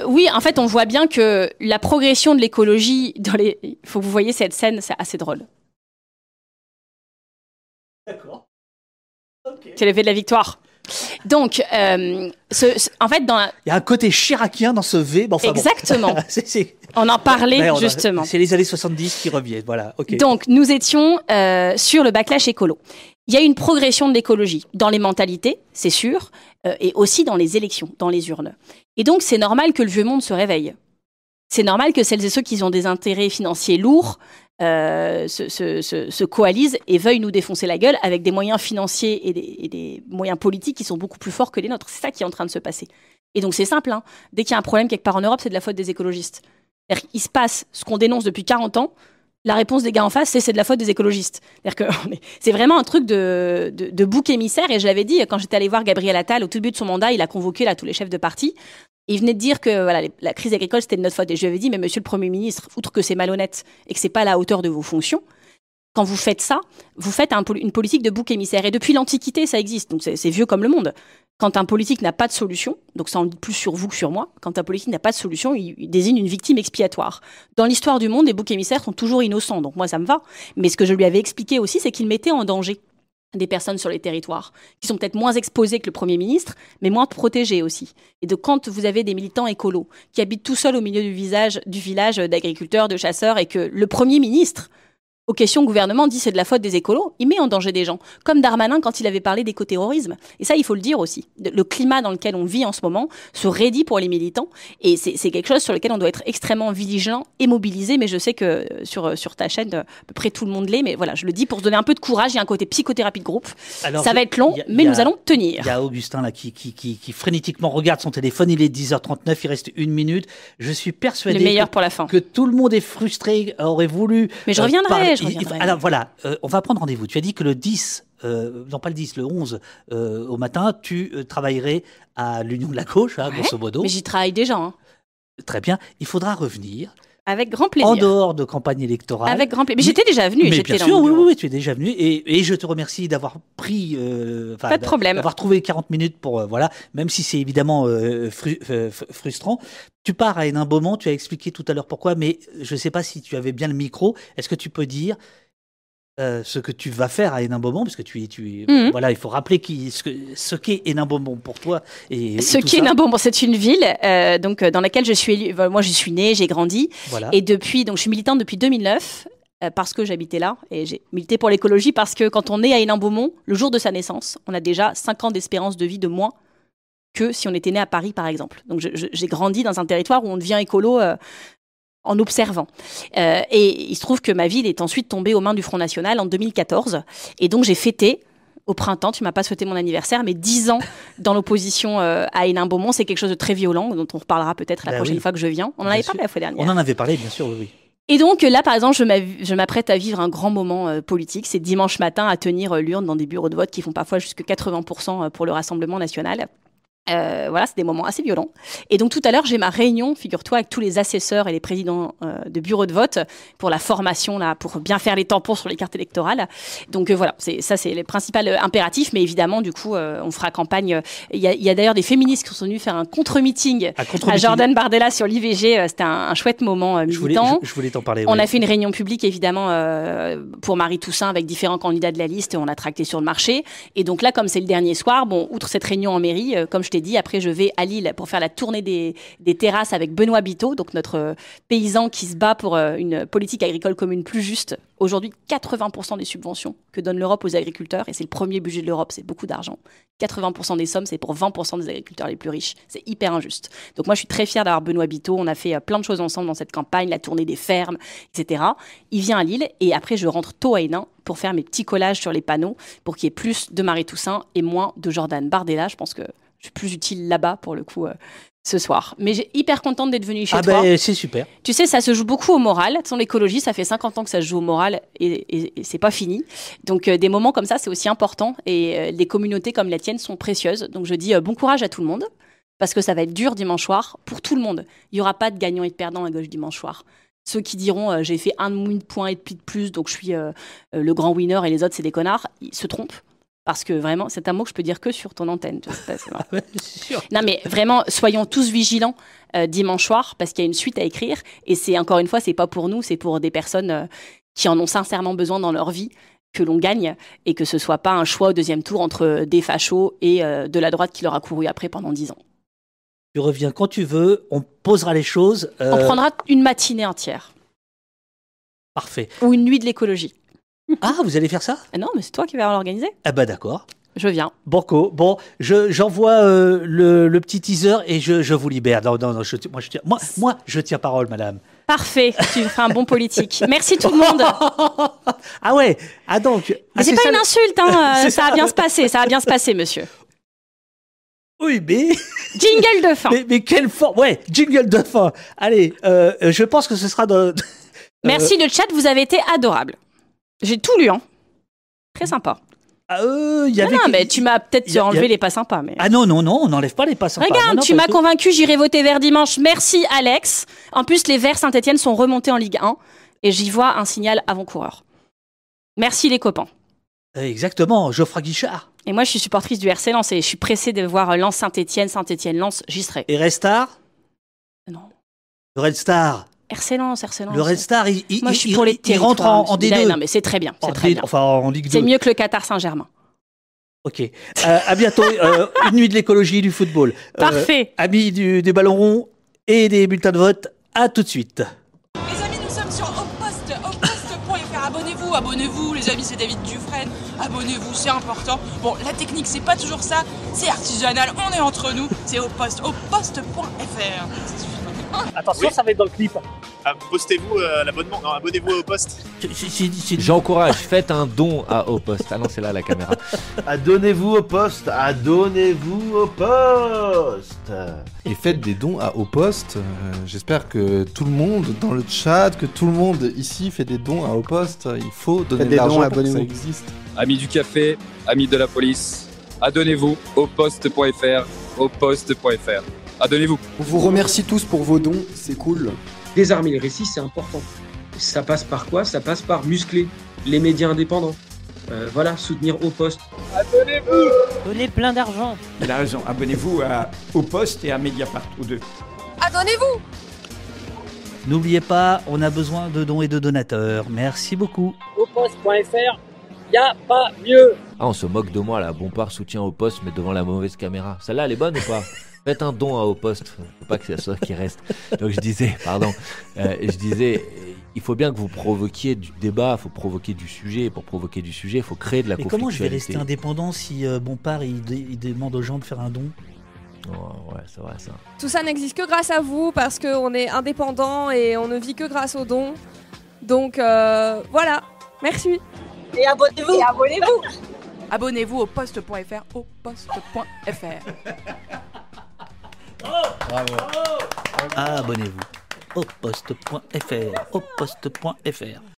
Oui, en fait, on voit bien que la progression de l'écologie il faut que vous voyez cette scène, c'est assez drôle. D'accord. Okay. C'est l'effet de la victoire. Donc, en fait, il y a un côté chiracien dans ce V. Exactement. Bon. On en parlait justement. C'est les années 70 qui reviennent. Voilà. Okay. Donc, nous étions sur le backlash écolo. Il y a une progression de l'écologie dans les mentalités, c'est sûr, et aussi dans les élections, dans les urnes. Et donc, c'est normal que le vieux monde se réveille. C'est normal que celles et ceux qui ont des intérêts financiers lourds se coalisent et veuillent nous défoncer la gueule avec des moyens financiers et des moyens politiques qui sont beaucoup plus forts que les nôtres. C'est ça qui est en train de se passer. Et donc, c'est simple. Hein. Dès qu'il y a un problème quelque part en Europe, c'est de la faute des écologistes. Il se passe ce qu'on dénonce depuis 40 ans. La réponse des gars en face, c'est de la faute des écologistes. C'est vraiment un truc de bouc émissaire. Et je l'avais dit, quand j'étais allée voir Gabriel Attal, au tout début de son mandat, il a convoqué tous les chefs de parti. Il venait de dire que la crise agricole, c'était de notre faute. Et je lui avais dit, mais monsieur le Premier ministre, outre que c'est malhonnête et que c'est pas à la hauteur de vos fonctions, quand vous faites ça, vous faites une politique de bouc émissaire. Et depuis l'Antiquité, ça existe. Donc c'est vieux comme le monde. Quand un politique n'a pas de solution, donc ça en dit plus sur vous que sur moi, quand un politique n'a pas de solution, il désigne une victime expiatoire. Dans l'histoire du monde, les boucs émissaires sont toujours innocents, donc moi ça me va. Mais ce que je lui avais expliqué aussi, c'est qu'il mettait en danger des personnes sur les territoires, qui sont peut-être moins exposées que le Premier ministre, mais moins protégées aussi. Et donc quand vous avez des militants écolos qui habitent tout seuls au milieu du village d'agriculteurs, de chasseurs, et que le Premier ministre, aux questions gouvernement, dit c'est de la faute des écolos, il met en danger des gens. Comme Darmanin quand il avait parlé d'écoterrorisme. Et ça, il faut le dire aussi. Le climat dans lequel on vit en ce moment se raidit pour les militants. Et c'est quelque chose sur lequel on doit être extrêmement vigilant et mobilisé. Mais je sais que sur ta chaîne, à peu près tout le monde l'est. Mais voilà, je le dis pour se donner un peu de courage. Il y a un côté psychothérapie de groupe. Alors, ça va être long, mais nous allons tenir. Il y a Augustin là, qui frénétiquement regarde son téléphone. Il est 10h39, il reste 1 minute. Je suis persuadé le meilleur pour la fin. Que tout le monde est frustré, aurait voulu... Mais je reviendrai. Alors voilà, on va prendre rendez-vous. Tu as dit que le 10, non pas le 10, le 11 au matin, tu travaillerais à l'Union de la Gauche, grosso modo. Mais j'y travaille déjà. Hein. Très bien. Il faudra revenir. Avec grand plaisir. En dehors de campagne électorale. Avec grand plaisir. Mais j'étais déjà venue. Mais bien sûr, oui, tu es déjà venue. Et je te remercie d'avoir pris... pas de problème. D'avoir trouvé 40 minutes pour... même si c'est évidemment frustrant. Tu pars à Hénin-Beaumont, tu as expliqué tout à l'heure pourquoi, mais je ne sais pas si tu avais bien le micro. Est-ce que tu peux dire ce que tu vas faire à Hénin-Beaumont, parce que voilà, il faut rappeler ce qu'est Hénin-Beaumont pour toi. Ce qu'est Hénin-Beaumont, c'est une ville donc dans laquelle je suis élue. Moi, je suis née, j'ai grandi, et depuis, donc je suis militante depuis 2009. Parce que j'habitais là, et j'ai milité pour l'écologie, parce que quand on est à Hénin-Beaumont, le jour de sa naissance, on a déjà 5 ans d'espérance de vie de moins que si on était né à Paris, par exemple. Donc j'ai grandi dans un territoire où on devient écolo en observant. Et il se trouve que ma ville est ensuite tombée aux mains du Front National en 2014. Et donc j'ai fêté au printemps, tu m'as pas souhaité mon anniversaire, mais 10 ans dans l'opposition à Hénin-Beaumont. C'est quelque chose de très violent, dont on reparlera peut-être la prochaine fois que je viens. On en avait parlé la fois dernière. On en avait parlé, bien sûr, oui. Et donc là, par exemple, je m'apprête à vivre un grand moment politique. C'est dimanche matin à tenir l'urne dans des bureaux de vote qui font parfois jusqu'à 80% pour le Rassemblement national. Voilà, c'est des moments assez violents. Et donc tout à l'heure, j'ai ma réunion, figure-toi, avec tous les assesseurs et les présidents de bureaux de vote pour la formation, là, pour bien faire les tampons sur les cartes électorales. Donc voilà, c'est le principal impératif. Mais évidemment, du coup, on fera campagne. Il y a d'ailleurs des féministes qui sont venus faire un contre-meeting à Jordan Bardella sur l'IVG. C'était un chouette moment militant. Je voulais t'en parler. On a fait une réunion publique, évidemment, pour Marie Toussaint avec différents candidats de la liste. On a tracté sur le marché. Et donc là, comme c'est le dernier soir, outre cette réunion en mairie, comme je t'ai dit, après je vais à Lille pour faire la tournée des terrasses avec Benoît Biteau, donc notre paysan qui se bat pour une politique agricole commune plus juste. Aujourd'hui, 80% des subventions que donne l'Europe aux agriculteurs, et c'est le premier budget de l'Europe, c'est beaucoup d'argent. 80% des sommes, c'est pour 20% des agriculteurs les plus riches. C'est hyper injuste. Donc moi, je suis très fière d'avoir Benoît Biteau. On a fait plein de choses ensemble dans cette campagne, la tournée des fermes, etc. Il vient à Lille et après, je rentre tôt à Hénin pour faire mes petits collages sur les panneaux pour qu'il y ait plus de Marie Toussaint et moins de Jordan Bardella. Je pense que Je suis plus utile là-bas pour le coup ce soir. Mais j'ai hyper contente d'être venue chez toi. Ah ben c'est super. Tu sais, ça se joue beaucoup au moral. Sans l'écologie, ça fait 50 ans que ça se joue au moral et c'est pas fini. Donc des moments comme ça, c'est aussi important. Et les communautés comme la tienne sont précieuses. Donc je dis bon courage à tout le monde. Parce que ça va être dur dimanche soir pour tout le monde. Il n'y aura pas de gagnants et de perdants à gauche dimanche soir. Ceux qui diront j'ai fait 1 point et demi de plus, donc je suis le grand winner et les autres c'est des connards, ils se trompent. Parce que vraiment, c'est un mot que je peux dire que sur ton antenne. C'est sûr. Non mais vraiment, soyons tous vigilants dimanche soir parce qu'il y a une suite à écrire. Et c'est encore une fois, c'est pas pour nous, c'est pour des personnes qui en ont sincèrement besoin dans leur vie que l'on gagne et que ce soit pas un choix au deuxième tour entre des fachos et de la droite qui leur a couru après pendant 10 ans. Tu reviens quand tu veux, on posera les choses. On prendra une matinée entière. Parfait. Ou une nuit de l'écologie. Ah, vous allez faire ça? Non, mais c'est toi qui vas l'organiser. Ah bah d'accord. Je viens. Banco. Bon, j'envoie le petit teaser et je vous libère. Non, moi, je tiens parole, madame. Parfait, tu feras un bon politique. Merci tout le monde. Ah ouais, ah donc... Mais c'est pas une insulte, hein. Ça va bien se passer, monsieur. Oui, mais... Jingle de fin. Mais quelle forme. Ouais, jingle de fin. Allez, je pense que ce sera dans... Merci le chat, vous avez été adorable. J'ai tout lu, hein. Très sympa. Mais tu m'as peut-être enlevé les pas sympas. Mais... Ah non, on n'enlève pas les pas sympas. Regarde, non, tu m'as convaincu, j'irai voter vert dimanche. Merci Alex. En plus, les Verts Saint-Etienne sont remontés en Ligue 1 et j'y vois un signal avant-coureur. Merci les copains. Exactement, Geoffroy Guichard. Et moi, je suis supportrice du RC Lens et je suis pressée de voir Lens Saint-Etienne, Saint-Etienne-Lens, j'y serai. Et Red Star? Non. Le Red Star. RC Lens. Le Red Star, moi, je suis pour les il rentre en D2. Non, mais c'est très bien. Enfin, en Ligue 2. C'est mieux que le Qatar Saint-Germain. Ok. À bientôt. Une nuit de l'écologie et du football. Parfait. Amis des ballons ronds et des bulletins de vote. À tout de suite. Les amis, nous sommes sur oppost.fr. Abonnez-vous, les amis, c'est David Dufresne. Abonnez-vous, c'est important. Bon, la technique, c'est pas toujours ça. C'est artisanal, on est entre nous. C'est oppost.fr. Attention, oui. Ça va être dans le clip. Postez-vous l'abonnement. Non, abonnez-vous au poste. J'encourage, faites un don à Au Poste. Ah non, c'est là la caméra. Adonnez-vous au poste. Et faites des dons à Au Poste. J'espère que tout le monde dans le chat, que tout le monde ici fait des dons à Au Poste. Il faut donner de l'argent pour que ça existe. Amis du café, amis de la police, adonnez-vous au poste.fr, Adonnez-vous. On vous remercie tous pour vos dons, c'est cool. Désarmer les récits, c'est important. Ça passe par quoi? Ça passe par muscler les médias indépendants. Voilà, soutenir Au Poste. Abonnez-vous. Donnez plein d'argent. Il a raison, abonnez-vous Au Poste et à Mediapart, aux deux. Abonnez-vous. N'oubliez pas, on a besoin de dons et de donateurs. Merci beaucoup. Auposte.fr, y a pas mieux. Ah, on se moque de moi là. Bompard soutient Au Poste, mais devant la mauvaise caméra. Celle-là, elle est bonne ou pas? Faites un don à Au Poste, faut pas que c'est ça qui reste. Donc je disais, il faut bien que vous provoquiez du débat, il faut provoquer du sujet. Pour provoquer du sujet, il faut créer de la conflictualité. Mais comment je vais rester indépendant si Bompard il demande aux gens de faire un don? Oh, ouais, c'est vrai ça. Tout ça n'existe que grâce à vous, parce qu'on est indépendant et on ne vit que grâce aux dons. Donc voilà, merci. Et abonnez-vous. Abonnez-vous au poste.fr, Bravo. Abonnez-vous au poste.fr.